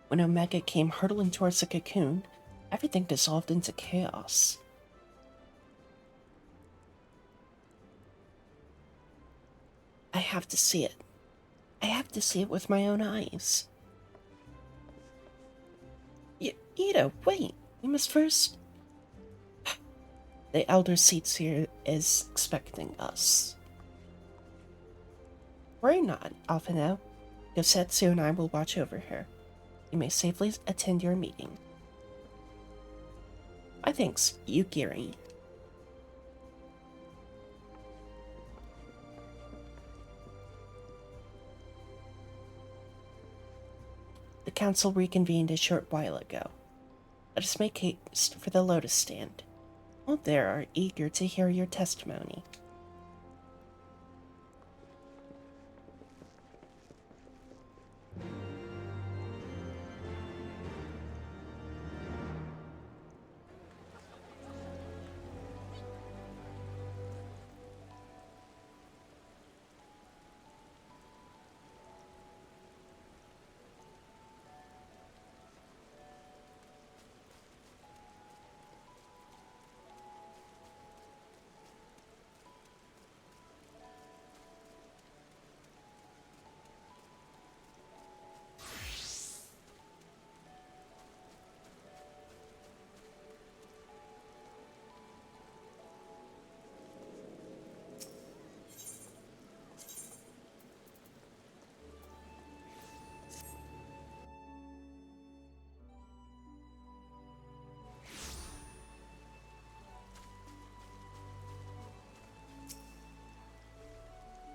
When Omega came hurtling towards the cocoon, everything dissolved into chaos. I have to see it. I have to see it with my own eyes. Ida, wait. We must first... The Elder Seedseer is expecting us. Worry not, Alphino. Yosetsu and I will watch over her. You may safely attend your meeting. I thanks, Yukiri. The council reconvened a short while ago. Let us make haste for the Lotus Stand. All there are eager to hear your testimony.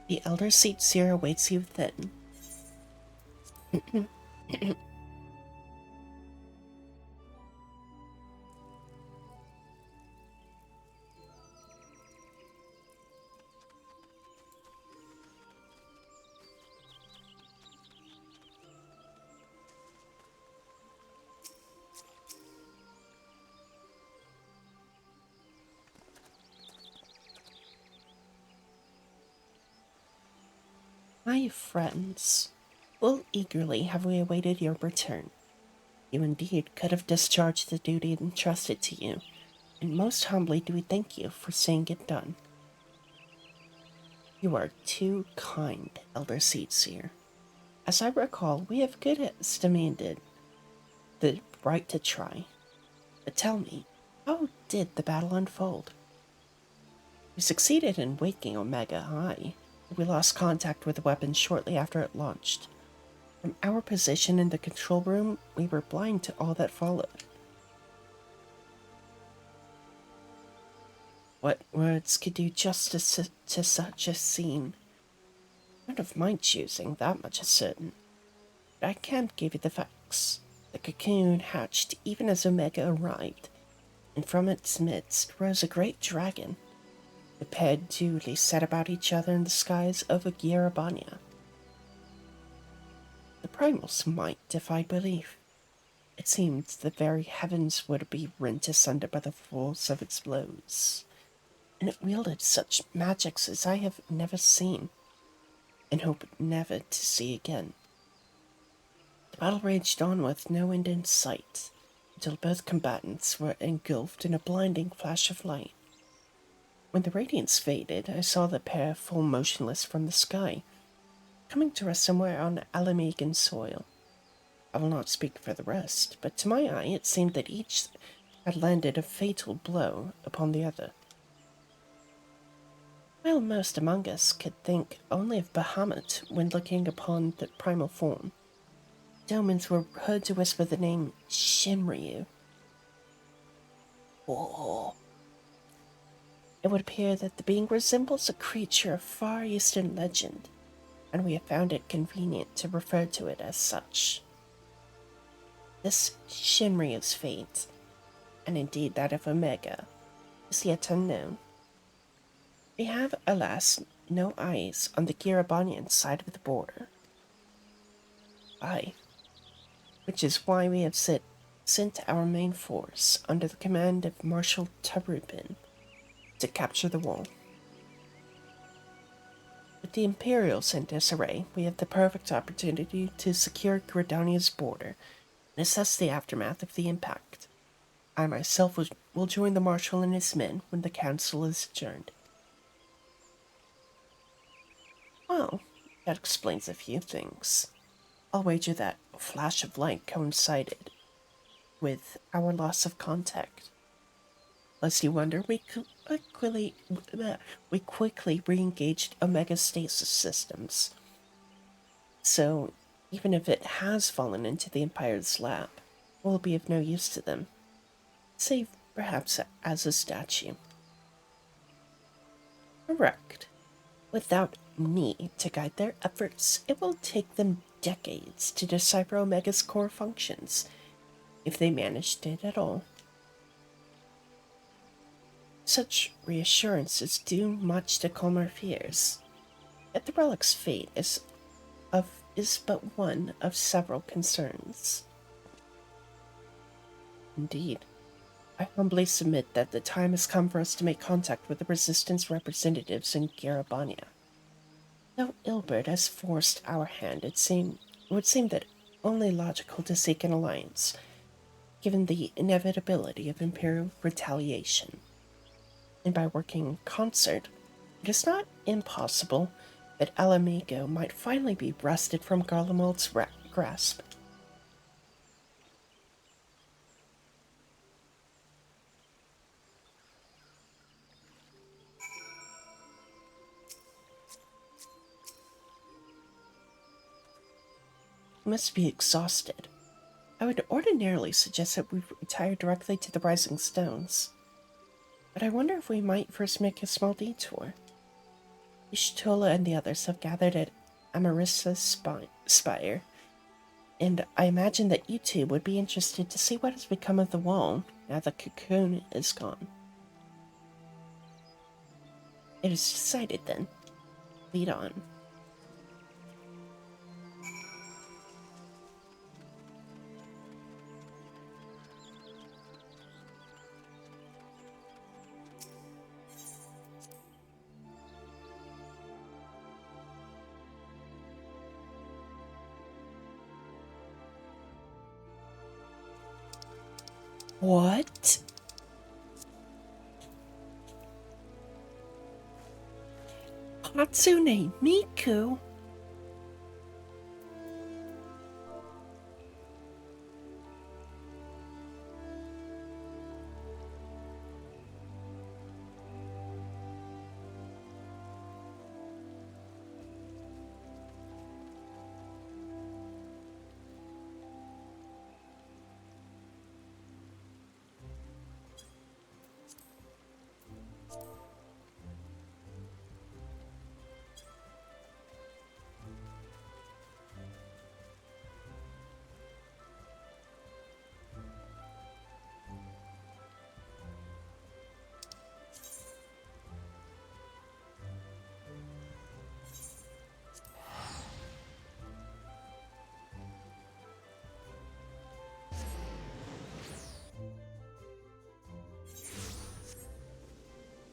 The Elder Seer awaits you within. My friends, full eagerly have we awaited your return. You indeed could have discharged the duty entrusted to you, and most humbly do we thank you for seeing it done. You are too kind, Elder Seer. As I recall, we have good estimated the right to try. But tell me, how did the battle unfold? We succeeded in waking Omega High. We lost contact with the weapon shortly after it launched. From our position in the control room, we were blind to all that followed. What words could do justice to such a scene? Not of my choosing, that much is certain. But I can't give you the facts. The cocoon hatched even as Omega arrived, and from its midst rose a great dragon. The pair duly set about each other in the skies over Girabania. The primal's might defied belief. It seemed the very heavens would be rent asunder by the force of its blows, and it wielded such magics as I have never seen, and hope never to see again. The battle raged on with no end in sight, until both combatants were engulfed in a blinding flash of light. When the radiance faded, I saw the pair fall motionless from the sky, coming to rest somewhere on Alamegan soil. I will not speak for the rest, but to my eye it seemed that each had landed a fatal blow upon the other. While most among us could think only of Bahamut when looking upon the primal form, Domans were heard to whisper the name Shinryu. Oh. It would appear that the being resembles a creature of Far Eastern legend, and we have found it convenient to refer to it as such. This Shinryu's fate, and indeed that of Omega, is yet unknown. We have, alas, no eyes on the Girabanian side of the border. Aye, which is why we have sent our main force under the command of Marshal Tarubin to capture the wall. With the Imperials in disarray, we have the perfect opportunity to secure Gridania's border and assess the aftermath of the impact. I myself will join the Marshal and his men when the council is adjourned. Well, that explains a few things. I'll wager that flash of light coincided with our loss of contact. Lest you wonder, we quickly re-engaged Omega stasis systems. So, even if it has fallen into the Empire's lap, it will be of no use to them, save perhaps as a statue. Correct. Without me to guide their efforts, it will take them decades to decipher Omega's core functions, if they managed it at all. Such reassurances do much to calm our fears. Yet the relic's fate is but one of several concerns. Indeed, I humbly submit that the time has come for us to make contact with the Resistance representatives in Garabania. Though Ilbert has forced our hand, it would seem that only logical to seek an alliance, given the inevitability of Imperial retaliation. And by working in concert, it is not impossible that Alamigo might finally be wrested from Garlemald's grasp. You must be exhausted. I would ordinarily suggest that we retire directly to the Rising Stones. But I wonder if we might first make a small detour. Ishtola and the others have gathered at Amarissa's spire, and I imagine that you two would be interested to see what has become of the wall now the cocoon is gone. It is decided then. Lead on. What? Hatsune Miku?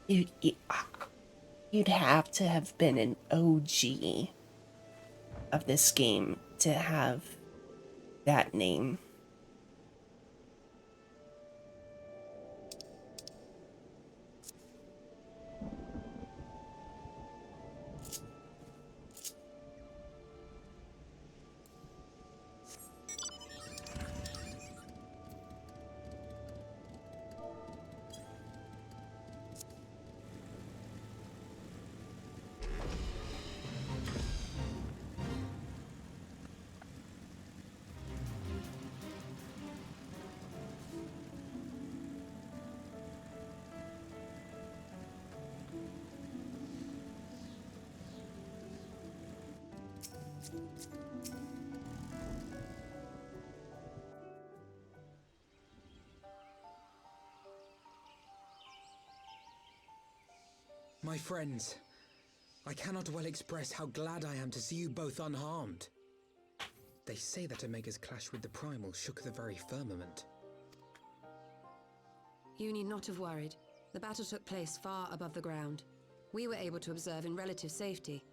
You'd have to have been an OG of this game to have that name.
My friends, I cannot well express how glad I am to see you both unharmed. They say that Omega's clash with the Primal shook the very firmament.
You need not have worried. The battle took place far above the ground. We were able to observe in relative safety,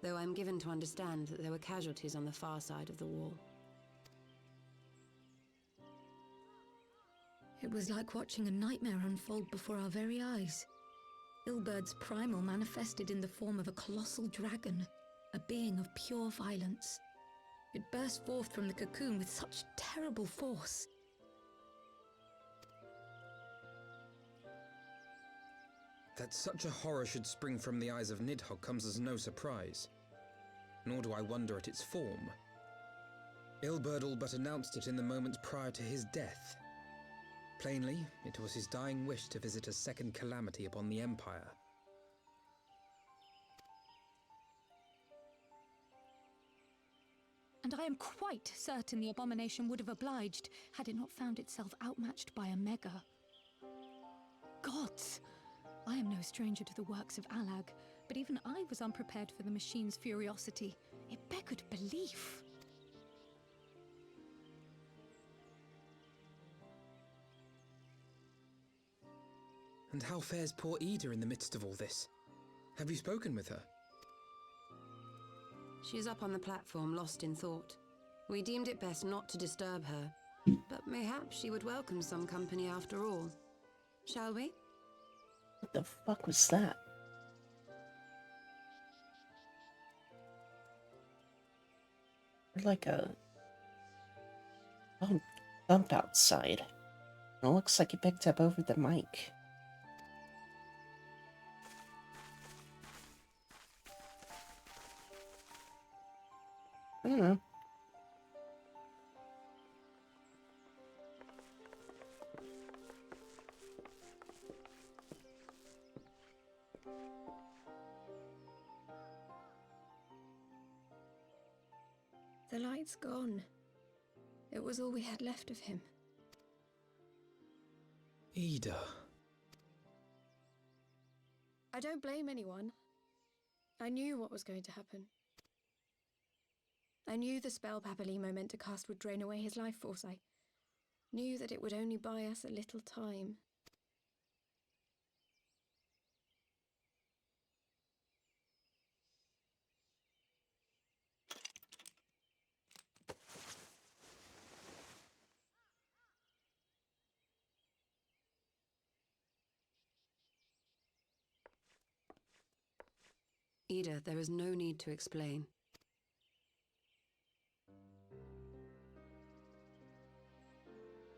though I'm given to understand that there were casualties on the far side of the wall.
It was like watching a nightmare unfold before our very eyes. Ilbert's primal manifested in the form of a colossal dragon, a being of pure violence. It burst forth from the cocoon with such terrible force.
That such a horror should spring from the eyes of Nidhogg comes as no surprise. Nor do I wonder at its form. Ilbert all but announced it in the moments prior to his death. Plainly, it was his dying wish to visit a second calamity upon the Empire.
And I am quite certain the abomination would have obliged had it not found itself outmatched by a mega. Gods! I am no stranger to the works of Alag, but even I was unprepared for the machine's furiosity. It beggared belief.
And how fares poor Ida in the midst of all this? Have you spoken with her?
She is up on the platform, lost in thought. We deemed it best not to disturb her, but mayhaps she would welcome some company after all. Shall we?
What the fuck was that? Like a bump outside. It looks like you picked up over the mic. I don't know.
The light's gone. It was all we had left of him.
Ida.
I don't blame anyone. I knew what was going to happen. I knew the spell Papalimo meant to cast would drain away his life force. I knew that it would only buy us a little time.
Ida, there is no need to explain.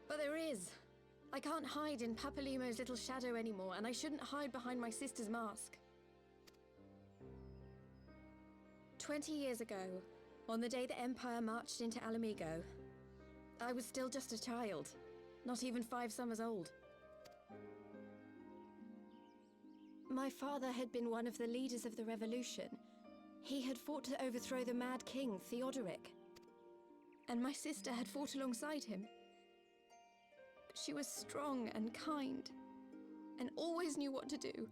But there is. I can't hide in Papalimo's little shadow anymore, and I shouldn't hide behind my sister's mask. 20 years ago, on the day the Empire marched into Alamigo, I was still just a child, not even 5 summers old. My father had been one of the leaders of the revolution. He had fought to overthrow the Mad King, Theodoric. And my sister had fought alongside him. But she was strong and kind, and always knew what to do.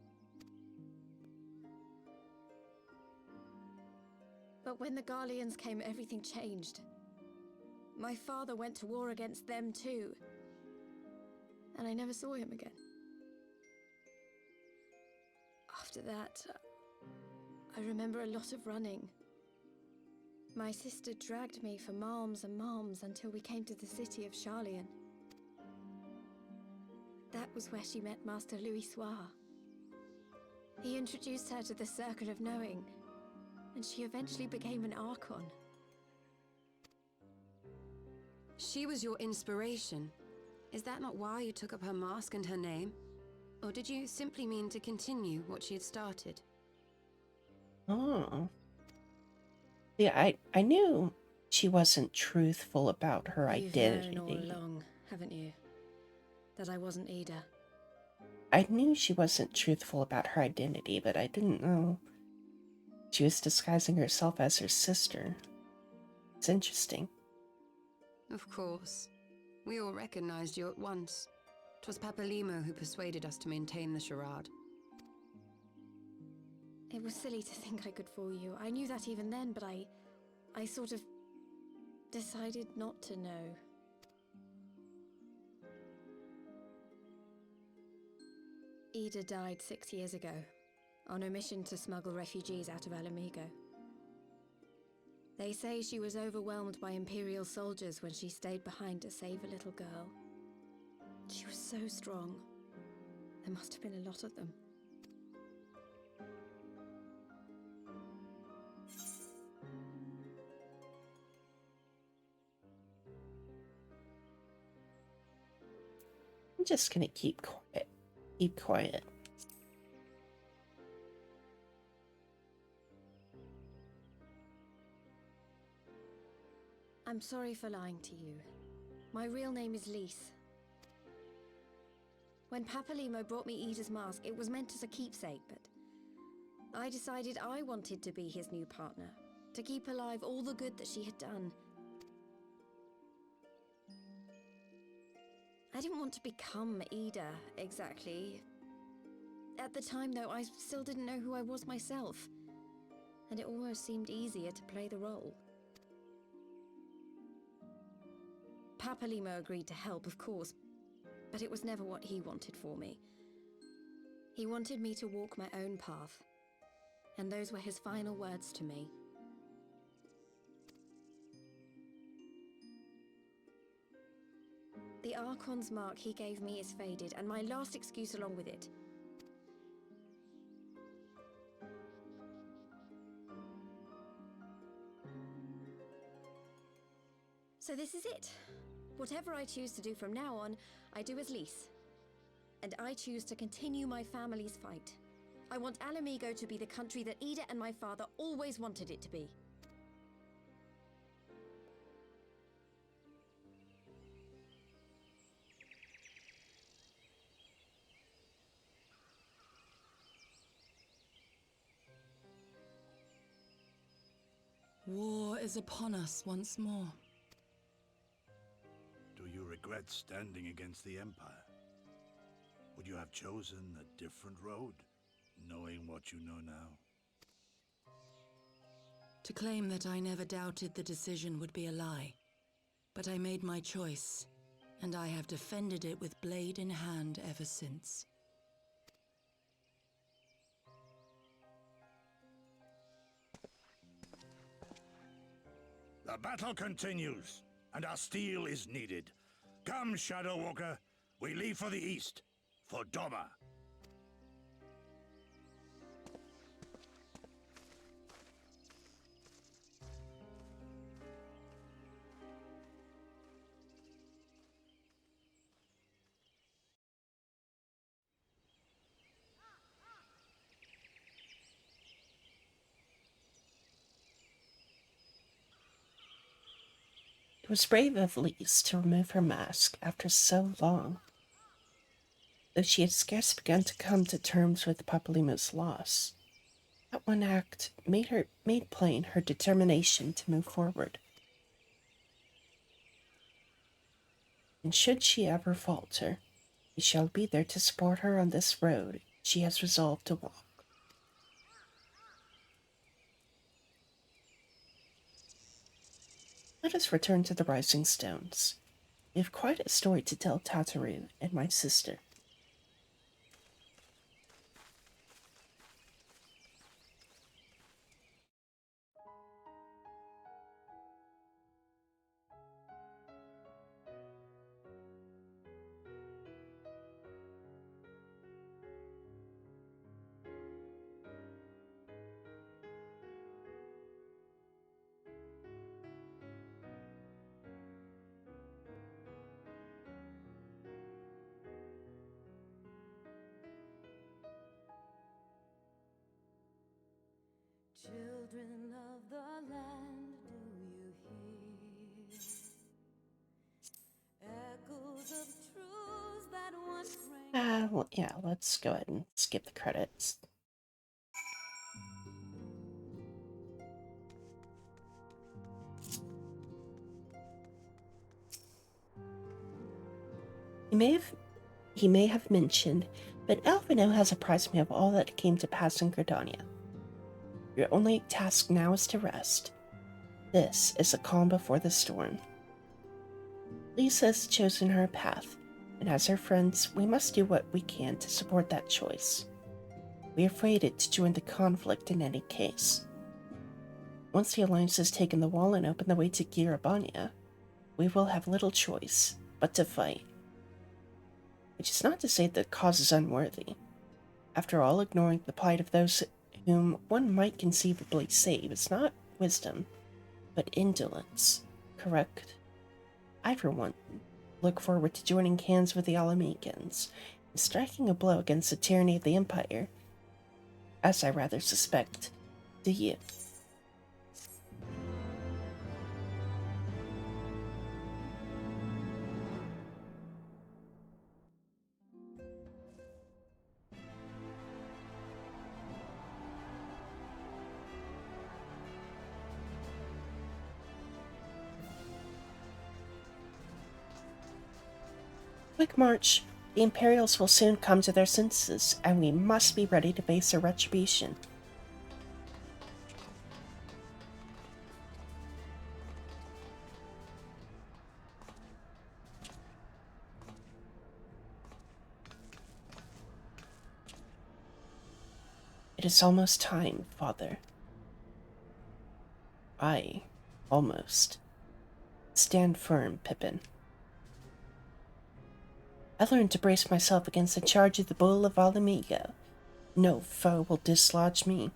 But when the Garleans came, everything changed. My father went to war against them too, and I never saw him again. After that, I remember a lot of running. My sister dragged me for malms and malms until we came to the city of Charlian. That was where she met Master Louis Soir. He introduced her to the Circle of Knowing, and she eventually became an Archon.
She was your inspiration. Is that not why you took up her mask and her name? Or did you simply mean to continue what she had started?
Oh. Yeah, I knew she wasn't truthful about her identity.
You've known all along, haven't you? That I wasn't Ida.
I knew she wasn't truthful about her identity, but I didn't know she was disguising herself as her sister. It's interesting.
Of course. We all recognized you at once. 'Twas Papalimo who persuaded us to maintain the charade.
It was silly to think I could fool you. I knew that even then, but I sort of decided not to know. Ida died 6 years ago, on a mission to smuggle refugees out of Alamigo. They say she was overwhelmed by Imperial soldiers when she stayed behind to save a little girl. She was so strong. There must have been a lot of them.
I'm just gonna keep quiet. Keep quiet.
I'm sorry for lying to you. My real name is Lise. When Papalimo brought me Ida's mask, it was meant as a keepsake, but I decided I wanted to be his new partner, to keep alive all the good that she had done. I didn't want to become Ida, exactly. At the time, though, I still didn't know who I was myself, and it almost seemed easier to play the role. Papalimo agreed to help, of course, but it was never what he wanted for me. He wanted me to walk my own path, and those were his final words to me. The Archon's mark he gave me is faded, and my last excuse along with it. So this is it. Whatever I choose to do from now on, I do as Lys. And I choose to continue my family's fight. I want Alamigo to be the country that Ida and my father always wanted it to be.
War is upon us once more.
Do you regret standing against the Empire? Would you have chosen a different road, knowing what you know now?
To claim that I never doubted the decision would be a lie. But I made my choice, and I have defended it with blade in hand ever since.
The battle continues, and our steel is needed. Come, Shadow Walker, we leave for the east, for Doma.
It was brave of Lys to remove her mask after so long. Though she had scarce begun to come to terms with Papalimo's loss, that one act made plain her determination to move forward. And should she ever falter, we shall be there to support her on this road she has resolved to walk. Let us return to the Rising Stones. We have quite a story to tell Tataru and my sister.
Children of the land, do you hear? Echoes of truths that once rang.
Well, yeah, let's go ahead and skip the credits. He may have mentioned, but Alphino has apprised me of all that came to pass in Gridania. Your only task now is to rest. This is the calm before the storm. Lisa has chosen her path, and as her friends, we must do what we can to support that choice. We are fated to join the conflict in any case. Once the Alliance has taken the wall and opened the way to Girabania, we will have little choice but to fight. Which is not to say the cause is unworthy. After all, ignoring the plight of those whom one might conceivably save is not wisdom, but indolence, correct? I, for one, look forward to joining hands with the Alamegans and striking a blow against the tyranny of the Empire, as I rather suspect, do you? Quick march. The Imperials will soon come to their senses, and we must be ready to face their retribution. It is almost time, Father. Almost. Stand firm, Pippin. I learned to brace myself against the charge of the Bull of Alamiga. No foe will dislodge me.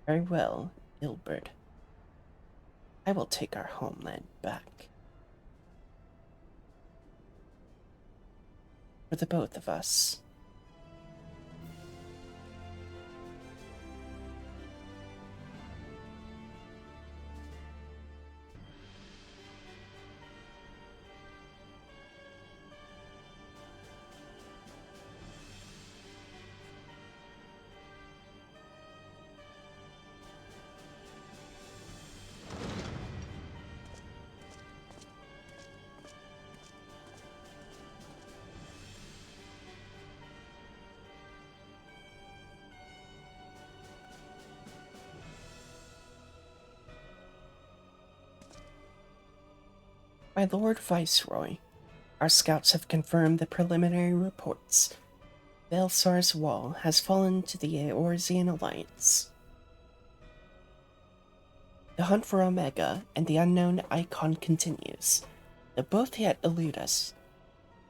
Very well, Ilbert. I will take our homeland back. For the both of us. My Lord Viceroy, our scouts have confirmed the preliminary reports. Belsar's wall has fallen to the Eorzean Alliance. The hunt for Omega and the unknown icon continues, though both yet elude us.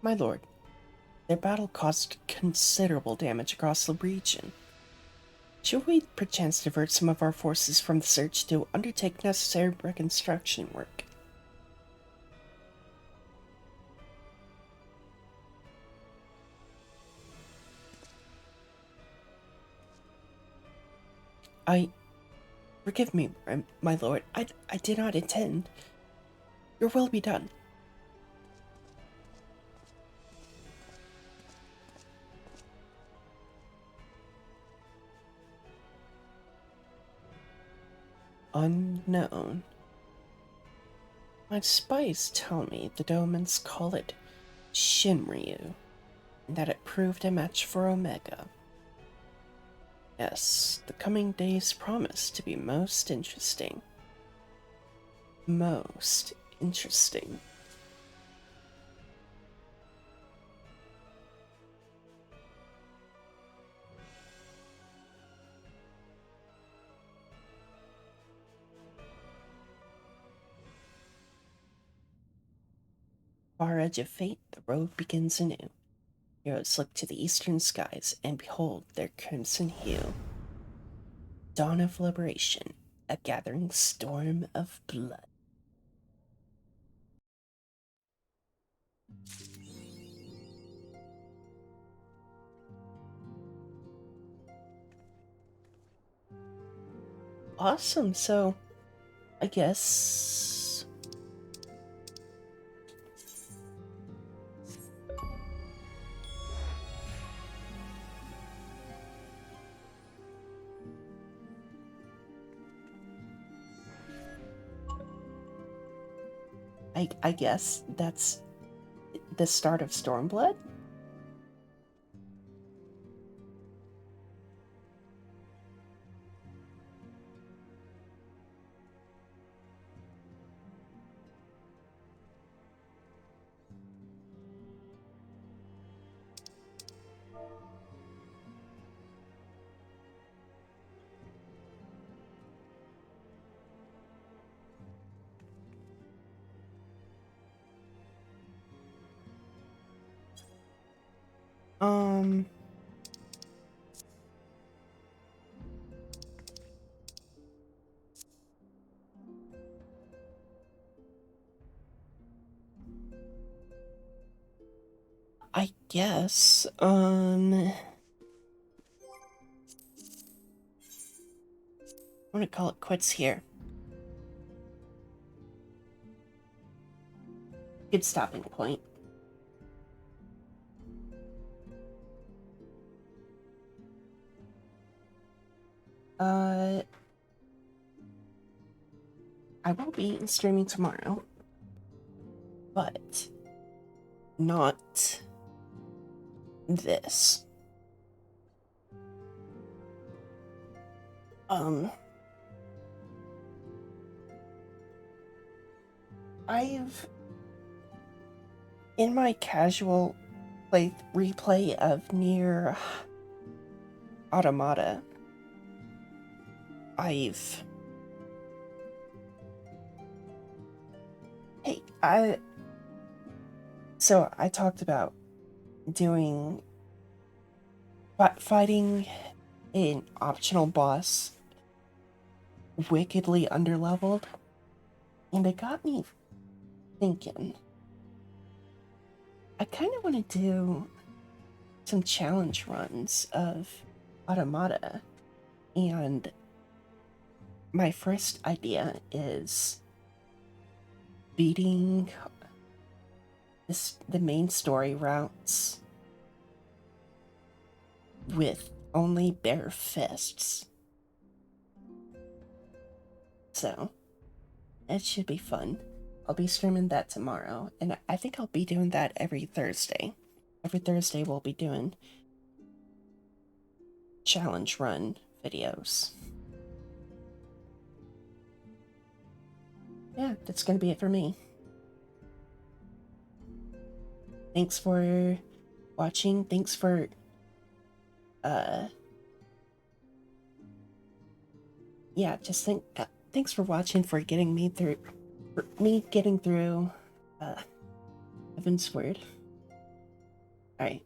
My lord, their battle caused considerable damage across the region. Should we perchance divert some of our forces from the search to undertake necessary reconstruction work? Forgive me, my lord. I did not intend. Your will be done. Unknown. My spies tell me the Domans call it Shinryu, and that it proved a match for Omega. Yes, the coming days promise to be most interesting. Most interesting. Far edge of fate, the road begins anew. Heroes look to the eastern skies and behold their crimson hue. Dawn of liberation, a gathering storm of blood. Awesome, so I guess I guess that's the start of Stormblood? Um, I guess, I'm gonna call it quits here. Good stopping point. I will be streaming tomorrow, but not this. I've, in my casual replay of Nier Automata, hey, so I talked about doing, fighting an optional boss, wickedly underleveled, and it got me thinking. I kind of want to do some challenge runs of Automata, and my first idea is beating the main story routes with only bare fists. So, it should be fun. I'll be streaming that tomorrow, and I think I'll be doing that every Thursday. Every Thursday we'll be doing challenge run videos. Yeah, that's gonna be it for me. Thanks for watching. Thanks for thanks for watching, for getting me through, Heavensward. Alright.